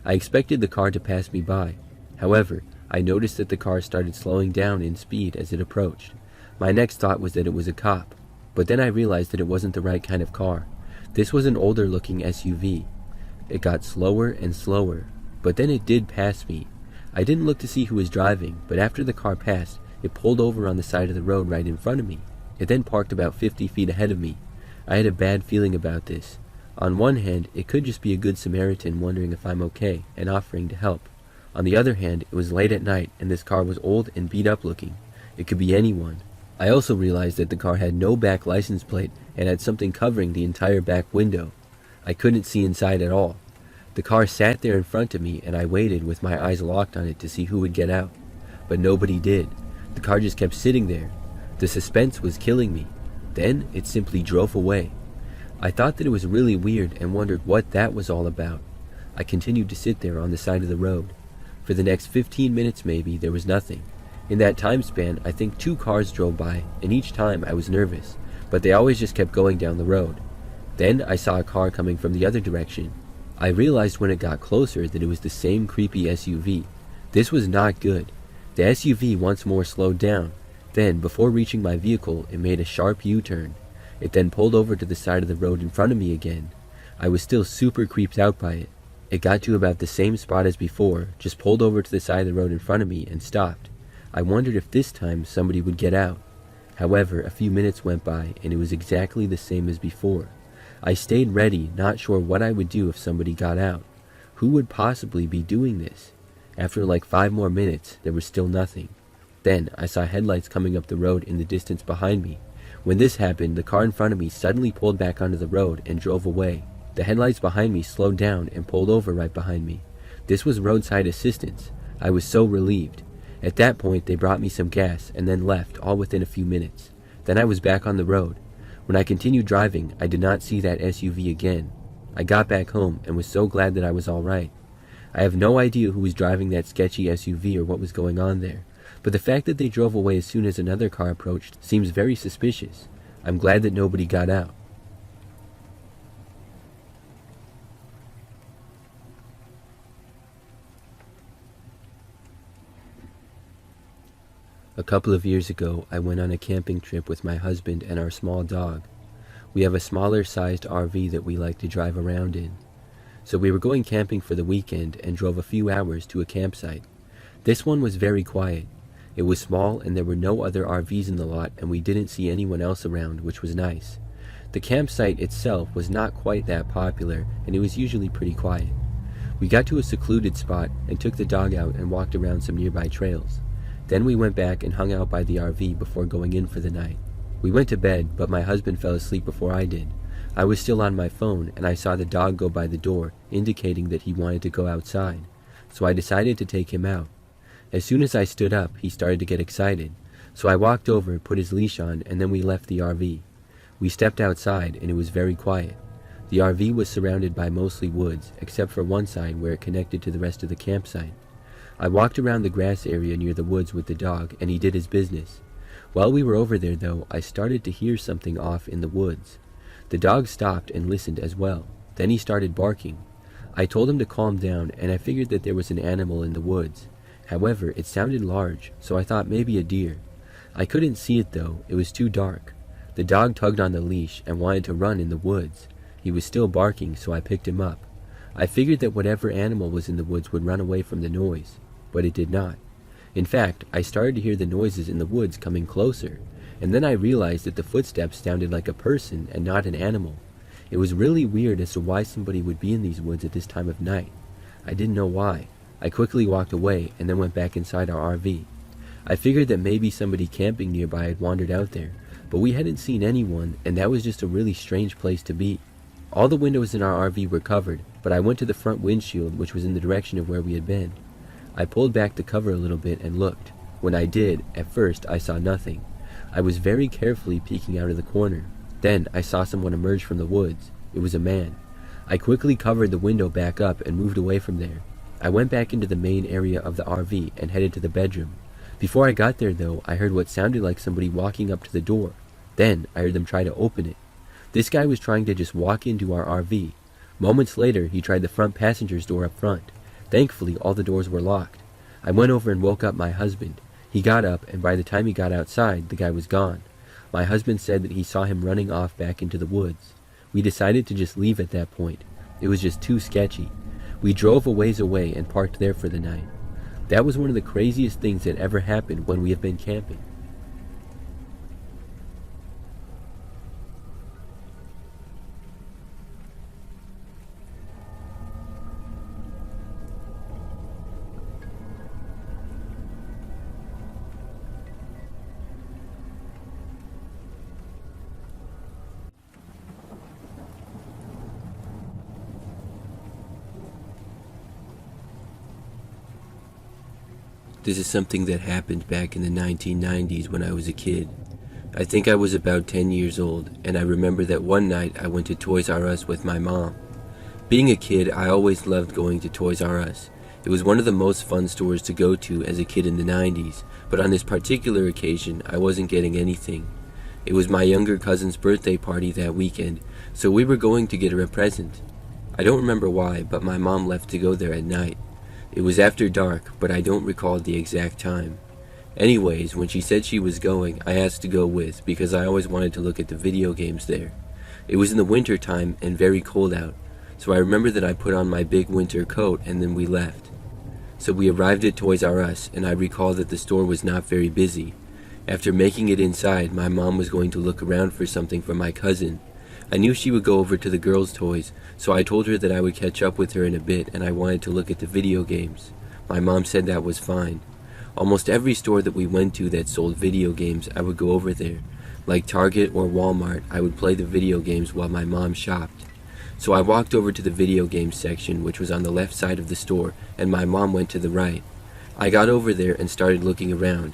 I expected the car to pass me by. However, I noticed that the car started slowing down in speed as it approached. My next thought was that it was a cop, but then I realized that it wasn't the right kind of car. This was an older looking SUV. It got slower and slower, but then it did pass me. I didn't look to see who was driving, but after the car passed, it pulled over on the side of the road right in front of me. It then parked about 50 feet ahead of me. I had a bad feeling about this. On one hand, it could just be a good Samaritan wondering if I'm okay and offering to help. On the other hand, it was late at night and this car was old and beat up looking. It could be anyone. I also realized that the car had no back license plate and had something covering the entire back window. I couldn't see inside at all. The car sat there in front of me and I waited with my eyes locked on it to see who would get out. But nobody did. The car just kept sitting there. The suspense was killing me. Then it simply drove away. I thought that it was really weird and wondered what that was all about. I continued to sit there on the side of the road. For the next 15 minutes maybe, there was nothing. In that time span, I think 2 cars drove by, and each time I was nervous, but they always just kept going down the road. Then I saw a car coming from the other direction. I realized when it got closer that it was the same creepy SUV. This was not good. The SUV once more slowed down. Then, before reaching my vehicle, it made a sharp U-turn. It then pulled over to the side of the road in front of me again. I was still super creeped out by it. It got to about the same spot as before, just pulled over to the side of the road in front of me and stopped. I wondered if this time somebody would get out. However, a few minutes went by and it was exactly the same as before. I stayed ready, not sure what I would do if somebody got out. Who would possibly be doing this? After like 5 more minutes, there was still nothing. Then I saw headlights coming up the road in the distance behind me. When this happened, the car in front of me suddenly pulled back onto the road and drove away. The headlights behind me slowed down and pulled over right behind me. This was roadside assistance. I was so relieved. At that point, they brought me some gas and then left, all within a few minutes. Then I was back on the road. When I continued driving, I did not see that SUV again. I got back home and was so glad that I was all right. I have no idea who was driving that sketchy SUV or what was going on there, but the fact that they drove away as soon as another car approached seems very suspicious. I'm glad that nobody got out. A couple of years ago, I went on a camping trip with my husband and our small dog. We have a smaller sized RV that we like to drive around in. So we were going camping for the weekend and drove a few hours to a campsite. This one was very quiet. It was small and there were no other RVs in the lot and we didn't see anyone else around, which was nice. The campsite itself was not quite that popular and it was usually pretty quiet. We got to a secluded spot and took the dog out and walked around some nearby trails. Then we went back and hung out by the RV before going in for the night. We went to bed, but my husband fell asleep before I did. I was still on my phone, and I saw the dog go by the door, indicating that he wanted to go outside. So I decided to take him out. As soon as I stood up, he started to get excited. So I walked over, put his leash on, and then we left the RV. We stepped outside, and it was very quiet. The RV was surrounded by mostly woods, except for one side where it connected to the rest of the campsite. I walked around the grass area near the woods with the dog, and he did his business. While we were over there, though, I started to hear something off in the woods. The dog stopped and listened as well. Then he started barking. I told him to calm down, and I figured that there was an animal in the woods. However, it sounded large, so I thought maybe a deer. I couldn't see it, though. It was too dark. The dog tugged on the leash and wanted to run in the woods. He was still barking, so I picked him up. I figured that whatever animal was in the woods would run away from the noise. But it did not. In fact, I started to hear the noises in the woods coming closer, and then I realized that the footsteps sounded like a person and not an animal. It was really weird as to why somebody would be in these woods at this time of night. I didn't know why. I quickly walked away and then went back inside our RV. I figured that maybe somebody camping nearby had wandered out there, but we hadn't seen anyone, and that was just a really strange place to be. All the windows in our RV were covered, but but I went to the front windshield, which was in the direction of where we had been. I pulled back the cover a little bit and looked. When I did, at first I saw nothing. I was very carefully peeking out of the corner. Then I saw someone emerge from the woods. It was a man. I quickly covered the window back up and moved away from there. I went back into the main area of the RV and headed to the bedroom. Before I got there, though, I heard what sounded like somebody walking up to the door. Then I heard them try to open it. This guy was trying to just walk into our RV. Moments later, he tried the front passenger's door up front. Thankfully, all the doors were locked. I went over and woke up my husband. He got up, and by the time he got outside, the guy was gone. My husband said that he saw him running off back into the woods. We decided to just leave at that point. It was just too sketchy. We drove a ways away and parked there for the night. That was one of the craziest things that ever happened when we have been camping. This is something that happened back in the 1990s when I was a kid. I think I was about 10 years old, and I remember that one night I went to Toys R Us with my mom. Being a kid, I always loved going to Toys R Us. It was one of the most fun stores to go to as a kid in the 90s, but on this particular occasion, I wasn't getting anything. It was my younger cousin's birthday party that weekend, so we were going to get her a present. I don't remember why, but my mom left to go there at night. It was after dark, but I don't recall the exact time. Anyways, when she said she was going, I asked to go with because I always wanted to look at the video games there. It was in the winter time and very cold out, so I remember that I put on my big winter coat and then we left. So we arrived at Toys R Us, and I recall that the store was not very busy. After making it inside, my mom was going to look around for something for my cousin. I knew she would go over to the girls' toys, so I told her that I would catch up with her in a bit and I wanted to look at the video games. My mom said that was fine. Almost every store that we went to that sold video games, I would go over there. Like Target or Walmart, I would play the video games while my mom shopped. So I walked over to the video games section, which was on the left side of the store, and my mom went to the right. I got over there and started looking around.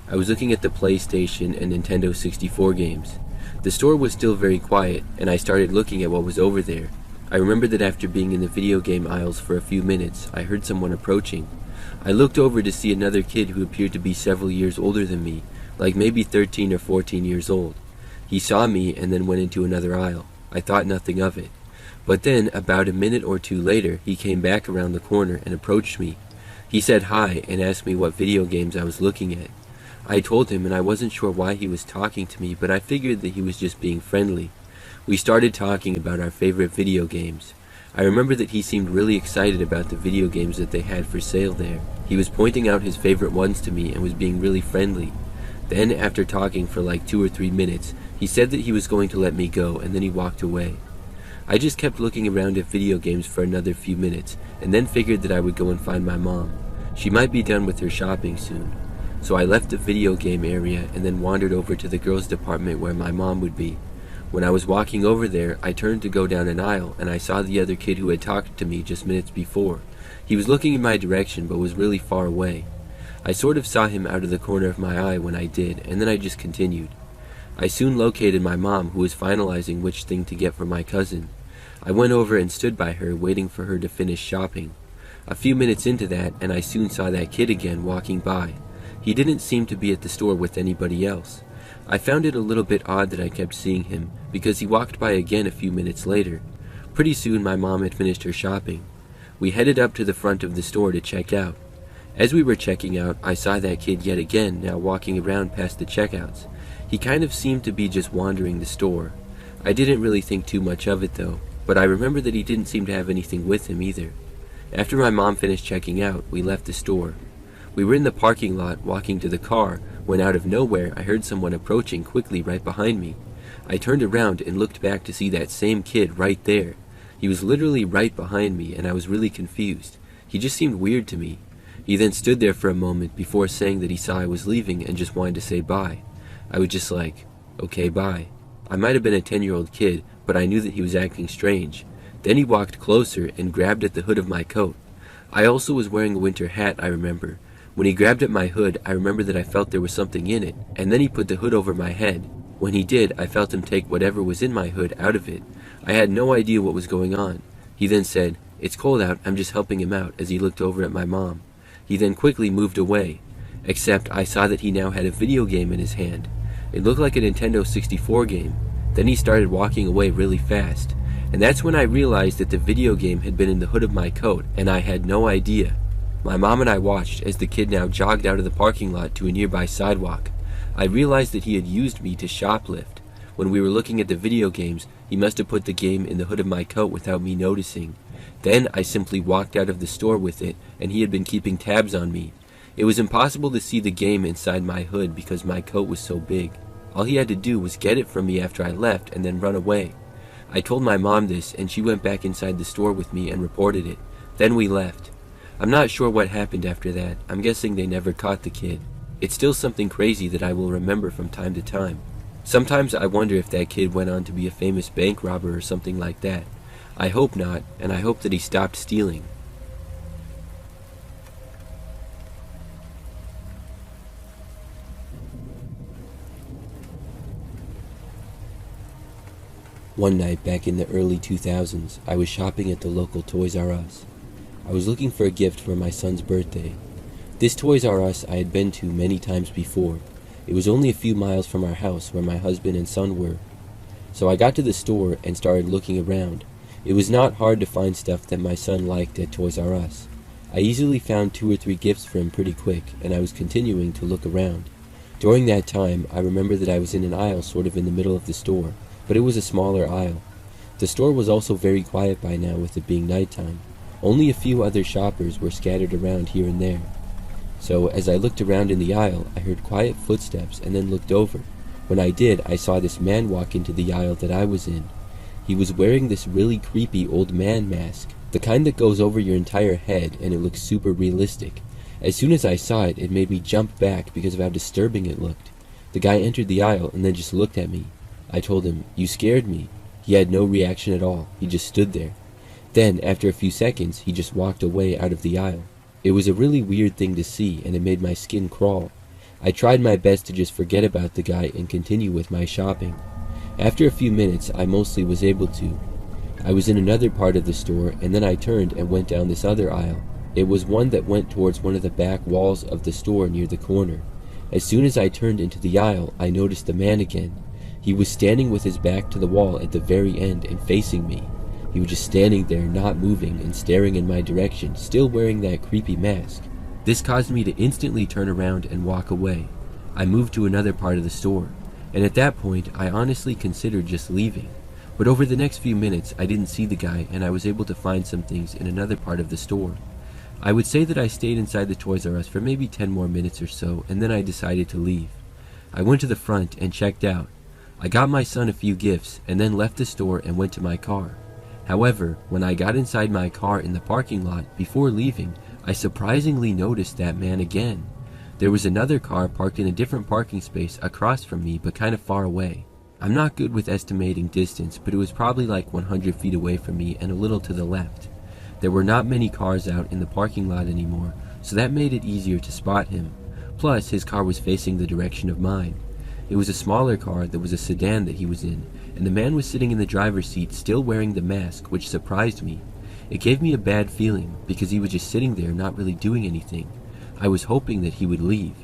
I was looking at the PlayStation and Nintendo 64 games. The store was still very quiet, and I started looking at what was over there. I remember that after being in the video game aisles for a few minutes, I heard someone approaching. I looked over to see another kid who appeared to be several years older than me, like maybe 13 or 14 years old. He saw me and then went into another aisle. I thought nothing of it. But then, about a minute or two later, he came back around the corner and approached me. He said hi and asked me what video games I was looking at. I told him, and I wasn't sure why he was talking to me, but I figured that he was just being friendly. We started talking about our favorite video games. I remember that he seemed really excited about the video games that they had for sale there. He was pointing out his favorite ones to me and was being really friendly. Then, after talking for like 2 or 3 minutes, he said that he was going to let me go, and then he walked away. I just kept looking around at video games for another few minutes, and then figured that I would go and find my mom. She might be done with her shopping soon. So I left the video game area and then wandered over to the girls' department where my mom would be. When I was walking over there, I turned to go down an aisle, and I saw the other kid who had talked to me just minutes before. He was looking in my direction, but was really far away. I sort of saw him out of the corner of my eye when I did, and then I just continued. I soon located my mom, who was finalizing which thing to get for my cousin. I went over and stood by her, waiting for her to finish shopping. A few minutes into that, and I soon saw that kid again walking by. He didn't seem to be at the store with anybody else. I found it a little bit odd that I kept seeing him, because he walked by again a few minutes later. Pretty soon my mom had finished her shopping. We headed up to the front of the store to check out. As we were checking out, I saw that kid yet again, now walking around past the checkouts. He kind of seemed to be just wandering the store. I didn't really think too much of it though, but I remember that he didn't seem to have anything with him either. After my mom finished checking out, we left the store. We were in the parking lot walking to the car when out of nowhere I heard someone approaching quickly right behind me. I turned around and looked back to see that same kid right there. He was literally right behind me, and I was really confused. He just seemed weird to me. He then stood there for a moment before saying that he saw I was leaving and just wanted to say bye. I was just like, okay, bye. I might have been a 10-year-old kid, but I knew that he was acting strange. Then he walked closer and grabbed at the hood of my coat. I also was wearing a winter hat, I remember. When he grabbed at my hood, I remember that I felt there was something in it, and then he put the hood over my head. When he did, I felt him take whatever was in my hood out of it. I had no idea what was going on. He then said, "It's cold out, I'm just helping him out," as he looked over at my mom. He then quickly moved away, except I saw that he now had a video game in his hand. It looked like a Nintendo 64 game. Then he started walking away really fast, and that's when I realized that the video game had been in the hood of my coat, and I had no idea. My mom and I watched as the kid now jogged out of the parking lot to a nearby sidewalk. I realized that he had used me to shoplift. When we were looking at the video games, he must have put the game in the hood of my coat without me noticing. Then I simply walked out of the store with it, and he had been keeping tabs on me. It was impossible to see the game inside my hood because my coat was so big. All he had to do was get it from me after I left and then run away. I told my mom this, and she went back inside the store with me and reported it. Then we left. I'm not sure what happened after that. I'm guessing they never caught the kid. It's still something crazy that I will remember from time to time. Sometimes I wonder if that kid went on to be a famous bank robber or something like that. I hope not, and I hope that he stopped stealing. One night back in the early 2000s, I was shopping at the local Toys R Us. I was looking for a gift for my son's birthday. This Toys R Us I had been to many times before. It was only a few miles from our house where my husband and son were. So I got to the store and started looking around. It was not hard to find stuff that my son liked at Toys R Us. I easily found 2 or 3 gifts for him pretty quick, and I was continuing to look around. During that time, I remember that I was in an aisle sort of in the middle of the store, but it was a smaller aisle. The store was also very quiet by now with it being nighttime. Only a few other shoppers were scattered around here and there. So as I looked around in the aisle, I heard quiet footsteps and then looked over. When I did, I saw this man walk into the aisle that I was in. He was wearing this really creepy old man mask, the kind that goes over your entire head, and it looks super realistic. As soon as I saw it, it made me jump back because of how disturbing it looked. The guy entered the aisle and then just looked at me. I told him, "You scared me." He had no reaction at all. He just stood there. Then, after a few seconds, he just walked away out of the aisle. It was a really weird thing to see, and it made my skin crawl. I tried my best to just forget about the guy and continue with my shopping. After a few minutes, I mostly was able to. I was in another part of the store, and then I turned and went down this other aisle. It was one that went towards one of the back walls of the store near the corner. As soon as I turned into the aisle, I noticed the man again. He was standing with his back to the wall at the very end and facing me. He was just standing there, not moving, and staring in my direction, still wearing that creepy mask. This caused me to instantly turn around and walk away. I moved to another part of the store, and at that point, I honestly considered just leaving. But over the next few minutes, I didn't see the guy, and I was able to find some things in another part of the store. I would say that I stayed inside the Toys R Us for maybe 10 more minutes or so, and then I decided to leave. I went to the front and checked out. I got my son a few gifts, and then left the store and went to my car. However, when I got inside my car in the parking lot, before leaving, I surprisingly noticed that man again. There was another car parked in a different parking space across from me, but kind of far away. I'm not good with estimating distance, but it was probably like 100 feet away from me and a little to the left. There were not many cars out in the parking lot anymore, so that made it easier to spot him. Plus, his car was facing the direction of mine. It was a smaller car that was a sedan that he was in, and the man was sitting in the driver's seat still wearing the mask, which surprised me. It gave me a bad feeling, because he was just sitting there not really doing anything. I was hoping that he would leave.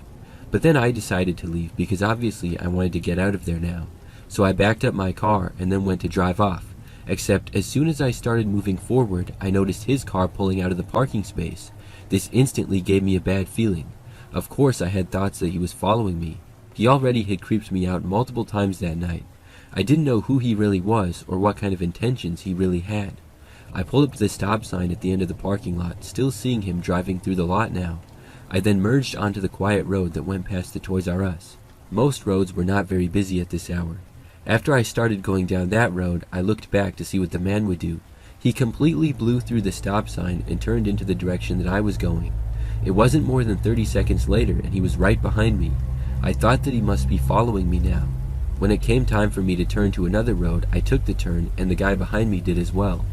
But then I decided to leave, because obviously I wanted to get out of there now. So I backed up my car and then went to drive off. Except as soon as I started moving forward, I noticed his car pulling out of the parking space. This instantly gave me a bad feeling. Of course I had thoughts that he was following me. He already had creeped me out multiple times that night. I didn't know who he really was or what kind of intentions he really had. I pulled up to the stop sign at the end of the parking lot, still seeing him driving through the lot now. I then merged onto the quiet road that went past the Toys R Us. Most roads were not very busy at this hour. After I started going down that road, I looked back to see what the man would do. He completely blew through the stop sign and turned into the direction that I was going. It wasn't more than 30 seconds later, and he was right behind me. I thought that he must be following me now. When it came time for me to turn to another road, I took the turn, and the guy behind me did as well.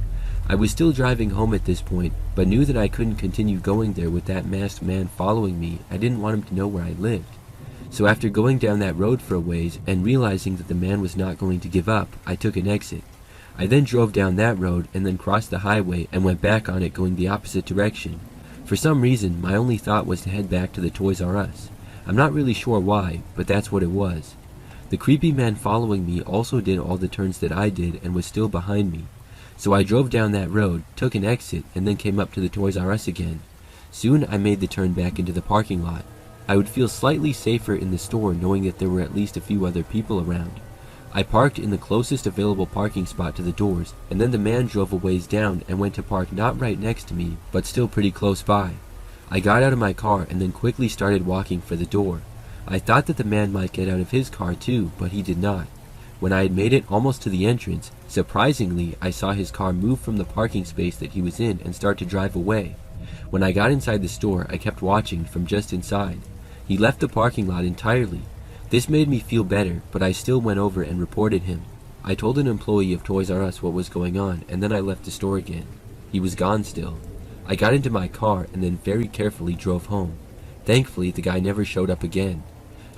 I was still driving home at this point, but knew that I couldn't continue going there with that masked man following me. I didn't want him to know where I lived. So after going down that road for a ways and realizing that the man was not going to give up, I took an exit. I then drove down that road and then crossed the highway and went back on it going the opposite direction. For some reason, my only thought was to head back to the Toys R Us. I'm not really sure why, but that's what it was. The creepy man following me also did all the turns that I did and was still behind me. So I drove down that road, took an exit, and then came up to the Toys R Us again. Soon I made the turn back into the parking lot. I would feel slightly safer in the store knowing that there were at least a few other people around. I parked in the closest available parking spot to the doors, and then the man drove a ways down and went to park not right next to me, but still pretty close by. I got out of my car and then quickly started walking for the door. I thought that the man might get out of his car too, but he did not. When I had made it almost to the entrance, surprisingly, I saw his car move from the parking space that he was in and start to drive away. When I got inside the store, I kept watching from just inside. He left the parking lot entirely. This made me feel better, but I still went over and reported him. I told an employee of Toys R Us what was going on, and then I left the store again. He was gone still. I got into my car and then very carefully drove home. Thankfully, the guy never showed up again.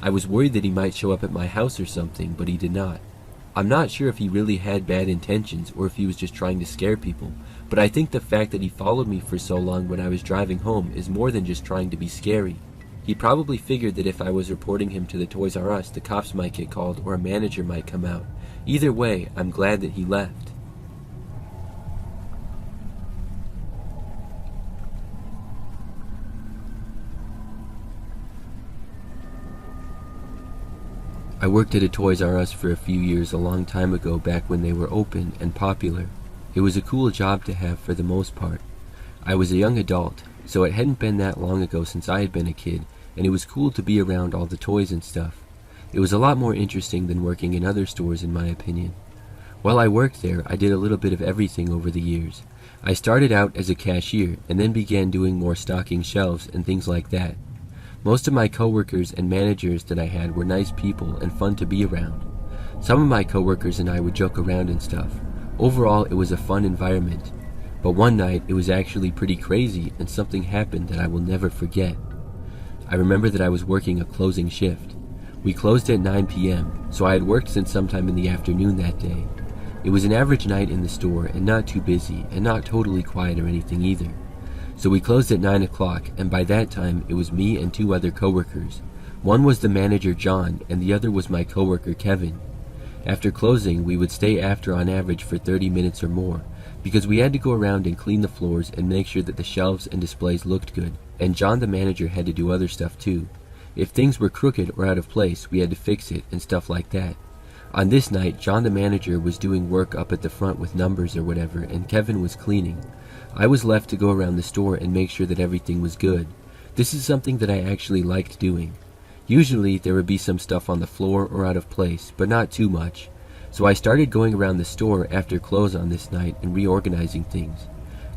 I was worried that he might show up at my house or something, but he did not. I'm not sure if he really had bad intentions or if he was just trying to scare people, but I think the fact that he followed me for so long when I was driving home is more than just trying to be scary. He probably figured that if I was reporting him to the Toys R Us, the cops might get called or a manager might come out. Either way, I'm glad that he left. I worked at a Toys R Us for a few years a long time ago, back when they were open and popular. It was a cool job to have for the most part. I was a young adult, so it hadn't been that long ago since I had been a kid, and it was cool to be around all the toys and stuff. It was a lot more interesting than working in other stores, in my opinion. While I worked there, I did a little bit of everything over the years. I started out as a cashier and then began doing more stocking shelves and things like that. Most of my coworkers and managers that I had were nice people and fun to be around. Some of my coworkers and I would joke around and stuff. Overall, it was a fun environment. But one night, it was actually pretty crazy and something happened that I will never forget. I remember that I was working a closing shift. We closed at 9 p.m., so I had worked since sometime in the afternoon that day. It was an average night in the store and not too busy and not totally quiet or anything either. So we closed at 9 o'clock, and by that time it was me and two other coworkers. One was the manager, John, and the other was my coworker, Kevin. After closing, we would stay after on average for 30 minutes or more, because we had to go around and clean the floors and make sure that the shelves and displays looked good, and John the manager had to do other stuff too. If things were crooked or out of place, we had to fix it and stuff like that. On this night, John the manager was doing work up at the front with numbers or whatever, and Kevin was cleaning. I was left to go around the store and make sure that everything was good. This is something that I actually liked doing. Usually there would be some stuff on the floor or out of place, but not too much. So I started going around the store after close on this night and reorganizing things.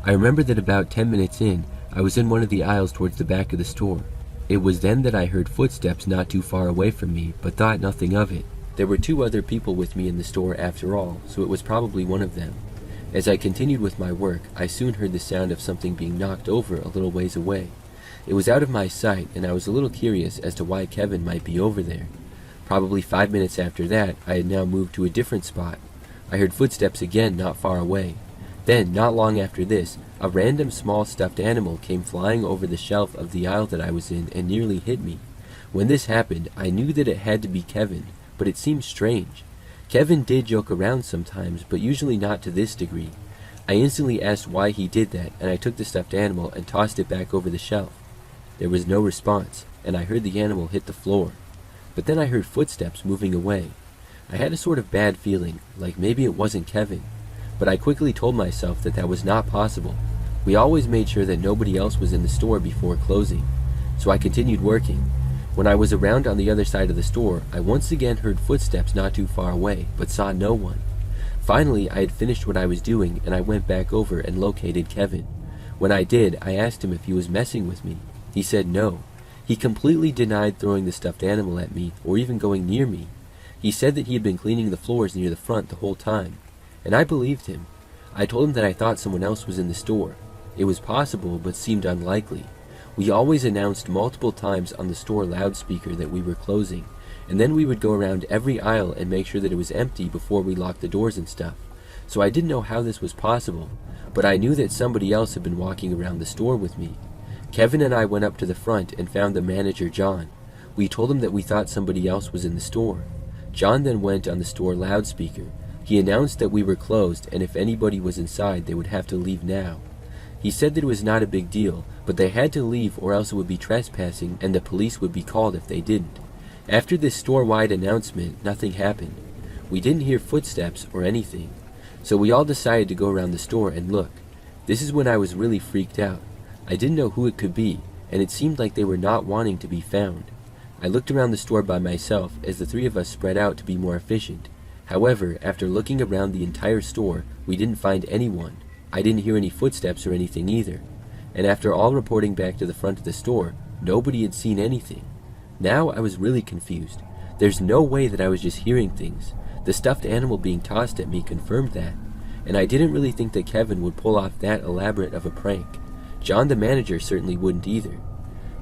I remember that about 10 minutes in, I was in one of the aisles towards the back of the store. It was then that I heard footsteps not too far away from me, but thought nothing of it. There were two other people with me in the store after all, so it was probably one of them. As I continued with my work, I soon heard the sound of something being knocked over a little ways away. It was out of my sight, and I was a little curious as to why Kevin might be over there. Probably 5 minutes after that, I had now moved to a different spot. I heard footsteps again not far away. Then, not long after this, a random small stuffed animal came flying over the shelf of the aisle that I was in and nearly hit me. When this happened, I knew that it had to be Kevin, but it seemed strange. Kevin did joke around sometimes, but usually not to this degree. I instantly asked why he did that, and I took the stuffed animal and tossed it back over the shelf. There was no response, and I heard the animal hit the floor. But then I heard footsteps moving away. I had a sort of bad feeling, like maybe it wasn't Kevin. But I quickly told myself that that was not possible. We always made sure that nobody else was in the store before closing. So I continued working. When I was around on the other side of the store, I once again heard footsteps not too far away, but saw no one. Finally, I had finished what I was doing, and I went back over and located Kevin. When I did, I asked him if he was messing with me. He said no. He completely denied throwing the stuffed animal at me, or even going near me. He said that he had been cleaning the floors near the front the whole time. And I believed him. I told him that I thought someone else was in the store. It was possible, but seemed unlikely. We always announced multiple times on the store loudspeaker that we were closing, and then we would go around every aisle and make sure that it was empty before we locked the doors and stuff. So I didn't know how this was possible, but I knew that somebody else had been walking around the store with me. Kevin and I went up to the front and found the manager, John. We told him that we thought somebody else was in the store. John then went on the store loudspeaker. He announced that we were closed, and if anybody was inside, they would have to leave now. He said that it was not a big deal, but they had to leave or else it would be trespassing and the police would be called if they didn't. After this store-wide announcement, nothing happened. We didn't hear footsteps or anything. So we all decided to go around the store and look. This is when I was really freaked out. I didn't know who it could be, and it seemed like they were not wanting to be found. I looked around the store by myself as the three of us spread out to be more efficient. However, after looking around the entire store, we didn't find anyone. I didn't hear any footsteps or anything either. And after all reporting back to the front of the store, nobody had seen anything. Now I was really confused. There's no way that I was just hearing things. The stuffed animal being tossed at me confirmed that. And I didn't really think that Kevin would pull off that elaborate of a prank. John the manager certainly wouldn't either.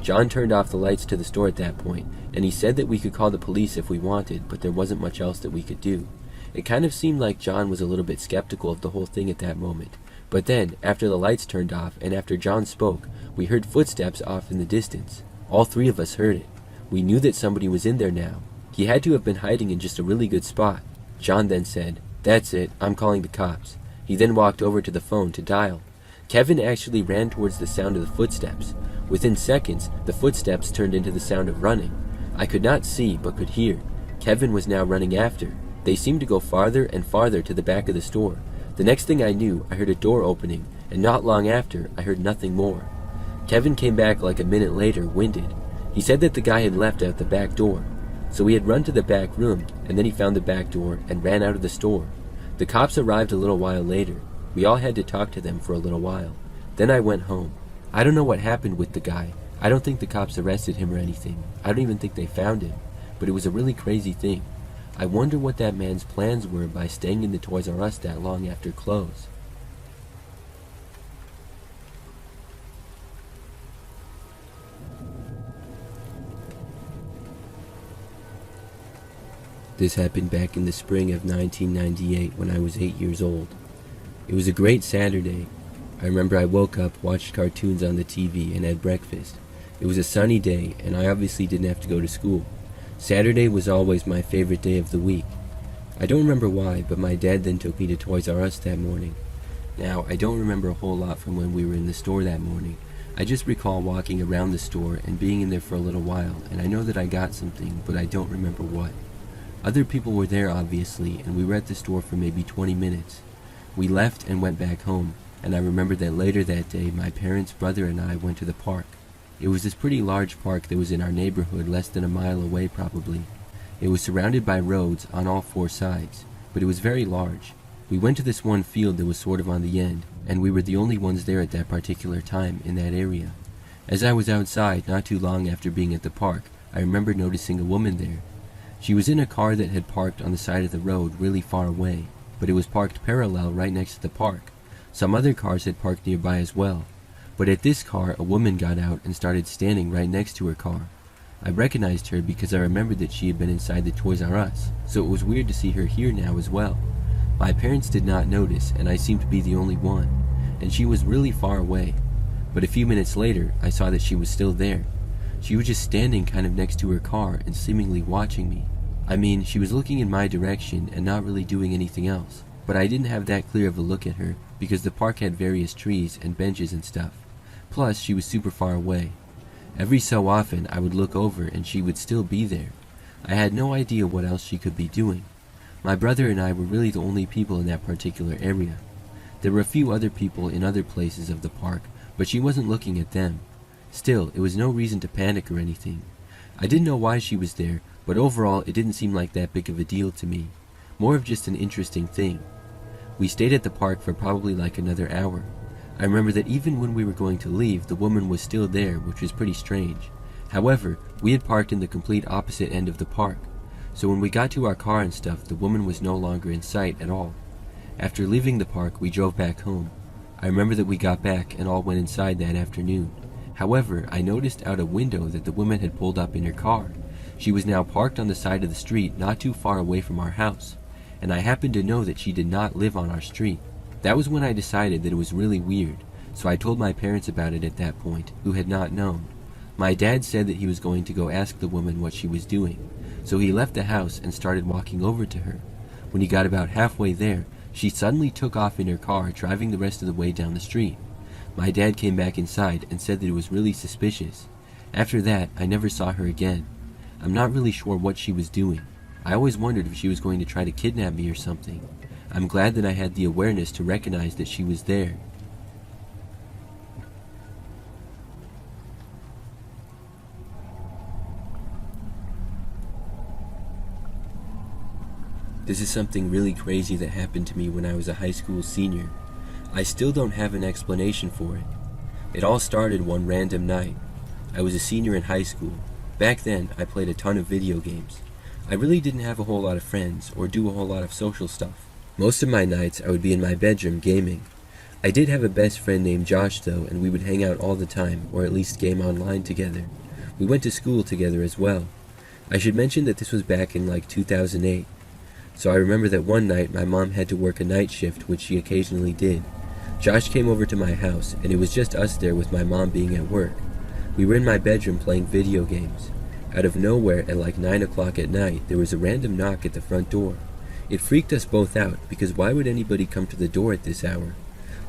John turned off the lights to the store at that point, and he said that we could call the police if we wanted, but there wasn't much else that we could do. It kind of seemed like John was a little bit skeptical of the whole thing at that moment. But then, after the lights turned off and after John spoke, we heard footsteps off in the distance. All three of us heard it. We knew that somebody was in there now. He had to have been hiding in just a really good spot. John then said, "That's it, I'm calling the cops." He then walked over to the phone to dial. Kevin actually ran towards the sound of the footsteps. Within seconds, the footsteps turned into the sound of running. I could not see, but could hear. Kevin was now running after. They seemed to go farther and farther to the back of the store. The next thing I knew, I heard a door opening, and not long after, I heard nothing more. Kevin came back like a minute later, winded. He said that the guy had left out the back door. So he had run to the back room, and then he found the back door and ran out of the store. The cops arrived a little while later. We all had to talk to them for a little while. Then I went home. I don't know what happened with the guy. I don't think the cops arrested him or anything. I don't even think they found him. But it was a really crazy thing. I wonder what that man's plans were by staying in the Toys R Us that long after close. This happened back in the spring of 1998 when I was 8 years old. It was a great Saturday. I remember I woke up, watched cartoons on the TV, and had breakfast. It was a sunny day, and I obviously didn't have to go to school. Saturday was always my favorite day of the week. I don't remember why, but my dad then took me to Toys R Us that morning. Now, I don't remember a whole lot from when we were in the store that morning. I just recall walking around the store and being in there for a little while, and I know that I got something, but I don't remember what. Other people were there, obviously, and we were at the store for maybe 20 minutes. We left and went back home, and I remember that later that day, my parents, brother, and I went to the park. It was this pretty large park that was in our neighborhood, less than a mile away probably. It was surrounded by roads on all four sides, but it was very large. We went to this one field that was sort of on the end, and we were the only ones there at that particular time in that area. As I was outside, not too long after being at the park, I remember noticing a woman there. She was in a car that had parked on the side of the road really far away, but it was parked parallel right next to the park. Some other cars had parked nearby as well. But at this car, a woman got out and started standing right next to her car. I recognized her because I remembered that she had been inside the Toys R Us, so it was weird to see her here now as well. My parents did not notice, and I seemed to be the only one, and she was really far away. But a few minutes later, I saw that she was still there. She was just standing kind of next to her car and seemingly watching me. I mean, she was looking in my direction and not really doing anything else, but I didn't have that clear of a look at her because the park had various trees and benches and stuff. Plus, she was super far away. Every so often, I would look over and she would still be there. I had no idea what else she could be doing. My brother and I were really the only people in that particular area. There were a few other people in other places of the park, but she wasn't looking at them. Still, it was no reason to panic or anything. I didn't know why she was there, but overall it didn't seem like that big of a deal to me. More of just an interesting thing. We stayed at the park for probably like another hour. I remember that even when we were going to leave, the woman was still there, which was pretty strange. However, we had parked in the complete opposite end of the park, so when we got to our car and stuff, the woman was no longer in sight at all. After leaving the park, we drove back home. I remember that we got back and all went inside that afternoon. However, I noticed out a window that the woman had pulled up in her car. She was now parked on the side of the street not too far away from our house, and I happened to know that she did not live on our street. That was when I decided that it was really weird, so I told my parents about it at that point, who had not known. My dad said that he was going to go ask the woman what she was doing, so he left the house and started walking over to her. When he got about halfway there, she suddenly took off in her car, driving the rest of the way down the street. My dad came back inside and said that it was really suspicious. After that, I never saw her again. I'm not really sure what she was doing. I always wondered if she was going to try to kidnap me or something. I'm glad that I had the awareness to recognize that she was there. This is something really crazy that happened to me when I was a high school senior. I still don't have an explanation for it. It all started one random night. I was a senior in high school. Back then, I played a ton of video games. I really didn't have a whole lot of friends or do a whole lot of social stuff. Most of my nights, I would be in my bedroom gaming. I did have a best friend named Josh though, and we would hang out all the time, or at least game online together. We went to school together as well. I should mention that this was back in like 2008. So I remember that one night my mom had to work a night shift, which she occasionally did. Josh came over to my house, and it was just us there with my mom being at work. We were in my bedroom playing video games. Out of nowhere, at like 9 o'clock at night, there was a random knock at the front door. It freaked us both out, because why would anybody come to the door at this hour?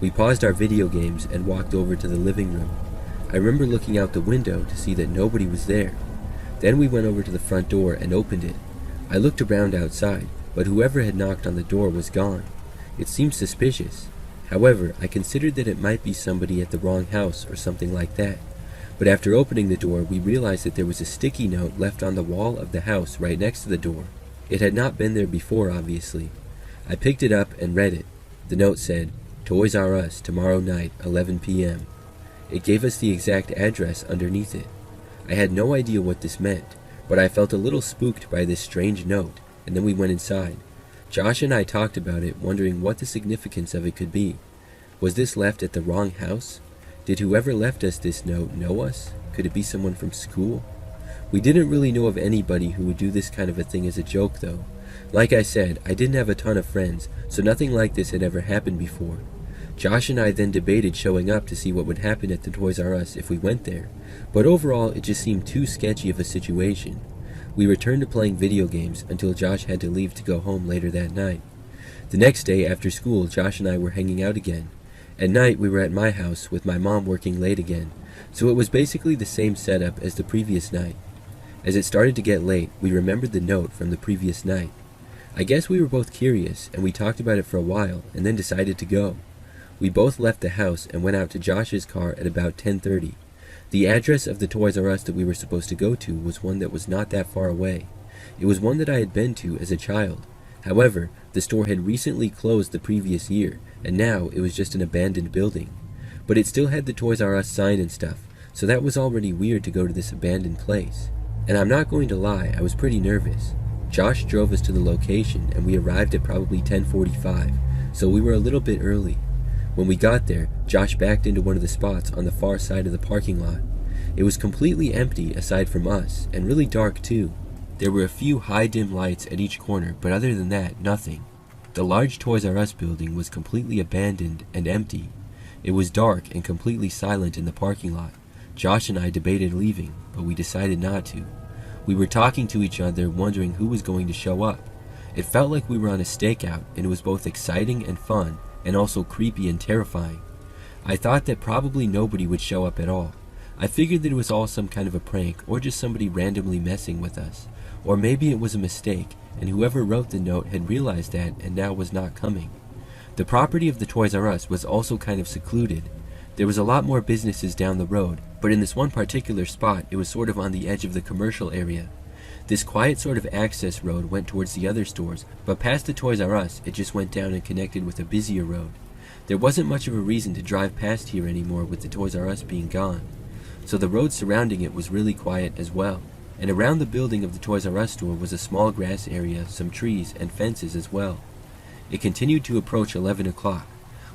We paused our video games and walked over to the living room. I remember looking out the window to see that nobody was there. Then we went over to the front door and opened it. I looked around outside, but whoever had knocked on the door was gone. It seemed suspicious. However, I considered that it might be somebody at the wrong house or something like that. But after opening the door, we realized that there was a sticky note left on the wall of the house right next to the door. It had not been there before, obviously. I picked it up and read it. The note said, "Toys R Us, tomorrow night, 11 p.m. It gave us the exact address underneath it. I had no idea what this meant, but I felt a little spooked by this strange note, and then we went inside. Josh and I talked about it, wondering what the significance of it could be. Was this left at the wrong house? Did whoever left us this note know us? Could it be someone from school? We didn't really know of anybody who would do this kind of a thing as a joke, though. Like I said, I didn't have a ton of friends, so nothing like this had ever happened before. Josh and I then debated showing up to see what would happen at the Toys R Us if we went there, but overall it just seemed too sketchy of a situation. We returned to playing video games until Josh had to leave to go home later that night. The next day after school, Josh and I were hanging out again. At night, we were at my house with my mom working late again, so it was basically the same setup as the previous night. As it started to get late, we remembered the note from the previous night. I guess we were both curious, and we talked about it for a while, and then decided to go. We both left the house and went out to Josh's car at about 10:30. The address of the Toys R Us that we were supposed to go to was one that was not that far away. It was one that I had been to as a child. However, the store had recently closed the previous year, and now it was just an abandoned building. But it still had the Toys R Us sign and stuff, so that was already weird to go to this abandoned place. And I'm not going to lie, I was pretty nervous. Josh drove us to the location, and we arrived at probably 10:45, so we were a little bit early. When we got there, Josh backed into one of the spots on the far side of the parking lot. It was completely empty aside from us, and really dark too. There were a few high dim lights at each corner, but other than that, nothing. The large Toys R Us building was completely abandoned and empty. It was dark and completely silent in the parking lot. Josh and I debated leaving, but we decided not to. We were talking to each other, wondering who was going to show up. It felt like we were on a stakeout, and it was both exciting and fun, and also creepy and terrifying. I thought that probably nobody would show up at all. I figured that it was all some kind of a prank, or just somebody randomly messing with us. Or maybe it was a mistake, and whoever wrote the note had realized that and now was not coming. The property of the Toys R Us was also kind of secluded. There was a lot more businesses down the road, but in this one particular spot, it was sort of on the edge of the commercial area. This quiet sort of access road went towards the other stores, but past the Toys R Us, it just went down and connected with a busier road. There wasn't much of a reason to drive past here anymore with the Toys R Us being gone, so the road surrounding it was really quiet as well. And around the building of the Toys R Us store was a small grass area, some trees, and fences as well. It continued to approach 11 o'clock.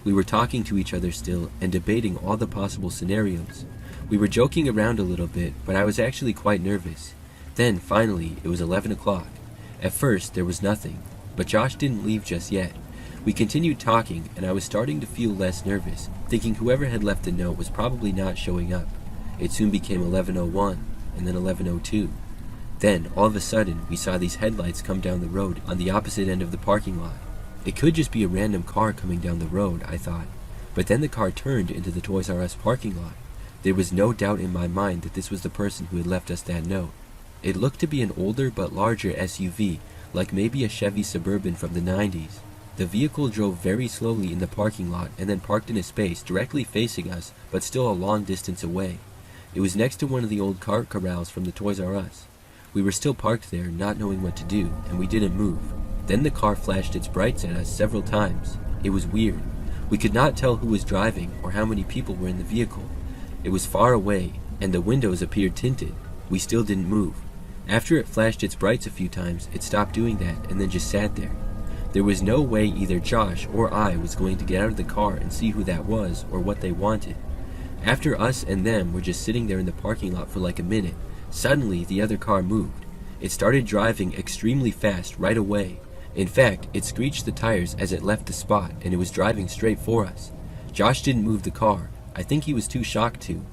We were talking to each other still and debating all the possible scenarios. We were joking around a little bit, but I was actually quite nervous. Then, finally, it was 11 o'clock. At first, there was nothing, but Josh didn't leave just yet. We continued talking, and I was starting to feel less nervous, thinking whoever had left the note was probably not showing up. It soon became 11:01, and then 11:02. Then, all of a sudden, we saw these headlights come down the road on the opposite end of the parking lot. It could just be a random car coming down the road, I thought. But then the car turned into the Toys R Us parking lot. There was no doubt in my mind that this was the person who had left us that note. It looked to be an older but larger SUV, like maybe a Chevy Suburban from the 90s. The vehicle drove very slowly in the parking lot and then parked in a space directly facing us, but still a long distance away. It was next to one of the old cart corrals from the Toys R Us. We were still parked there, not knowing what to do, and we didn't move. Then the car flashed its brights at us several times. It was weird. We could not tell who was driving or how many people were in the vehicle. It was far away, and the windows appeared tinted. We still didn't move. After it flashed its brights a few times, it stopped doing that and then just sat there. There was no way either Josh or I was going to get out of the car and see who that was or what they wanted. After us and them were just sitting there in the parking lot for like a minute, suddenly the other car moved. It started driving extremely fast right away. In fact, it screeched the tires as it left the spot, and it was driving straight for us. Josh didn't move the car. I think he was too shocked to.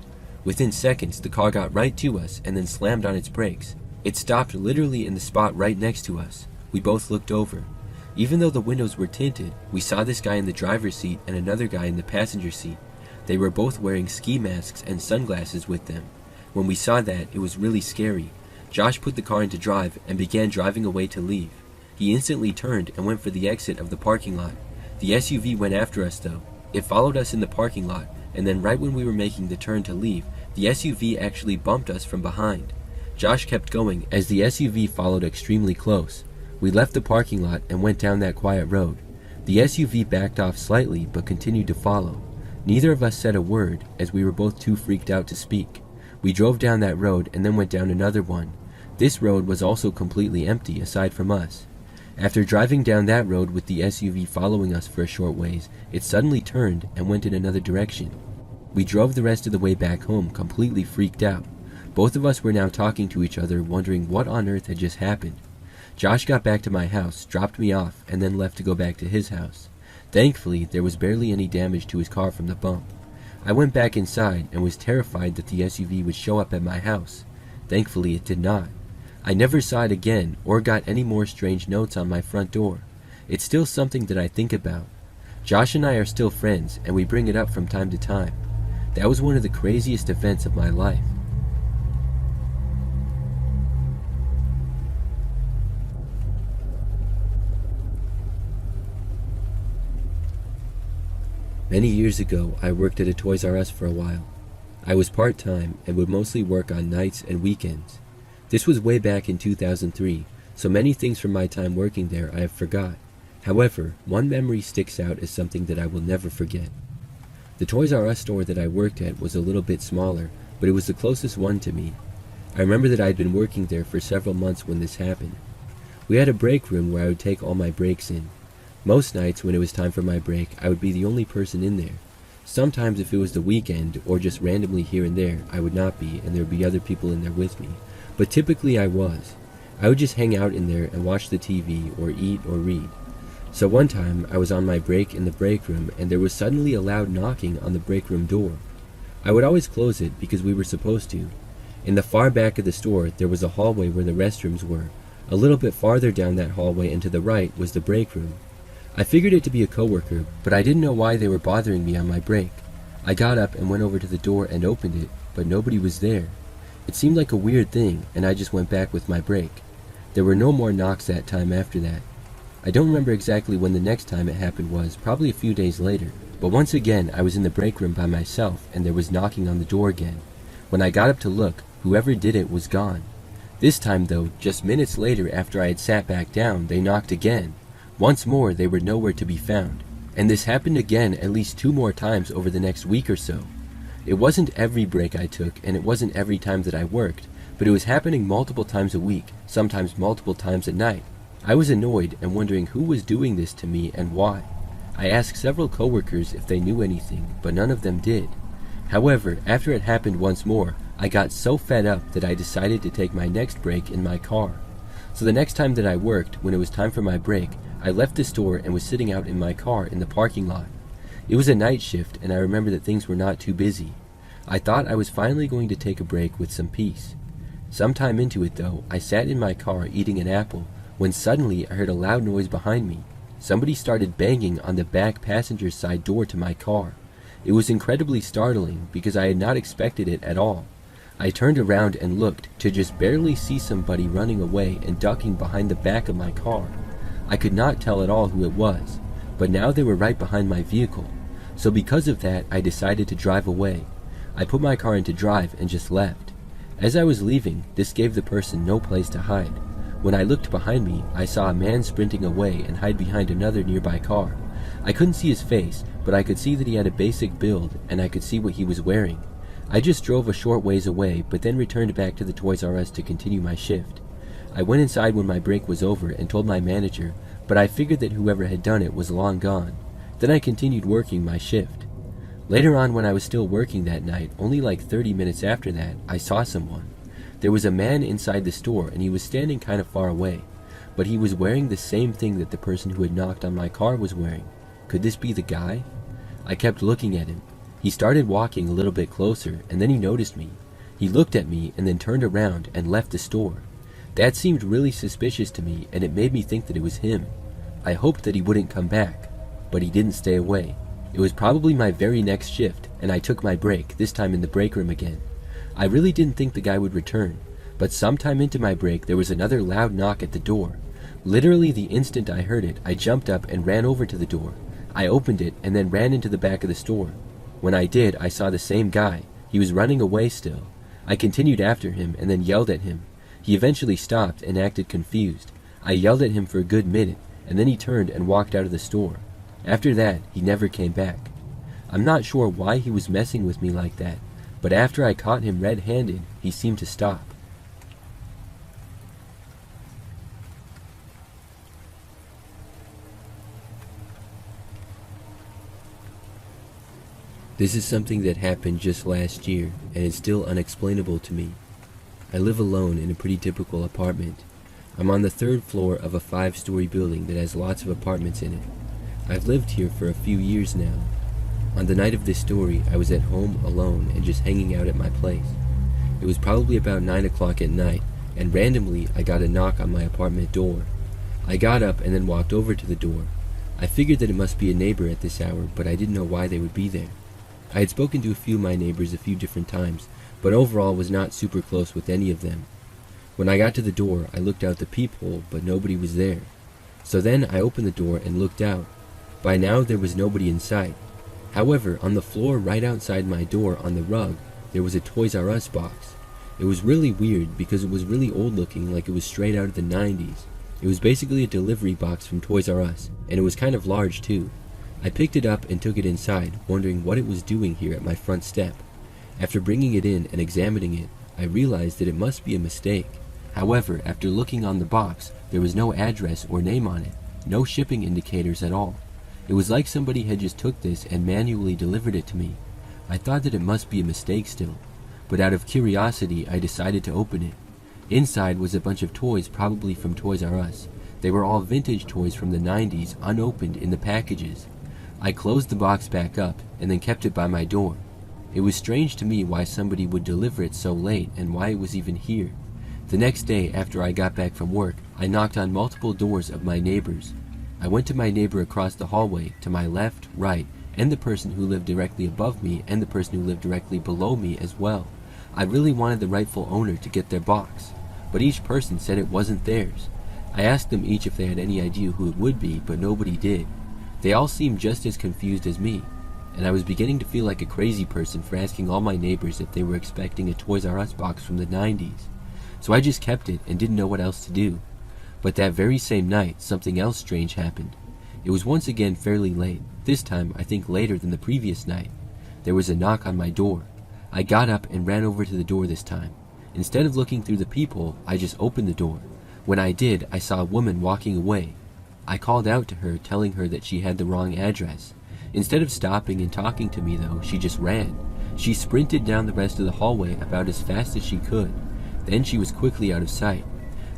Within seconds, the car got right to us and then slammed on its brakes. It stopped literally in the spot right next to us. We both looked over. Even though the windows were tinted, we saw this guy in the driver's seat and another guy in the passenger seat. They were both wearing ski masks and sunglasses with them. When we saw that, it was really scary. Josh put the car into drive and began driving away to leave. He instantly turned and went for the exit of the parking lot. The SUV went after us though. It followed us in the parking lot, and then right when we were making the turn to leave, the SUV actually bumped us from behind. Josh kept going as the SUV followed extremely close. We left the parking lot and went down that quiet road. The SUV backed off slightly but continued to follow. Neither of us said a word as we were both too freaked out to speak. We drove down that road and then went down another one. This road was also completely empty aside from us. After driving down that road with the SUV following us for a short ways, it suddenly turned and went in another direction. We drove the rest of the way back home completely freaked out. Both of us were now talking to each other, wondering what on earth had just happened. Josh got back to my house, dropped me off, and then left to go back to his house. Thankfully, there was barely any damage to his car from the bump. I went back inside and was terrified that the SUV would show up at my house. Thankfully, it did not. I never saw it again or got any more strange notes on my front door. It's still something that I think about. Josh and I are still friends, and we bring it up from time to time. That was one of the craziest events of my life. Many years ago, I worked at a Toys R Us for a while. I was part-time and would mostly work on nights and weekends. This was way back in 2003, so many things from my time working there I have forgot. However, one memory sticks out as something that I will never forget. The Toys R Us store that I worked at was a little bit smaller, but it was the closest one to me. I remember that I had been working there for several months when this happened. We had a break room where I would take all my breaks in. Most nights when it was time for my break, I would be the only person in there. Sometimes if it was the weekend or just randomly here and there, I would not be and there would be other people in there with me. But typically I was. I would just hang out in there and watch the TV or eat or read. So one time I was on my break in the break room and there was suddenly a loud knocking on the break room door. I would always close it because we were supposed to. In the far back of the store there was a hallway where the restrooms were. A little bit farther down that hallway and to the right was the break room. I figured it to be a coworker, but I didn't know why they were bothering me on my break. I got up and went over to the door and opened it, but nobody was there. It seemed like a weird thing, and I just went back with my break. There were no more knocks that time after that. I don't remember exactly when the next time it happened was, probably a few days later, but once again I was in the break room by myself and there was knocking on the door again. When I got up to look, whoever did it was gone. This time though, just minutes later after I had sat back down, they knocked again. Once more, they were nowhere to be found, and this happened again at least 2 more times over the next week or so. It wasn't every break I took, and it wasn't every time that I worked, but it was happening multiple times a week, sometimes multiple times at night. I was annoyed and wondering who was doing this to me and why. I asked several coworkers if they knew anything, but none of them did. However, after it happened once more, I got so fed up that I decided to take my next break in my car. So the next time that I worked, when it was time for my break, I left the store and was sitting out in my car in the parking lot. It was a night shift, and I remember that things were not too busy. I thought I was finally going to take a break with some peace. Sometime into it, though, I sat in my car eating an apple, when suddenly I heard a loud noise behind me. Somebody started banging on the back passenger side door to my car. It was incredibly startling because I had not expected it at all. I turned around and looked to just barely see somebody running away and ducking behind the back of my car. I could not tell at all who it was, but now they were right behind my vehicle. So because of that, I decided to drive away. I put my car into drive and just left. As I was leaving, this gave the person no place to hide. When I looked behind me, I saw a man sprinting away and hide behind another nearby car. I couldn't see his face, but I could see that he had a basic build, and I could see what he was wearing. I just drove a short ways away, but then returned back to the Toys R Us to continue my shift. I went inside when my break was over and told my manager, but I figured that whoever had done it was long gone. Then I continued working my shift. Later on, when I was still working that night, only like 30 minutes after that, I saw someone. There was a man inside the store, and he was standing kind of far away, but he was wearing the same thing that the person who had knocked on my car was wearing. Could this be the guy? I kept looking at him. He started walking a little bit closer, and then he noticed me. He looked at me and then turned around and left the store. That seemed really suspicious to me, and it made me think that it was him. I hoped that he wouldn't come back, but he didn't stay away. It was probably my very next shift, and I took my break, this time in the break room again. I really didn't think the guy would return, but sometime into my break there was another loud knock at the door. Literally the instant I heard it, I jumped up and ran over to the door. I opened it and then ran into the back of the store. When I did, I saw the same guy. He was running away still. I continued after him and then yelled at him. He eventually stopped and acted confused. I yelled at him for a good minute, and then he turned and walked out of the store. After that, he never came back. I'm not sure why he was messing with me like that, but after I caught him red-handed, he seemed to stop. This is something that happened just last year, and it's still unexplainable to me. I live alone in a pretty typical apartment. I'm on the 3rd floor of a 5-story building that has lots of apartments in it. I've lived here for a few years now. On the night of this story, I was at home alone and just hanging out at my place. It was probably about 9 o'clock at night, and randomly I got a knock on my apartment door. I got up and then walked over to the door. I figured that it must be a neighbor at this hour, but I didn't know why they would be there. I had spoken to a few of my neighbors a few different times, but overall was not super close with any of them. When I got to the door, I looked out the peephole, but nobody was there. So then I opened the door and looked out. By now there was nobody in sight. However, on the floor right outside my door on the rug, there was a Toys R Us box. It was really weird because it was really old looking, like it was straight out of the 90s. It was basically a delivery box from Toys R Us, and it was kind of large too. I picked it up and took it inside, wondering what it was doing here at my front step. After bringing it in and examining it, I realized that it must be a mistake. However, after looking on the box, there was no address or name on it, no shipping indicators at all. It was like somebody had just took this and manually delivered it to me. I thought that it must be a mistake still, but out of curiosity I decided to open it. Inside was a bunch of toys, probably from Toys R Us. They were all vintage toys from the 90s, unopened in the packages. I closed the box back up and then kept it by my door. It was strange to me why somebody would deliver it so late and why it was even here. The next day, after I got back from work, I knocked on multiple doors of my neighbors. I went to my neighbor across the hallway, to my left, right, and the person who lived directly above me and the person who lived directly below me as well. I really wanted the rightful owner to get their box, but each person said it wasn't theirs. I asked them each if they had any idea who it would be, but nobody did. They all seemed just as confused as me, and I was beginning to feel like a crazy person for asking all my neighbors if they were expecting a Toys R Us box from the 90s. So I just kept it and didn't know what else to do. But that very same night, something else strange happened. It was once again fairly late, this time I think later than the previous night. There was a knock on my door. I got up and ran over to the door this time. Instead of looking through the peephole, I just opened the door. When I did, I saw a woman walking away. I called out to her, telling her that she had the wrong address. Instead of stopping and talking to me though, she just ran. She sprinted down the rest of the hallway about as fast as she could. Then she was quickly out of sight.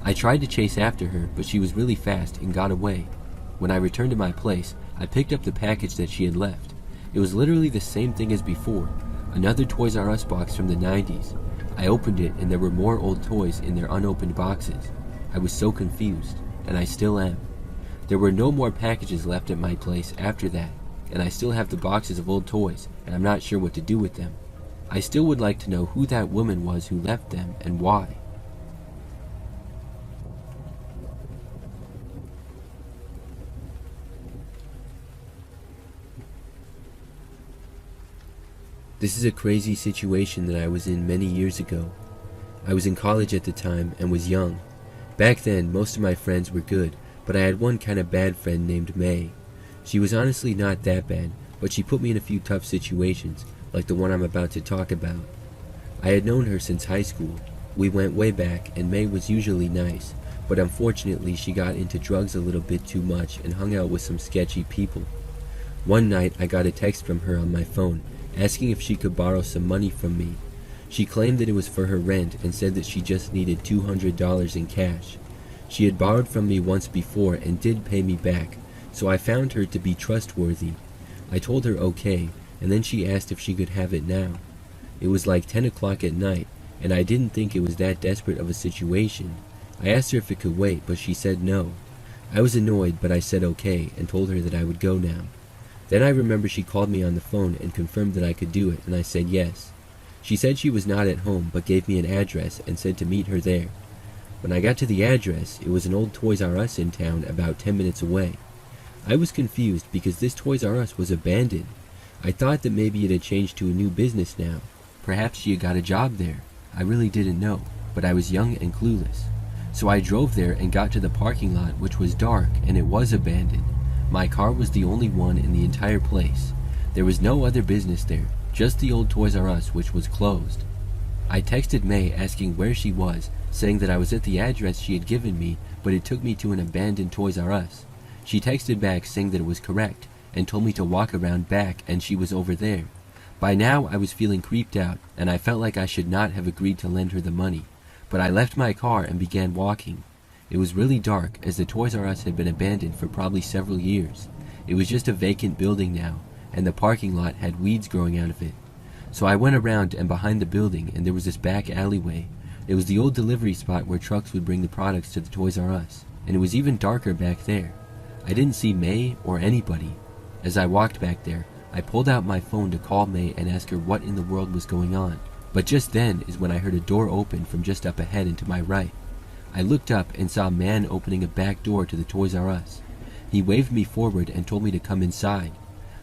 I tried to chase after her, but she was really fast and got away. When I returned to my place, I picked up the package that she had left. It was literally the same thing as before, another Toys R Us box from the 90s. I opened it and there were more old toys in their unopened boxes. I was so confused, and I still am. There were no more packages left at my place after that, and I still have the boxes of old toys, and I'm not sure what to do with them. I still would like to know who that woman was who left them and why. This is a crazy situation that I was in many years ago. I was in college at the time and was young. Back then, most of my friends were good, but I had one kind of bad friend named May. She was honestly not that bad, but she put me in a few tough situations, like the one I'm about to talk about. I had known her since high school. We went way back, and May was usually nice, but unfortunately she got into drugs a little bit too much and hung out with some sketchy people. One night I got a text from her on my phone, asking if she could borrow some money from me. She claimed that it was for her rent and said that she just needed $200 in cash. She had borrowed from me once before and did pay me back, so I found her to be trustworthy. I told her okay, and then she asked if she could have it now. It was like 10 o'clock at night, and I didn't think it was that desperate of a situation. I asked her if it could wait, but she said no. I was annoyed, but I said okay and told her that I would go now. Then I remember she called me on the phone and confirmed that I could do it, and I said yes. She said she was not at home, but gave me an address and said to meet her there. When I got to the address, it was an old Toys R Us in town about 10 minutes away. I was confused because this Toys R Us was abandoned. I thought that maybe it had changed to a new business now. Perhaps she had got a job there. I really didn't know, but I was young and clueless. So I drove there and got to the parking lot, which was dark and it was abandoned. My car was the only one in the entire place. There was no other business there, just the old Toys R Us, which was closed. I texted May asking where she was, saying that I was at the address she had given me, but it took me to an abandoned Toys R Us. She texted back saying that it was correct, and told me to walk around back and she was over there. By now I was feeling creeped out, and I felt like I should not have agreed to lend her the money, but I left my car and began walking. It was really dark, as the Toys R Us had been abandoned for probably several years. It was just a vacant building now, and the parking lot had weeds growing out of it. So I went around and behind the building, and there was this back alleyway. It was the old delivery spot where trucks would bring the products to the Toys R Us, and it was even darker back there. I didn't see May or anybody. As I walked back there, I pulled out my phone to call May and ask her what in the world was going on. But just then is when I heard a door open from just up ahead and to my right. I looked up and saw a man opening a back door to the Toys R Us. He waved me forward and told me to come inside.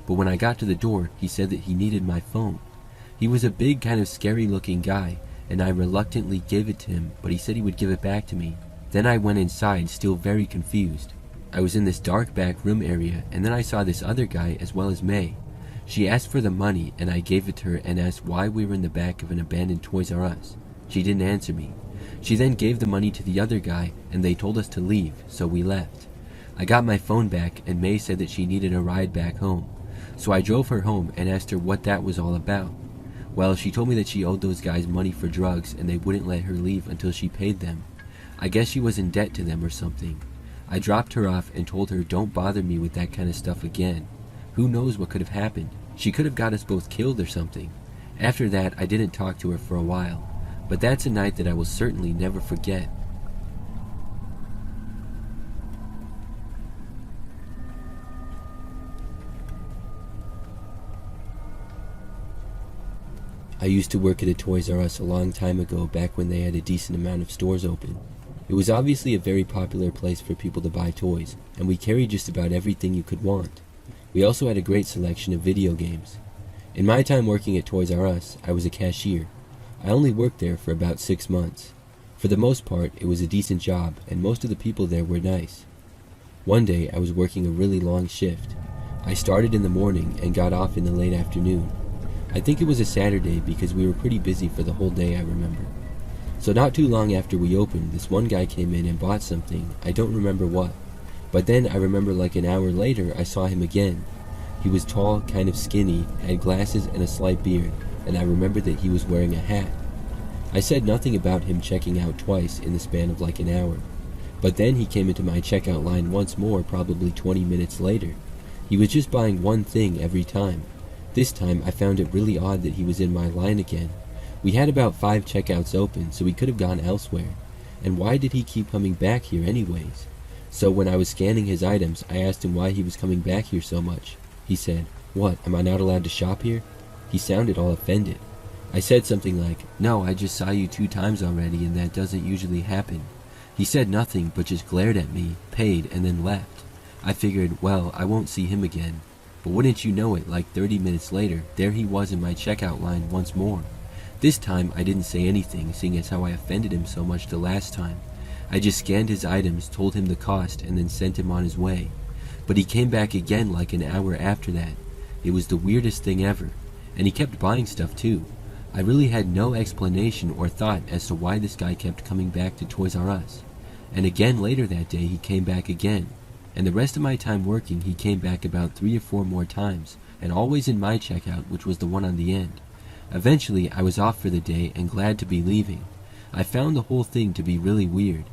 But when I got to the door, he said that he needed my phone. He was a big, kind of scary-looking guy, and I reluctantly gave it to him, but he said he would give it back to me. Then I went inside, still very confused. I was in this dark back room area, and then I saw this other guy as well as May. She asked for the money, and I gave it to her and asked why we were in the back of an abandoned Toys R Us. She didn't answer me. She then gave the money to the other guy, and they told us to leave, so we left. I got my phone back, and May said that she needed a ride back home. So I drove her home and asked her what that was all about. Well, she told me that she owed those guys money for drugs, and they wouldn't let her leave until she paid them. I guess she was in debt to them or something. I dropped her off and told her don't bother me with that kind of stuff again. Who knows what could have happened? She could have got us both killed or something. After that, I didn't talk to her for a while. But that's a night that I will certainly never forget. I used to work at a Toys R Us a long time ago, back when they had a decent amount of stores open. It was obviously a very popular place for people to buy toys, and we carried just about everything you could want. We also had a great selection of video games. In my time working at Toys R Us, I was a cashier. I only worked there for about 6 months. For the most part, it was a decent job, and most of the people there were nice. One day, I was working a really long shift. I started in the morning and got off in the late afternoon. I think it was a Saturday because we were pretty busy for the whole day, I remember. So not too long after we opened, this one guy came in and bought something, I don't remember what. But then I remember like an hour later I saw him again. He was tall, kind of skinny, had glasses and a slight beard, and I remember that he was wearing a hat. I said nothing about him checking out twice in the span of like an hour. But then he came into my checkout line once more, probably 20 minutes later. He was just buying one thing every time. This time I found it really odd that he was in my line again. We had about 5 checkouts open, so we could have gone elsewhere. And why did he keep coming back here anyways? So when I was scanning his items, I asked him why he was coming back here so much. He said, "What, am I not allowed to shop here?" He sounded all offended. I said something like, "No, I just saw you 2 times already and that doesn't usually happen." He said nothing but just glared at me, paid, and then left. I figured, well, I won't see him again. But wouldn't you know it, like 30 minutes later, there he was in my checkout line once more. This time I didn't say anything, seeing as how I offended him so much the last time. I just scanned his items, told him the cost, and then sent him on his way. But he came back again like an hour after that. It was the weirdest thing ever. And he kept buying stuff too. I really had no explanation or thought as to why this guy kept coming back to Toys R Us. And again later that day he came back again. And the rest of my time working he came back about 3 or 4 more times, and always in my checkout, which was the one on the end. Eventually I was off for the day and glad to be leaving. I found the whole thing to be really weird.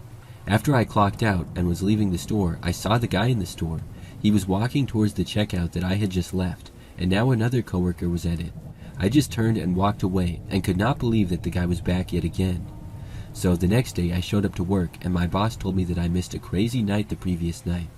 After I clocked out and was leaving the store, I saw the guy in the store. He was walking towards the checkout that I had just left, and now another coworker was at it. I just turned and walked away and could not believe that the guy was back yet again. So the next day I showed up to work and my boss told me that I missed a crazy night the previous night.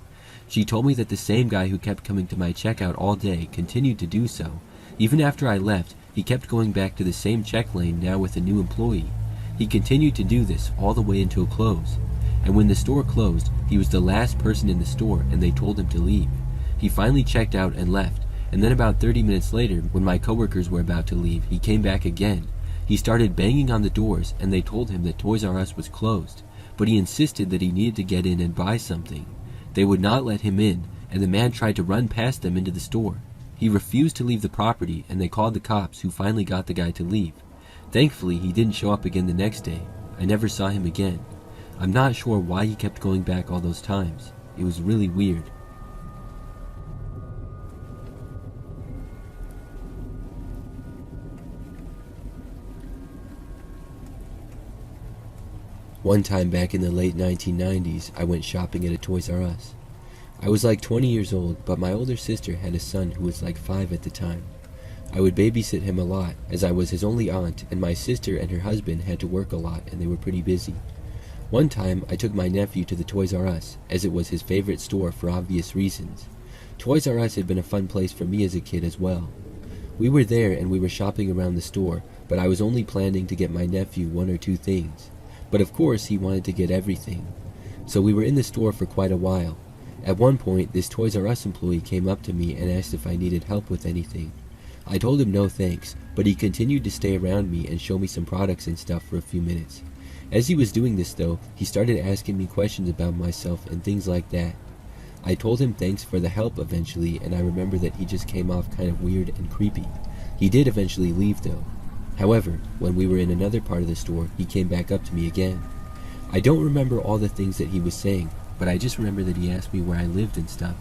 She told me that the same guy who kept coming to my checkout all day continued to do so. Even after I left, he kept going back to the same check lane, now with a new employee. He continued to do this all the way until close. And when the store closed, he was the last person in the store and they told him to leave. He finally checked out and left, and then about 30 minutes later, when my coworkers were about to leave, he came back again. He started banging on the doors and they told him that Toys R Us was closed, but he insisted that he needed to get in and buy something. They would not let him in, and the man tried to run past them into the store. He refused to leave the property, and they called the cops, who finally got the guy to leave. Thankfully, he didn't show up again the next day. I never saw him again. I'm not sure why he kept going back all those times. It was really weird. One time back in the late 1990s, I went shopping at a Toys R Us. I was like 20 years old, but my older sister had a son who was like 5 at the time. I would babysit him a lot, as I was his only aunt, and my sister and her husband had to work a lot and they were pretty busy. One time, I took my nephew to the Toys R Us, as it was his favorite store for obvious reasons. Toys R Us had been a fun place for me as a kid as well. We were there and we were shopping around the store, but I was only planning to get my nephew 1 or 2 things. But of course, he wanted to get everything. So we were in the store for quite a while. At one point, this Toys R Us employee came up to me and asked if I needed help with anything. I told him no thanks, but he continued to stay around me and show me some products and stuff for a few minutes. As he was doing this though, he started asking me questions about myself and things like that. I told him thanks for the help eventually, and I remember that he just came off kind of weird and creepy. He did eventually leave though. However, when we were in another part of the store, he came back up to me again. I don't remember all the things that he was saying, but I just remember that he asked me where I lived and stuff.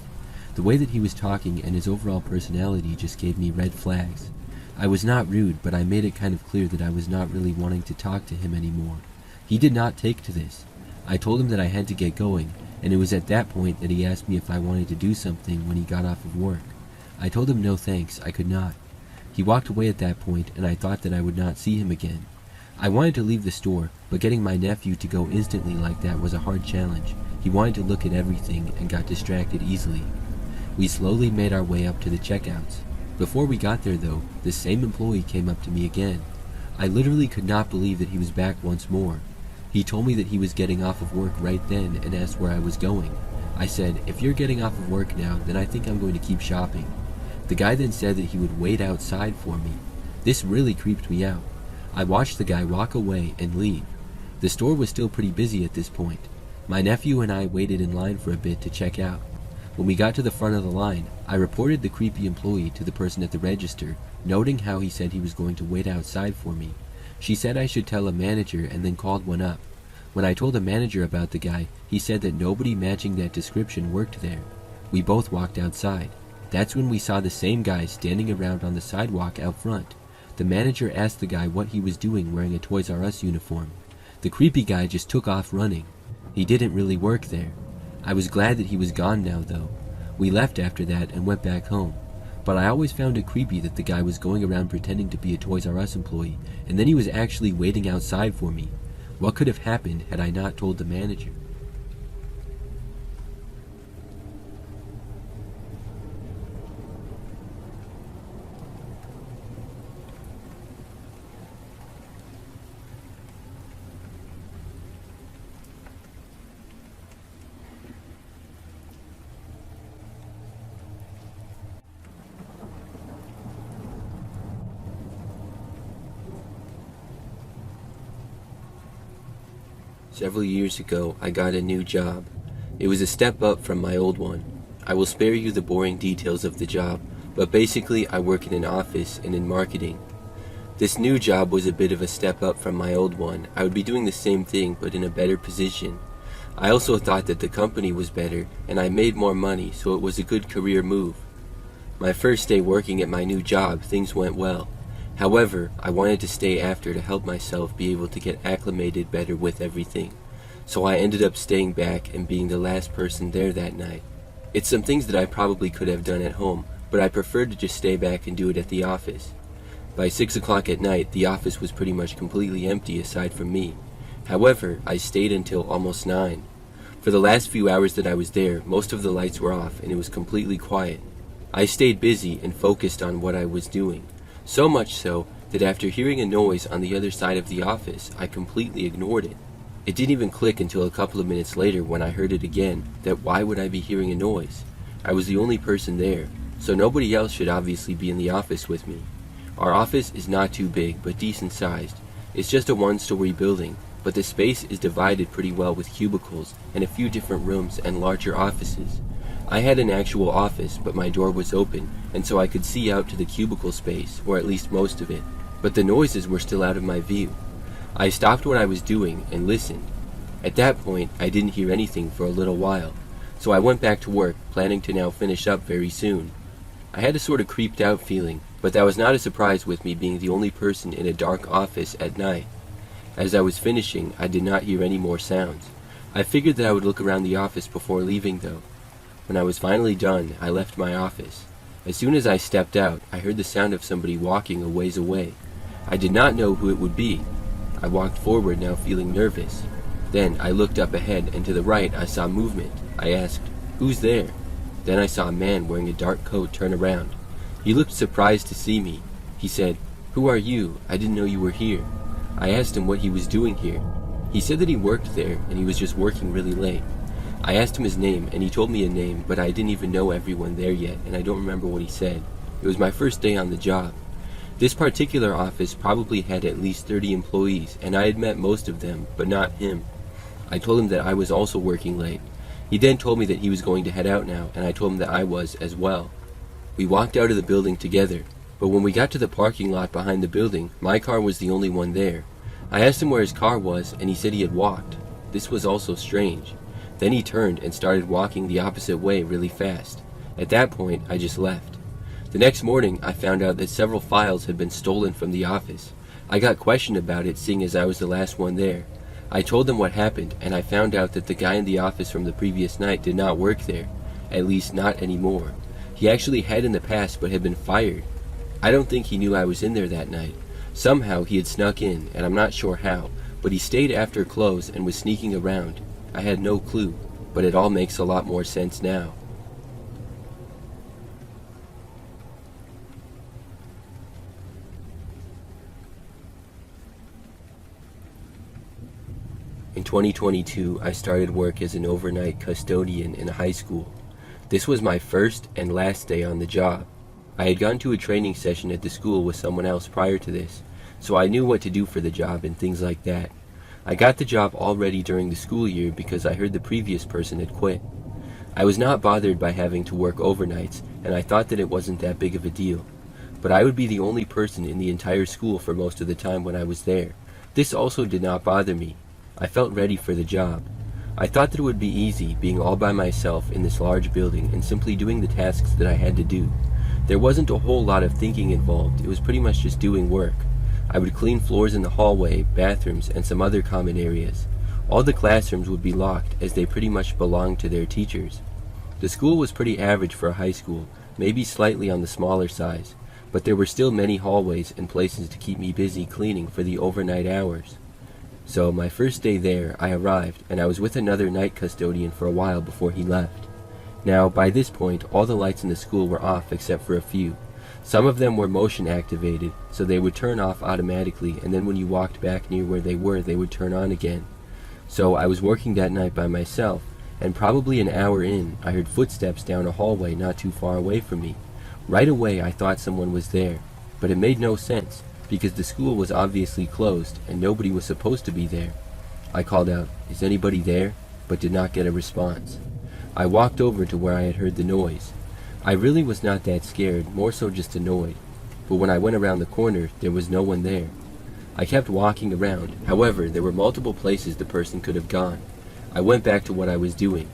The way that he was talking and his overall personality just gave me red flags. I was not rude, but I made it kind of clear that I was not really wanting to talk to him anymore. He did not take to this. I told him that I had to get going, and it was at that point that he asked me if I wanted to do something when he got off of work. I told him no thanks, I could not. He walked away at that point, and I thought that I would not see him again. I wanted to leave the store, but getting my nephew to go instantly like that was a hard challenge. He wanted to look at everything and got distracted easily. We slowly made our way up to the checkouts. Before we got there though, the same employee came up to me again. I literally could not believe that he was back once more. He told me that he was getting off of work right then and asked where I was going. I said, "If you're getting off of work now, then I think I'm going to keep shopping." The guy then said that he would wait outside for me. This really creeped me out. I watched the guy walk away and leave. The store was still pretty busy at this point. My nephew and I waited in line for a bit to check out. When we got to the front of the line, I reported the creepy employee to the person at the register, noting how he said he was going to wait outside for me. She said I should tell a manager and then called one up. When I told the manager about the guy, he said that nobody matching that description worked there. We both walked outside. That's when we saw the same guy standing around on the sidewalk out front. The manager asked the guy what he was doing wearing a Toys R Us uniform. The creepy guy just took off running. He didn't really work there. I was glad that he was gone now, though. We left after that and went back home. But I always found it creepy that the guy was going around pretending to be a Toys R Us employee, and then he was actually waiting outside for me. What could have happened had I not told the manager? Several years ago, I got a new job. It was a step up from my old one. I will spare you the boring details of the job, but basically I work in an office and in marketing. This new job was a bit of a step up from my old one. I would be doing the same thing, but in a better position. I also thought that the company was better, and I made more money, so it was a good career move. My first day working at my new job, things went well. However, I wanted to stay after to help myself be able to get acclimated better with everything. So I ended up staying back and being the last person there that night. It's some things that I probably could have done at home, but I preferred to just stay back and do it at the office. By 6 o'clock at night, the office was pretty much completely empty aside from me. However, I stayed until almost 9. For the last few hours that I was there, most of the lights were off and it was completely quiet. I stayed busy and focused on what I was doing. So much so that after hearing a noise on the other side of the office, I completely ignored it. It didn't even click until a couple of minutes later when I heard it again, that why would I be hearing a noise? I was the only person there, so nobody else should obviously be in the office with me. Our office is not too big, but decent sized. It's just a one-story building, but the space is divided pretty well with cubicles and a few different rooms and larger offices. I had an actual office, but my door was open, and so I could see out to the cubicle space, or at least most of it, but the noises were still out of my view. I stopped what I was doing and listened. At that point, I didn't hear anything for a little while, so I went back to work, planning to now finish up very soon. I had a sort of creeped out feeling, but that was not a surprise with me being the only person in a dark office at night. As I was finishing, I did not hear any more sounds. I figured that I would look around the office before leaving, though. When I was finally done, I left my office. As soon as I stepped out, I heard the sound of somebody walking a ways away. I did not know who it would be. I walked forward, now feeling nervous. Then I looked up ahead, and to the right I saw movement. I asked, "Who's there?" Then I saw a man wearing a dark coat turn around. He looked surprised to see me. He said, "Who are you? I didn't know you were here." I asked him what he was doing here. He said that he worked there, and he was just working really late. I asked him his name, and he told me a name, but I didn't even know everyone there yet, and I don't remember what he said. It was my first day on the job. This particular office probably had at least 30 employees, and I had met most of them, but not him. I told him that I was also working late. He then told me that he was going to head out now, and I told him that I was as well. We walked out of the building together, but when we got to the parking lot behind the building, my car was the only one there. I asked him where his car was, and he said he had walked. This was also strange. Then he turned and started walking the opposite way really fast. At that point, I just left. The next morning, I found out that several files had been stolen from the office. I got questioned about it, seeing as I was the last one there. I told them what happened, and I found out that the guy in the office from the previous night did not work there. At least not anymore. He actually had in the past, but had been fired. I don't think he knew I was in there that night. Somehow he had snuck in, and I'm not sure how, but he stayed after close and was sneaking around. I had no clue, but it all makes a lot more sense now. In 2022, I started work as an overnight custodian in a high school. This was my first and last day on the job. I had gone to a training session at the school with someone else prior to this, so I knew what to do for the job and things like that. I got the job already during the school year because I heard the previous person had quit. I was not bothered by having to work overnights, and I thought that it wasn't that big of a deal. but I would be the only person in the entire school for most of the time when I was there. This also did not bother me. I felt ready for the job. I thought that it would be easy being all by myself in this large building and simply doing the tasks that I had to do. There wasn't a whole lot of thinking involved, it was pretty much just doing work. I would clean floors in the hallway, bathrooms, and some other common areas. All the classrooms would be locked as they pretty much belonged to their teachers. The school was pretty average for a high school, maybe slightly on the smaller size, but there were still many hallways and places to keep me busy cleaning for the overnight hours. So my first day there, I arrived, and I was with another night custodian for a while before he left. Now, by this point, all the lights in the school were off except for a few. Some of them were motion activated, so they would turn off automatically, and then when you walked back near where they would turn on again. So I was working that night by myself, and probably an hour in, I heard footsteps down a hallway not too far away from me. Right away I thought someone was there, but it made no sense, because the school was obviously closed, and nobody was supposed to be there. I called out, "Is anybody there?" but did not get a response. I walked over to where I had heard the noise. I really was not that scared, more so just annoyed, but when I went around the corner, there was no one there. I kept walking around, however, there were multiple places the person could have gone. I went back to what I was doing.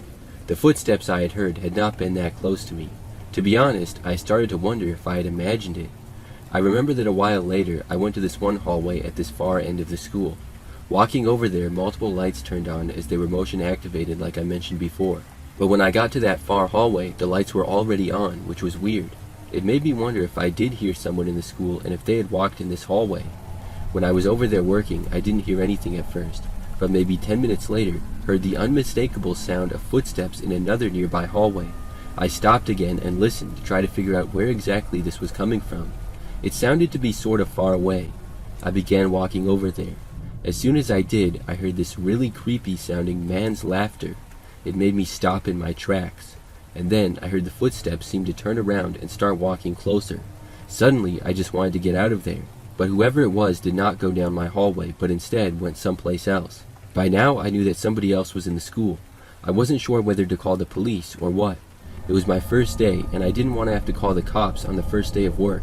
The footsteps I had heard had not been that close to me. To be honest, I started to wonder if I had imagined it. I remember that a while later, I went to this one hallway at this far end of the school. Walking over there, multiple lights turned on as they were motion activated like I mentioned before. But when I got to that far hallway, the lights were already on, which was weird. It made me wonder if I did hear someone in the school and if they had walked in this hallway. When I was over there working, I didn't hear anything at first, but maybe 10 minutes later, heard the unmistakable sound of footsteps in another nearby hallway. I stopped again and listened to try to figure out where exactly this was coming from. It sounded to be sort of far away. I began walking over there. As soon as I did, I heard this really creepy sounding man's laughter. It made me stop in my tracks. And then I heard the footsteps seem to turn around and start walking closer. Suddenly, I just wanted to get out of there. But whoever it was did not go down my hallway, but instead went someplace else. By now, I knew that somebody else was in the school. I wasn't sure whether to call the police or what. It was my first day, and I didn't want to have to call the cops on the first day of work.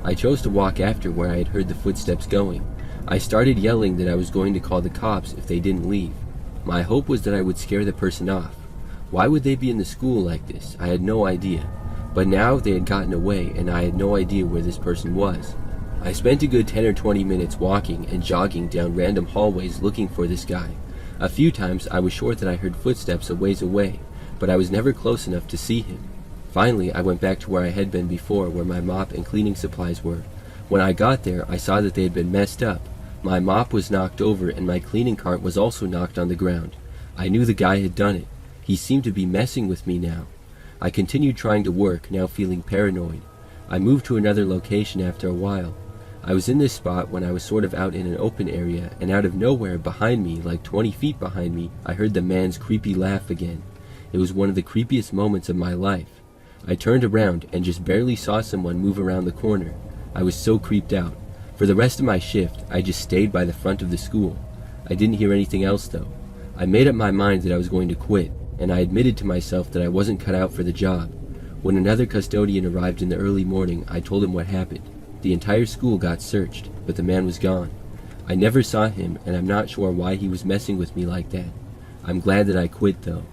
I chose to walk after where I had heard the footsteps going. I started yelling that I was going to call the cops if they didn't leave. My hope was that I would scare the person off. Why would they be in the school like this? I had no idea. But now they had gotten away, and I had no idea where this person was. I spent a good 10 or 20 minutes walking and jogging down random hallways looking for this guy. A few times I was sure that I heard footsteps a ways away, but I was never close enough to see him. Finally, I went back to where I had been before, where my mop and cleaning supplies were. When I got there, I saw that they had been messed up. My mop was knocked over and my cleaning cart was also knocked on the ground. I knew the guy had done it. He seemed to be messing with me now. I continued trying to work, now feeling paranoid. I moved to another location after a while. I was in this spot when I was sort of out in an open area, and out of nowhere behind me, like 20 feet behind me, I heard the man's creepy laugh again. It was one of the creepiest moments of my life. I turned around and just barely saw someone move around the corner. I was so creeped out. For the rest of my shift, I just stayed by the front of the school. I didn't hear anything else though. I made up my mind that I was going to quit, and I admitted to myself that I wasn't cut out for the job. When another custodian arrived in the early morning, I told him what happened. The entire school got searched, but the man was gone. I never saw him, and I'm not sure why he was messing with me like that. I'm glad that I quit though.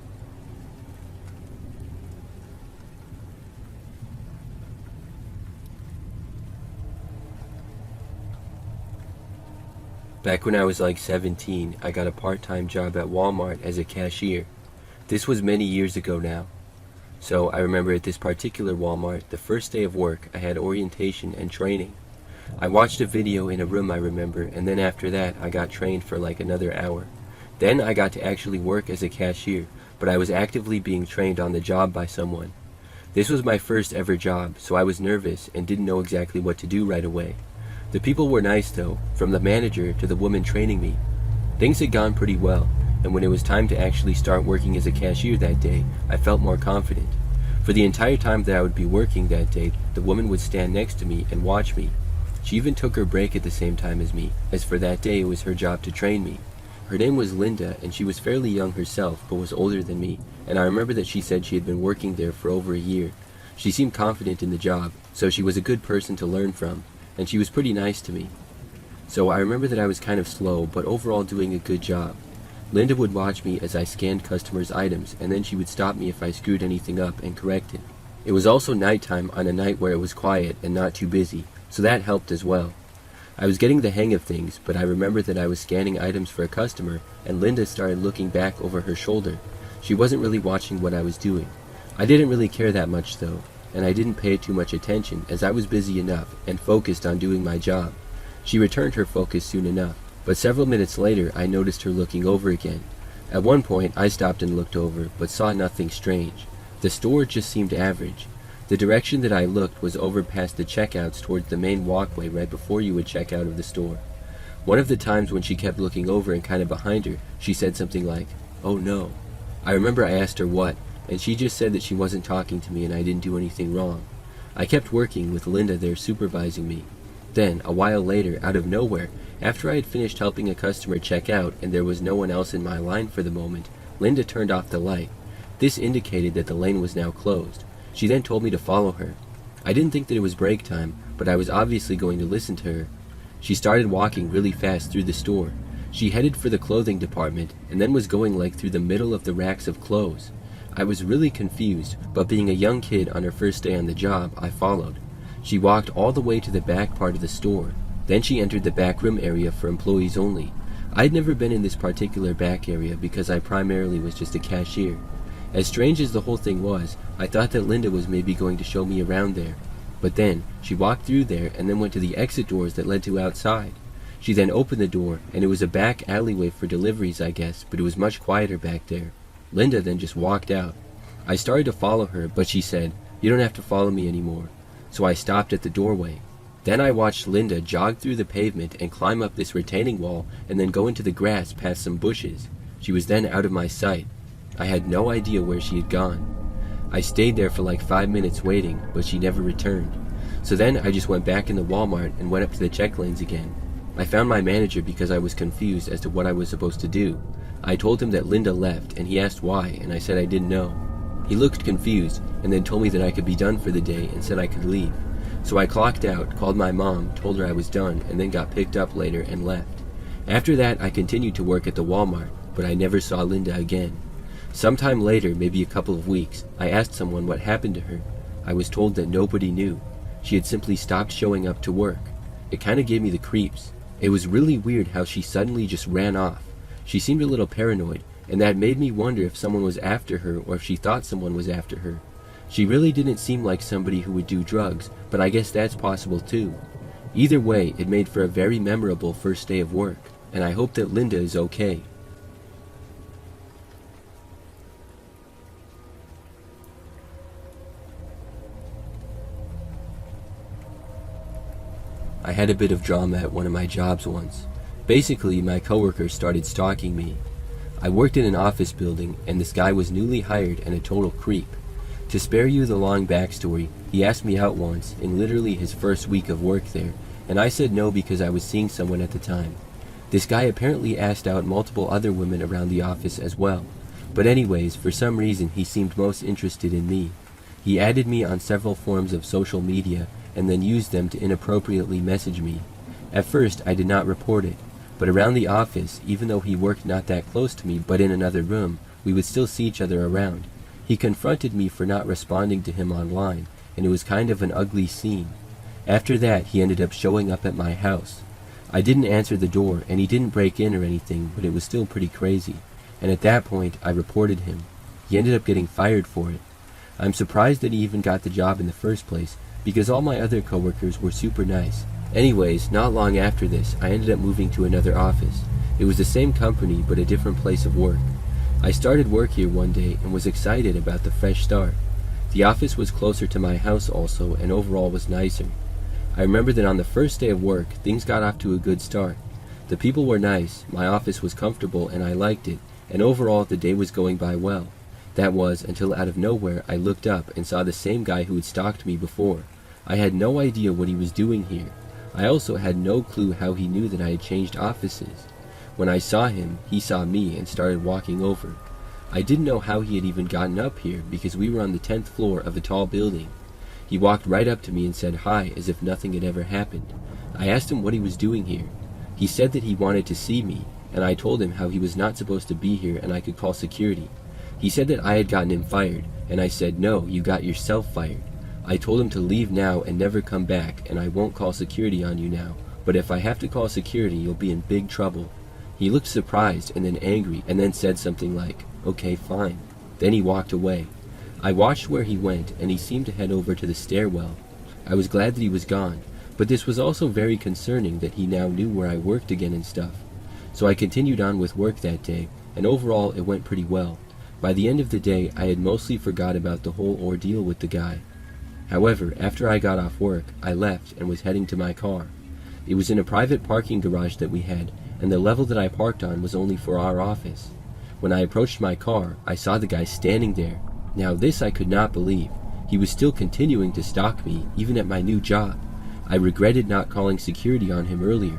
Back when I was like 17, I got a part-time job at Walmart as a cashier. This was many years ago now. So I remember at this particular Walmart, the first day of work, I had orientation and training. I watched a video in a room I remember, and then after that, I got trained for like another hour. Then I got to actually work as a cashier, but I was actively being trained on the job by someone. This was my first ever job, so I was nervous and didn't know exactly what to do right away. The people were nice though, from the manager to the woman training me. Things had gone pretty well, and when it was time to actually start working as a cashier that day, I felt more confident. For the entire time that I would be working that day, the woman would stand next to me and watch me. She even took her break at the same time as me, as for that day it was her job to train me. Her name was Linda, and she was fairly young herself, but was older than me, and I remember that she said she had been working there for over a year. She seemed confident in the job, so she was a good person to learn from, and she was pretty nice to me. So I remember that I was kind of slow, but overall doing a good job. Linda would watch me as I scanned customers' items, and then she would stop me if I screwed anything up and correct it. It was also nighttime on a night where it was quiet and not too busy, so that helped as well. I was getting the hang of things, but I remember that I was scanning items for a customer, and Linda started looking back over her shoulder. She wasn't really watching what I was doing. I didn't really care that much though, and I didn't pay too much attention as I was busy enough and focused on doing my job. She returned her focus soon enough, but several minutes later I noticed her looking over again. At one point I stopped and looked over, but saw nothing strange. The store just seemed average. The direction that I looked was over past the checkouts towards the main walkway right before you would check out of the store. One of the times when she kept looking over and kind of behind her, she said something like, "Oh no." I remember I asked her what, and she just said that she wasn't talking to me and I didn't do anything wrong. I kept working with Linda there supervising me. Then, a while later, out of nowhere, after I had finished helping a customer check out and there was no one else in my line for the moment, Linda turned off the light. This indicated that the lane was now closed. She then told me to follow her. I didn't think that it was break time, but I was obviously going to listen to her. She started walking really fast through the store. She headed for the clothing department and then was going like through the middle of the racks of clothes. I was really confused, but being a young kid on her first day on the job, I followed. She walked all the way to the back part of the store. Then she entered the back room area for employees only. I'd never been in this particular back area because I primarily was just a cashier. As strange as the whole thing was, I thought that Linda was maybe going to show me around there. But then, she walked through there and then went to the exit doors that led to outside. She then opened the door, and it was a back alleyway for deliveries, I guess, but it was much quieter back there. Linda then just walked out. I started to follow her, but she said, "You don't have to follow me anymore." So I stopped at the doorway. Then I watched Linda jog through the pavement and climb up this retaining wall and then go into the grass past some bushes. She was then out of my sight. I had no idea where she had gone. I stayed there for like 5 minutes waiting, but she never returned. So then I just went back in the Walmart and went up to the check lanes again. I found my manager because I was confused as to what I was supposed to do. I told him that Linda left, and he asked why, and I said I didn't know. He looked confused, and then told me that I could be done for the day and said I could leave. So I clocked out, called my mom, told her I was done, and then got picked up later and left. After that, I continued to work at the Walmart, but I never saw Linda again. Sometime later, maybe a couple of weeks, I asked someone what happened to her. I was told that nobody knew. She had simply stopped showing up to work. It kind of gave me the creeps. It was really weird how she suddenly just ran off. She seemed a little paranoid, and that made me wonder if someone was after her or if she thought someone was after her. She really didn't seem like somebody who would do drugs, but I guess that's possible too. Either way, it made for a very memorable first day of work, and I hope that Linda is okay. I had a bit of drama at one of my jobs once. Basically, my coworkers started stalking me. I worked in an office building, and this guy was newly hired and a total creep. To spare you the long backstory, he asked me out once, in literally his first week of work there, and I said no because I was seeing someone at the time. This guy apparently asked out multiple other women around the office as well. But anyways, for some reason he seemed most interested in me. He added me on several forms of social media, and then used them to inappropriately message me. At first, I did not report it, but around the office, even though he worked not that close to me but in another room, we would still see each other around. He confronted me for not responding to him online, and it was kind of an ugly scene. After that, he ended up showing up at my house. I didn't answer the door, and he didn't break in or anything, but it was still pretty crazy, and at that point, I reported him. He ended up getting fired for it. I'm surprised that he even got the job in the first place, because all my other coworkers were super nice. Anyways, not long after this, I ended up moving to another office. It was the same company, but a different place of work. I started work here one day and was excited about the fresh start. The office was closer to my house also, and overall was nicer. I remember that on the first day of work, things got off to a good start. The people were nice, my office was comfortable and I liked it, and overall the day was going by well. That was until out of nowhere I looked up and saw the same guy who had stalked me before. I had no idea what he was doing here. I also had no clue how he knew that I had changed offices. When I saw him, he saw me and started walking over. I didn't know how he had even gotten up here because we were on the 10th floor of a tall building. He walked right up to me and said hi as if nothing had ever happened. I asked him what he was doing here. He said that he wanted to see me, and I told him how he was not supposed to be here and I could call security. He said that I had gotten him fired, and I said, no, you got yourself fired. I told him to leave now and never come back, and I won't call security on you now, but if I have to call security, you'll be in big trouble. He looked surprised and then angry, and then said something like, okay, fine. Then he walked away. I watched where he went, and he seemed to head over to the stairwell. I was glad that he was gone, but this was also very concerning that he now knew where I worked again and stuff. So I continued on with work that day, and overall it went pretty well. By the end of the day, I had mostly forgot about the whole ordeal with the guy. However, after I got off work, I left and was heading to my car. It was in a private parking garage that we had, and the level that I parked on was only for our office. When I approached my car, I saw the guy standing there. Now this I could not believe. He was still continuing to stalk me, even at my new job. I regretted not calling security on him earlier.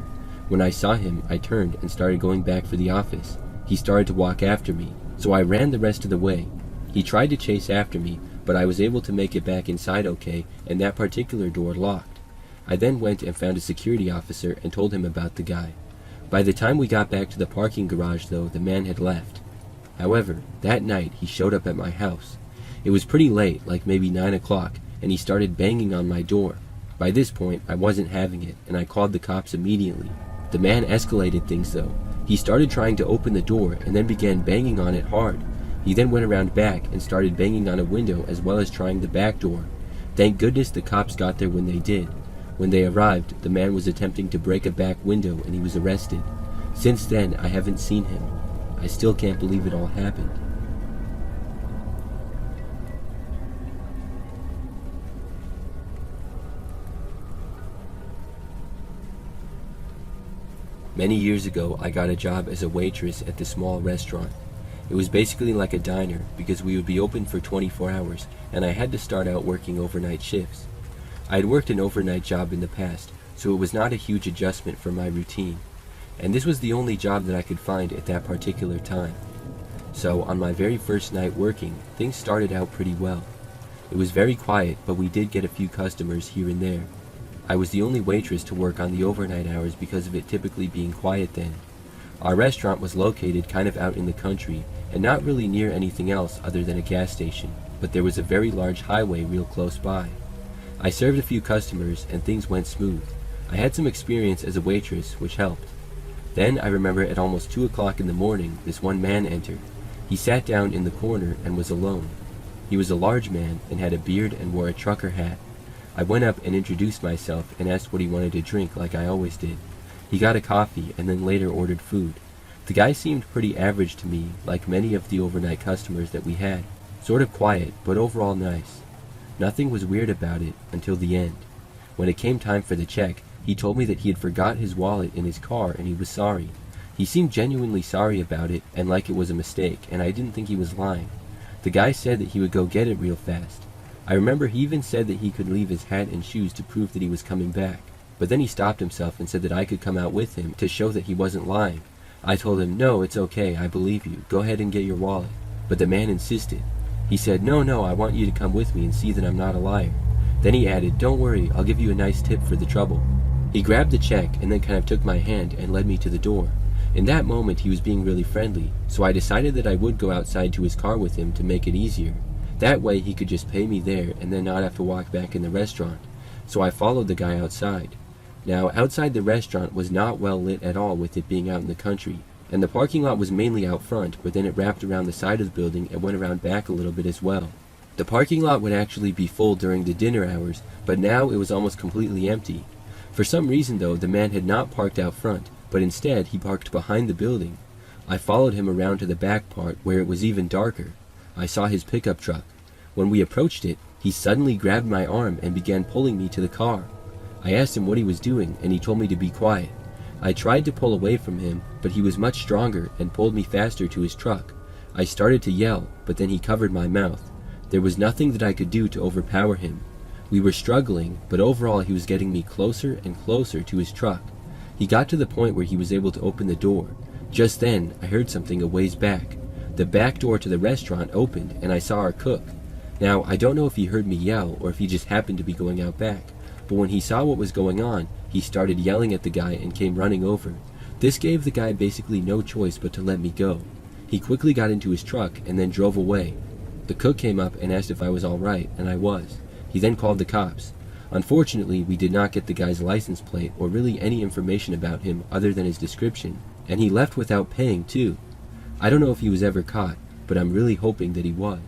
When I saw him, I turned and started going back for the office. He started to walk after me, so I ran the rest of the way. He tried to chase after me, but I was able to make it back inside okay, and that particular door locked. I then went and found a security officer and told him about the guy. By the time we got back to the parking garage though, the man had left. However, that night he showed up at my house. It was pretty late, like maybe 9 o'clock, and he started banging on my door. By this point, I wasn't having it, and I called the cops immediately. The man escalated things though. He started trying to open the door and then began banging on it hard. He then went around back and started banging on a window as well as trying the back door. Thank goodness the cops got there when they did. When they arrived, the man was attempting to break a back window and he was arrested. Since then, I haven't seen him. I still can't believe it all happened. Many years ago, I got a job as a waitress at the small restaurant. It was basically like a diner because we would be open for 24 hours and I had to start out working overnight shifts. I had worked an overnight job in the past, so it was not a huge adjustment for my routine, and this was the only job that I could find at that particular time. So on my very first night working, things started out pretty well. It was very quiet, but we did get a few customers here and there. I was the only waitress to work on the overnight hours because of it typically being quiet then. Our restaurant was located kind of out in the country and not really near anything else other than a gas station, but there was a very large highway real close by. I served a few customers and things went smooth. I had some experience as a waitress, which helped. Then I remember at almost 2 o'clock in the morning, this one man entered. He sat down in the corner and was alone. He was a large man and had a beard and wore a trucker hat. I went up and introduced myself and asked what he wanted to drink like I always did. He got a coffee and then later ordered food. The guy seemed pretty average to me, like many of the overnight customers that we had. Sort of quiet, but overall nice. Nothing was weird about it until the end. When it came time for the check, he told me that he had forgot his wallet in his car and he was sorry. He seemed genuinely sorry about it and like it was a mistake, and I didn't think he was lying. The guy said that he would go get it real fast. I remember he even said that he could leave his hat and shoes to prove that he was coming back. But then he stopped himself and said that I could come out with him to show that he wasn't lying. I told him, no, it's okay, I believe you. Go ahead and get your wallet. But the man insisted. He said, no, I want you to come with me and see that I'm not a liar. Then he added, don't worry, I'll give you a nice tip for the trouble. He grabbed the check and then kind of took my hand and led me to the door. In that moment, he was being really friendly, so I decided that I would go outside to his car with him to make it easier. That way he could just pay me there and then not have to walk back in the restaurant. So I followed the guy outside. Now, outside the restaurant was not well lit at all with it being out in the country, and the parking lot was mainly out front, but then it wrapped around the side of the building and went around back a little bit as well. The parking lot would actually be full during the dinner hours, but now it was almost completely empty. For some reason though, the man had not parked out front, but instead he parked behind the building. I followed him around to the back part where it was even darker. I saw his pickup truck. When we approached it, he suddenly grabbed my arm and began pulling me to the car. I asked him what he was doing, and he told me to be quiet. I tried to pull away from him, but he was much stronger and pulled me faster to his truck. I started to yell, but then he covered my mouth. There was nothing that I could do to overpower him. We were struggling, but overall he was getting me closer and closer to his truck. He got to the point where he was able to open the door. Just then, I heard something a ways back. The back door to the restaurant opened, and I saw our cook. Now, I don't know if he heard me yell or if he just happened to be going out back, but when he saw what was going on, he started yelling at the guy and came running over. This gave the guy basically no choice but to let me go. He quickly got into his truck and then drove away. The cook came up and asked if I was all right, and I was. He then called the cops. Unfortunately, we did not get the guy's license plate or really any information about him other than his description, and he left without paying too. I don't know if he was ever caught, but I'm really hoping that he was.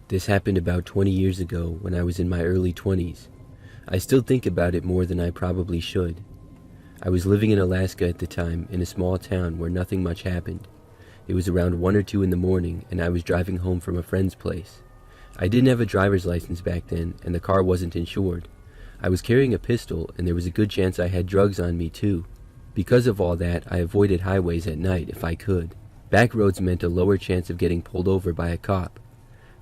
This happened about 20 years ago when I was in my early 20s. I still think about it more than I probably should. I was living in Alaska at the time in a small town where nothing much happened. It was around 1 or 2 in the morning and I was driving home from a friend's place. I didn't have a driver's license back then and the car wasn't insured. I was carrying a pistol and there was a good chance I had drugs on me too. Because of all that, I avoided highways at night if I could. Back roads meant a lower chance of getting pulled over by a cop.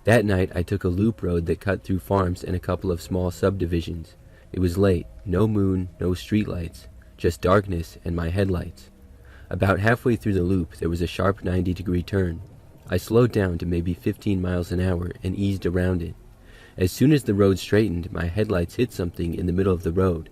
That night, I took a loop road that cut through farms and a couple of small subdivisions. It was late, no moon, no streetlights, just darkness and my headlights. About halfway through the loop, there was a sharp 90-degree turn. I slowed down to maybe 15 miles an hour and eased around it. As soon as the road straightened, my headlights hit something in the middle of the road.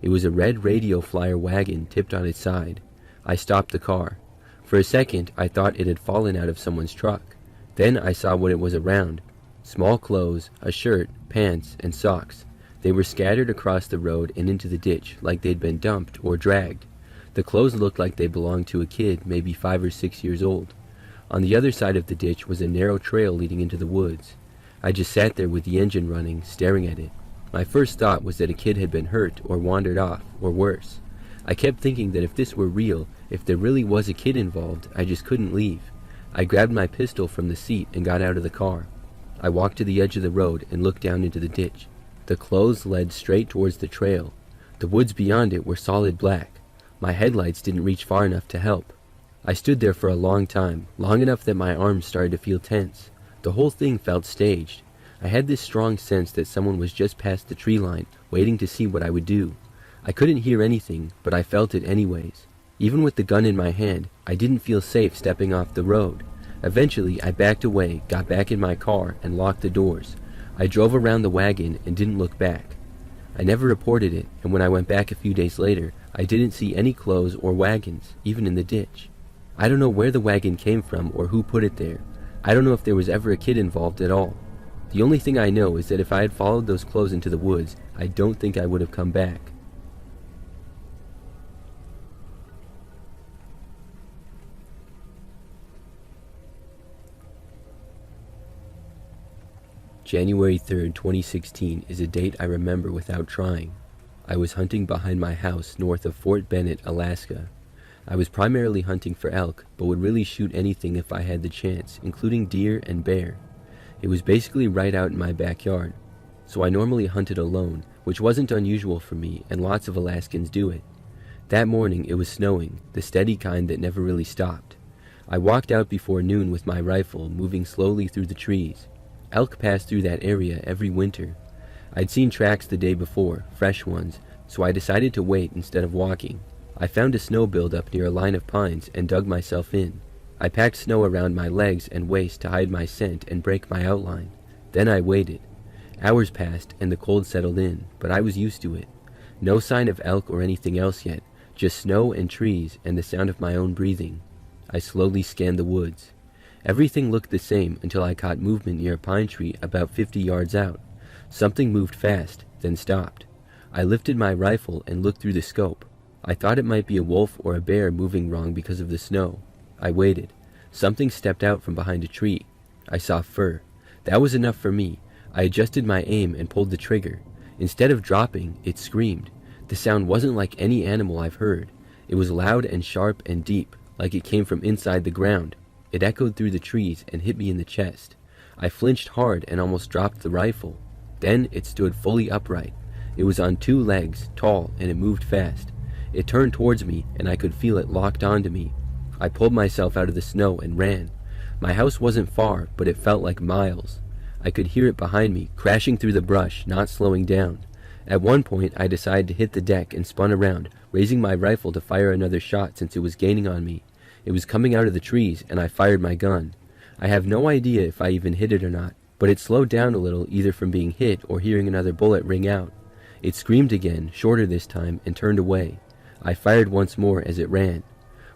It was a red radio flyer wagon tipped on its side. I stopped the car. For a second, I thought it had fallen out of someone's truck. Then I saw what it was around. Small clothes, a shirt, pants, and socks. They were scattered across the road and into the ditch like they'd been dumped or dragged. The clothes looked like they belonged to a kid, maybe 5 or 6 years old. On the other side of the ditch was a narrow trail leading into the woods. I just sat there with the engine running, staring at it. My first thought was that a kid had been hurt or wandered off, or worse. I kept thinking that if this were real, if there really was a kid involved, I just couldn't leave. I grabbed my pistol from the seat and got out of the car. I walked to the edge of the road and looked down into the ditch. The clothes led straight towards the trail. The woods beyond it were solid black. My headlights didn't reach far enough to help. I stood there for a long time, long enough that my arms started to feel tense. The whole thing felt staged. I had this strong sense that someone was just past the tree line, waiting to see what I would do. I couldn't hear anything, but I felt it anyways. Even with the gun in my hand, I didn't feel safe stepping off the road. Eventually, I backed away, got back in my car, and locked the doors. I drove around the wagon and didn't look back. I never reported it, and when I went back a few days later, I didn't see any clothes or wagons, even in the ditch. I don't know where the wagon came from or who put it there. I don't know if there was ever a kid involved at all. The only thing I know is that if I had followed those clothes into the woods, I don't think I would have come back. January 3rd, 2016 is a date I remember without trying. I was hunting behind my house north of Fort Bennett, Alaska. I was primarily hunting for elk, but would really shoot anything if I had the chance, including deer and bear. It was basically right out in my backyard, so I normally hunted alone, which wasn't unusual for me, and lots of Alaskans do it. That morning it was snowing, the steady kind that never really stopped. I walked out before noon with my rifle, moving slowly through the trees. Elk pass through that area every winter. I'd seen tracks the day before, fresh ones, so I decided to wait instead of walking. I found a snow buildup near a line of pines and dug myself in. I packed snow around my legs and waist to hide my scent and break my outline. Then I waited. Hours passed and the cold settled in, but I was used to it. No sign of elk or anything else yet, just snow and trees and the sound of my own breathing. I slowly scanned the woods. Everything looked the same until I caught movement near a pine tree about 50 yards out. Something moved fast, then stopped. I lifted my rifle and looked through the scope. I thought it might be a wolf or a bear moving wrong because of the snow. I waited. Something stepped out from behind a tree. I saw fur. That was enough for me. I adjusted my aim and pulled the trigger. Instead of dropping, it screamed. The sound wasn't like any animal I've heard. It was loud and sharp and deep, like it came from inside the ground. It echoed through the trees and hit me in the chest. I flinched hard and almost dropped the rifle. Then it stood fully upright. It was on two legs, tall, and it moved fast. It turned towards me, and I could feel it locked onto me. I pulled myself out of the snow and ran. My house wasn't far, but it felt like miles. I could hear it behind me, crashing through the brush, not slowing down. At one point, I decided to hit the deck and spun around, raising my rifle to fire another shot since it was gaining on me. It was coming out of the trees, and I fired my gun. I have no idea if I even hit it or not, but it slowed down a little either from being hit or hearing another bullet ring out. It screamed again, shorter this time, and turned away. I fired once more as it ran.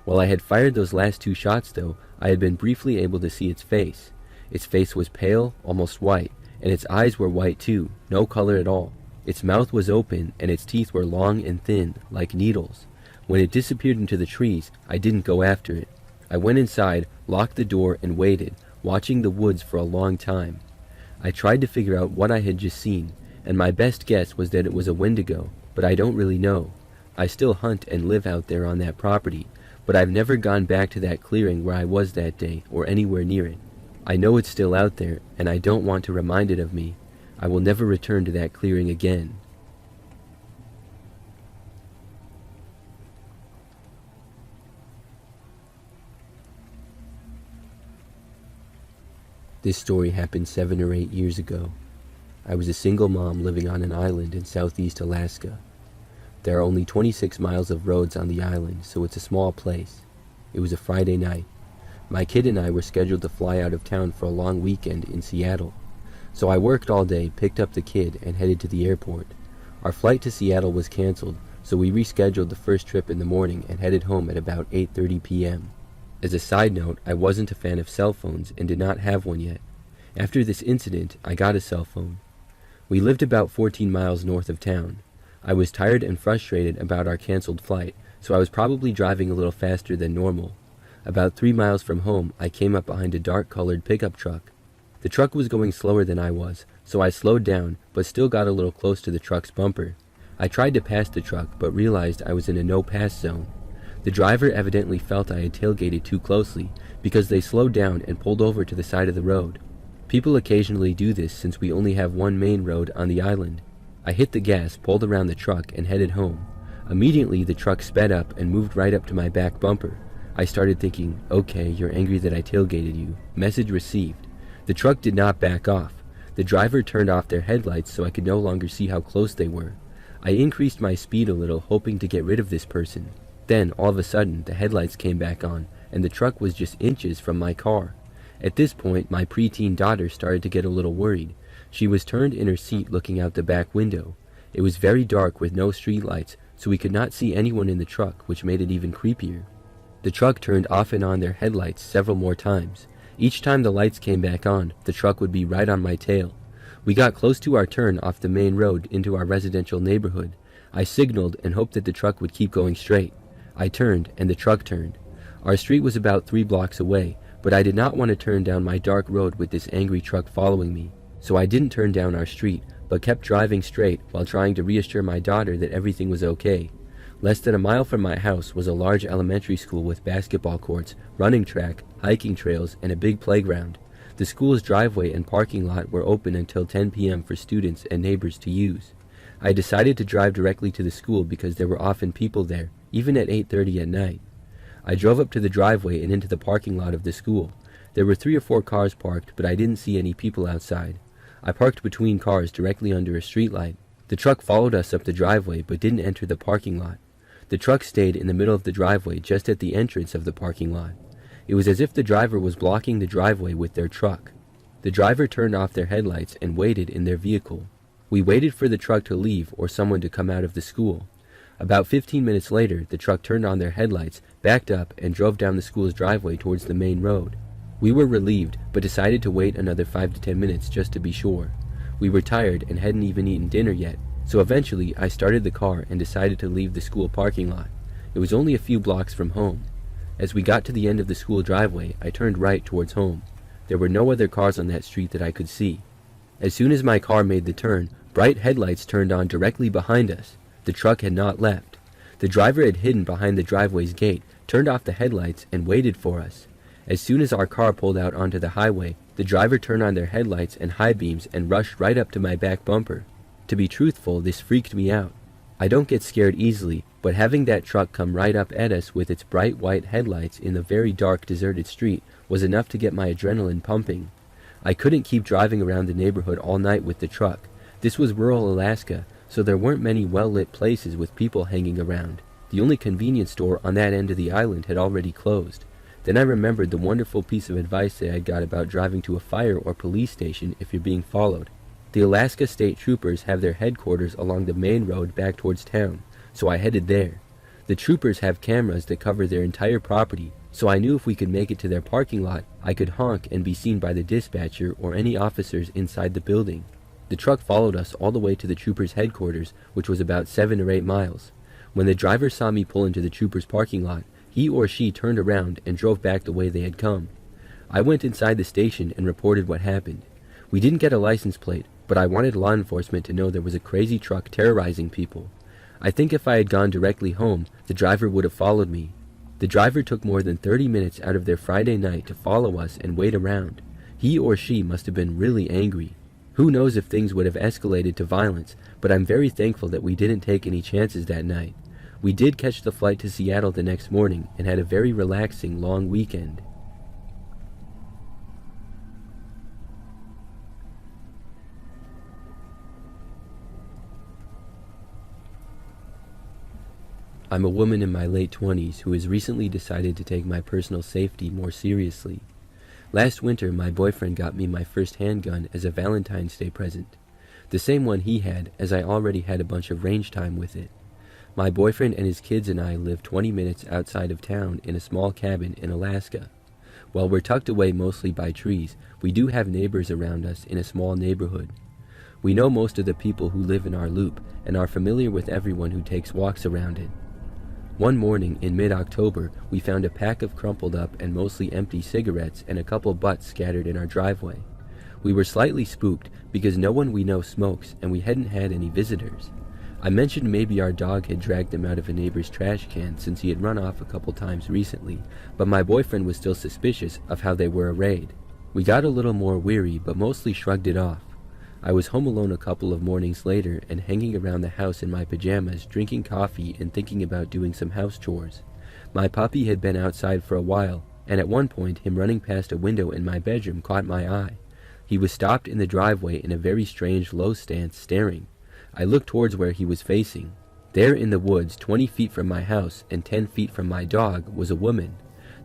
While I had fired those last two shots, though, I had been briefly able to see its face. Its face was pale, almost white, and its eyes were white too, no color at all. Its mouth was open, and its teeth were long and thin, like needles. When it disappeared into the trees, I didn't go after it. I went inside, locked the door, and waited, watching the woods for a long time. I tried to figure out what I had just seen, and my best guess was that it was a wendigo, but I don't really know. I still hunt and live out there on that property, but I've never gone back to that clearing where I was that day, or anywhere near it. I know it's still out there, and I don't want to remind it of me. I will never return to that clearing again. This story happened 7 or 8 years ago. I was a single mom living on an island in southeast Alaska. There are only 26 miles of roads on the island, so it's a small place. It was a Friday night. My kid and I were scheduled to fly out of town for a long weekend in Seattle. So I worked all day, picked up the kid, and headed to the airport. Our flight to Seattle was canceled, so we rescheduled the first trip in the morning and headed home at about 8:30 p.m. As a side note, I wasn't a fan of cell phones and did not have one yet. After this incident, I got a cell phone. We lived about 14 miles north of town. I was tired and frustrated about our canceled flight, so I was probably driving a little faster than normal. About 3 miles from home, I came up behind a dark-colored pickup truck. The truck was going slower than I was, so I slowed down, but still got a little close to the truck's bumper. I tried to pass the truck, but realized I was in a no-pass zone. The driver evidently felt I had tailgated too closely, because they slowed down and pulled over to the side of the road. People occasionally do this since we only have one main road on the island. I hit the gas, pulled around the truck, and headed home. Immediately, the truck sped up and moved right up to my back bumper. I started thinking, okay, you're angry that I tailgated you. Message received. The truck did not back off. The driver turned off their headlights so I could no longer see how close they were. I increased my speed a little, hoping to get rid of this person. Then, all of a sudden, the headlights came back on, and the truck was just inches from my car. At this point, my preteen daughter started to get a little worried. She was turned in her seat looking out the back window. It was very dark with no streetlights, so we could not see anyone in the truck, which made it even creepier. The truck turned off and on their headlights several more times. Each time the lights came back on, the truck would be right on my tail. We got close to our turn off the main road into our residential neighborhood. I signaled and hoped that the truck would keep going straight. I turned, and the truck turned. Our street was about 3 blocks away, but I did not want to turn down my dark road with this angry truck following me. So I didn't turn down our street, but kept driving straight while trying to reassure my daughter that everything was okay. Less than a mile from my house was a large elementary school with basketball courts, running track, hiking trails, and a big playground. The school's driveway and parking lot were open until 10 p.m. for students and neighbors to use. I decided to drive directly to the school because there were often people there, even at 8:30 at night. I drove up to the driveway and into the parking lot of the school. There were 3 or 4 cars parked, but I didn't see any people outside. I parked between cars directly under a streetlight. The truck followed us up the driveway but didn't enter the parking lot. The truck stayed in the middle of the driveway just at the entrance of the parking lot. It was as if the driver was blocking the driveway with their truck. The driver turned off their headlights and waited in their vehicle. We waited for the truck to leave or someone to come out of the school. About 15 minutes later, the truck turned on their headlights, backed up, and drove down the school's driveway towards the main road. We were relieved, but decided to wait another 5 to 10 minutes just to be sure. We were tired and hadn't even eaten dinner yet, so eventually I started the car and decided to leave the school parking lot. It was only a few blocks from home. As we got to the end of the school driveway, I turned right towards home. There were no other cars on that street that I could see. As soon as my car made the turn, bright headlights turned on directly behind us. The truck had not left. The driver had hidden behind the driveway's gate, turned off the headlights, and waited for us. As soon as our car pulled out onto the highway, the driver turned on their headlights and high beams and rushed right up to my back bumper. To be truthful, this freaked me out. I don't get scared easily, but having that truck come right up at us with its bright white headlights in the very dark, deserted street was enough to get my adrenaline pumping. I couldn't keep driving around the neighborhood all night with the truck. This was rural Alaska, so there weren't many well-lit places with people hanging around. The only convenience store on that end of the island had already closed. Then I remembered the wonderful piece of advice that I got about driving to a fire or police station if you're being followed. The Alaska State Troopers have their headquarters along the main road back towards town, so I headed there. The troopers have cameras that cover their entire property, so I knew if we could make it to their parking lot, I could honk and be seen by the dispatcher or any officers inside the building. The truck followed us all the way to the troopers' headquarters, which was about 7 or 8 miles. When the driver saw me pull into the troopers' parking lot, he or she turned around and drove back the way they had come. I went inside the station and reported what happened. We didn't get a license plate, but I wanted law enforcement to know there was a crazy truck terrorizing people. I think if I had gone directly home, the driver would have followed me. The driver took more than 30 minutes out of their Friday night to follow us and wait around. He or she must have been really angry. Who knows if things would have escalated to violence, but I'm very thankful that we didn't take any chances that night. We did catch the flight to Seattle the next morning and had a very relaxing long weekend. I'm a woman in my late 20s who has recently decided to take my personal safety more seriously. Last winter, my boyfriend got me my first handgun as a Valentine's Day present. The same one he had, as I already had a bunch of range time with it. My boyfriend and his kids and I live 20 minutes outside of town in a small cabin in Alaska. While we're tucked away mostly by trees, we do have neighbors around us in a small neighborhood. We know most of the people who live in our loop and are familiar with everyone who takes walks around it. One morning in mid-October, we found a pack of crumpled up and mostly empty cigarettes and a couple butts scattered in our driveway. We were slightly spooked because no one we know smokes and we hadn't had any visitors. I mentioned maybe our dog had dragged them out of a neighbor's trash can since he had run off a couple times recently, but my boyfriend was still suspicious of how they were arrayed. We got a little more weary but mostly shrugged it off. I was home alone a couple of mornings later and hanging around the house in my pajamas, drinking coffee and thinking about doing some house chores. My puppy had been outside for a while, and at one point him running past a window in my bedroom caught my eye. He was stopped in the driveway in a very strange low stance, staring. I looked towards where he was facing. There in the woods, 20 feet from my house and 10 feet from my dog, was a woman.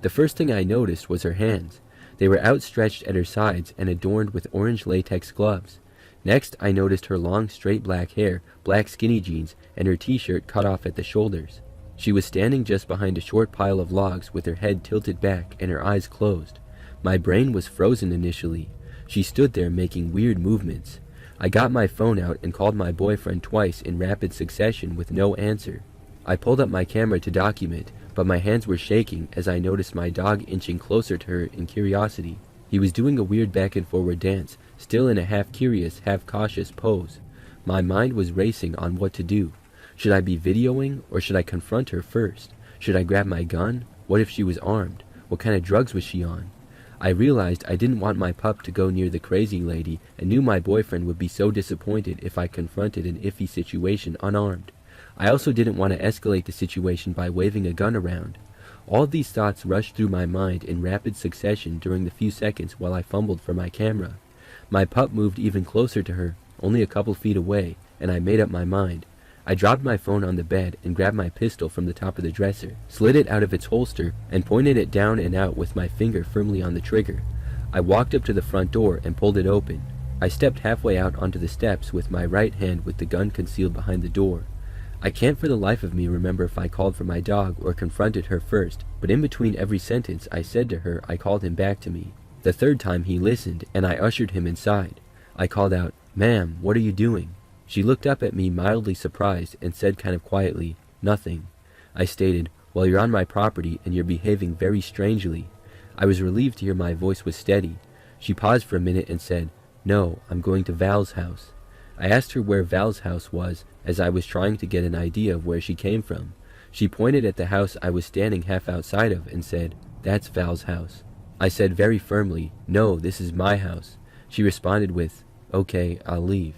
The first thing I noticed was her hands. They were outstretched at her sides and adorned with orange latex gloves. Next, I noticed her long, straight black hair, black skinny jeans, and her t-shirt cut off at the shoulders. She was standing just behind a short pile of logs with her head tilted back and her eyes closed. My brain was frozen initially. She stood there making weird movements. I got my phone out and called my boyfriend twice in rapid succession with no answer. I pulled up my camera to document, but my hands were shaking as I noticed my dog inching closer to her in curiosity. He was doing a weird back and forward dance, still in a half-curious, half-cautious pose. My mind was racing on what to do. Should I be videoing, or should I confront her first? Should I grab my gun? What if she was armed? What kind of drugs was she on? I realized I didn't want my pup to go near the crazy lady and knew my boyfriend would be so disappointed if I confronted an iffy situation unarmed. I also didn't want to escalate the situation by waving a gun around. All of these thoughts rushed through my mind in rapid succession during the few seconds while I fumbled for my camera. My pup moved even closer to her, only a couple feet away, and I made up my mind. I dropped my phone on the bed and grabbed my pistol from the top of the dresser, slid it out of its holster, and pointed it down and out with my finger firmly on the trigger. I walked up to the front door and pulled it open. I stepped halfway out onto the steps with my right hand with the gun concealed behind the door. I can't for the life of me remember if I called for my dog or confronted her first, but in between every sentence I said to her, I called him back to me. The third time he listened, and I ushered him inside. I called out, "Ma'am, what are you doing?" She looked up at me mildly surprised and said kind of quietly, "Nothing." I stated, "Well, you're on my property and you're behaving very strangely." I was relieved to hear my voice was steady. She paused for a minute and said, "No, I'm going to Val's house." I asked her where Val's house was, as I was trying to get an idea of where she came from. She pointed at the house I was standing half outside of and said, "That's Val's house." I said very firmly, "No, this is my house." She responded with, "Okay, I'll leave."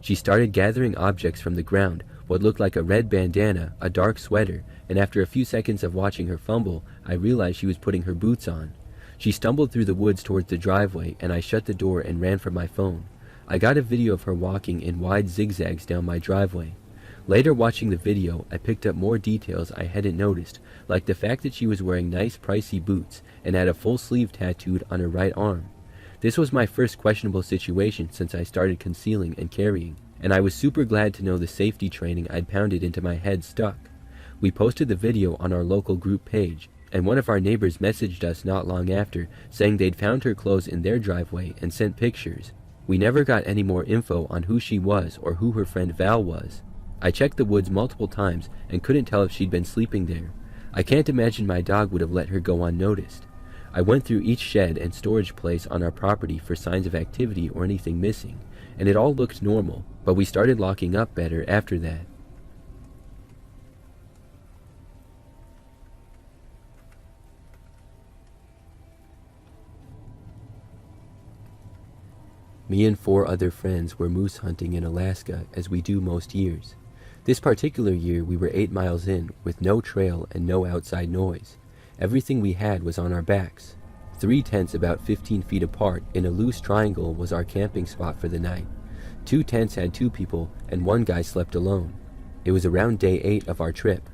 She started gathering objects from the ground, what looked like a red bandana, a dark sweater, and after a few seconds of watching her fumble, I realized she was putting her boots on. She stumbled through the woods towards the driveway, and I shut the door and ran for my phone. I got a video of her walking in wide zigzags down my driveway. Later watching the video, I picked up more details I hadn't noticed, like the fact that she was wearing nice pricey boots and had a full sleeve tattooed on her right arm. This was my first questionable situation since I started concealing and carrying, and I was super glad to know the safety training I'd pounded into my head stuck. We posted the video on our local group page, and one of our neighbors messaged us not long after saying they'd found her clothes in their driveway and sent pictures. We never got any more info on who she was or who her friend Val was. I checked the woods multiple times and couldn't tell if she'd been sleeping there. I can't imagine my dog would have let her go unnoticed. I went through each shed and storage place on our property for signs of activity or anything missing, and it all looked normal, but we started locking up better after that. Me and 4 other friends were moose hunting in Alaska as we do most years. This particular year we were 8 miles in with no trail and no outside noise. Everything we had was on our backs. 3 tents about 15 feet apart in a loose triangle was our camping spot for the night. 2 tents had 2 people and 1 guy slept alone. It was around day 8 of our trip.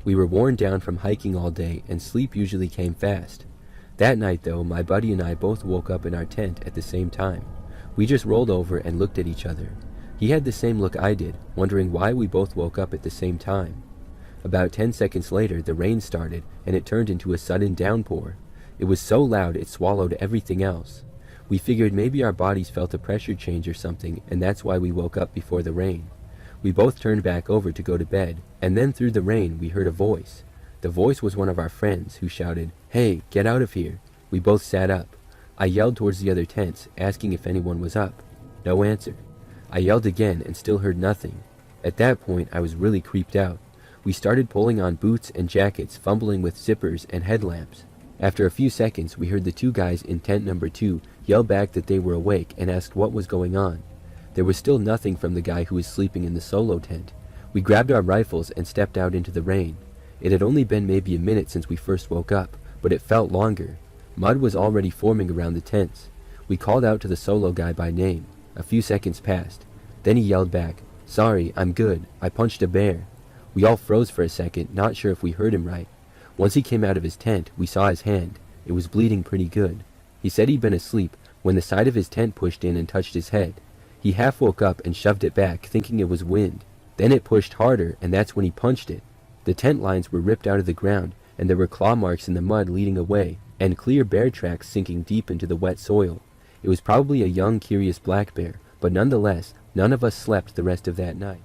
We were worn down from hiking all day and sleep usually came fast. That night though, my buddy and I both woke up in our tent at the same time. We just rolled over and looked at each other. He had the same look I did, wondering why we both woke up at the same time. About 10 seconds later, the rain started, and it turned into a sudden downpour. It was so loud it swallowed everything else. We figured maybe our bodies felt a pressure change or something, and that's why we woke up before the rain. We both turned back over to go to bed, and then through the rain we heard a voice. The voice was one of our friends, who shouted, "Hey, get out of here." We both sat up. I yelled towards the other tents, asking if anyone was up. No answer. I yelled again and still heard nothing. At that point, I was really creeped out. We started pulling on boots and jackets, fumbling with zippers and headlamps. After a few seconds, we heard the 2 guys in tent number 2 yell back that they were awake and asked what was going on. There was still nothing from the guy who was sleeping in the solo tent. We grabbed our rifles and stepped out into the rain. It had only been maybe a minute since we first woke up, but it felt longer. Mud was already forming around the tents. We called out to the solo guy by name. A few seconds passed. Then he yelled back, "Sorry, I'm good. I punched a bear." We all froze for a second, not sure if we heard him right. Once he came out of his tent, we saw his hand. It was bleeding pretty good. He said he'd been asleep when the side of his tent pushed in and touched his head. He half woke up and shoved it back, thinking it was wind. Then it pushed harder, and that's when he punched it. The tent lines were ripped out of the ground, and there were claw marks in the mud leading away, and clear bear tracks sinking deep into the wet soil. It was probably a young, curious black bear, but nonetheless, none of us slept the rest of that night.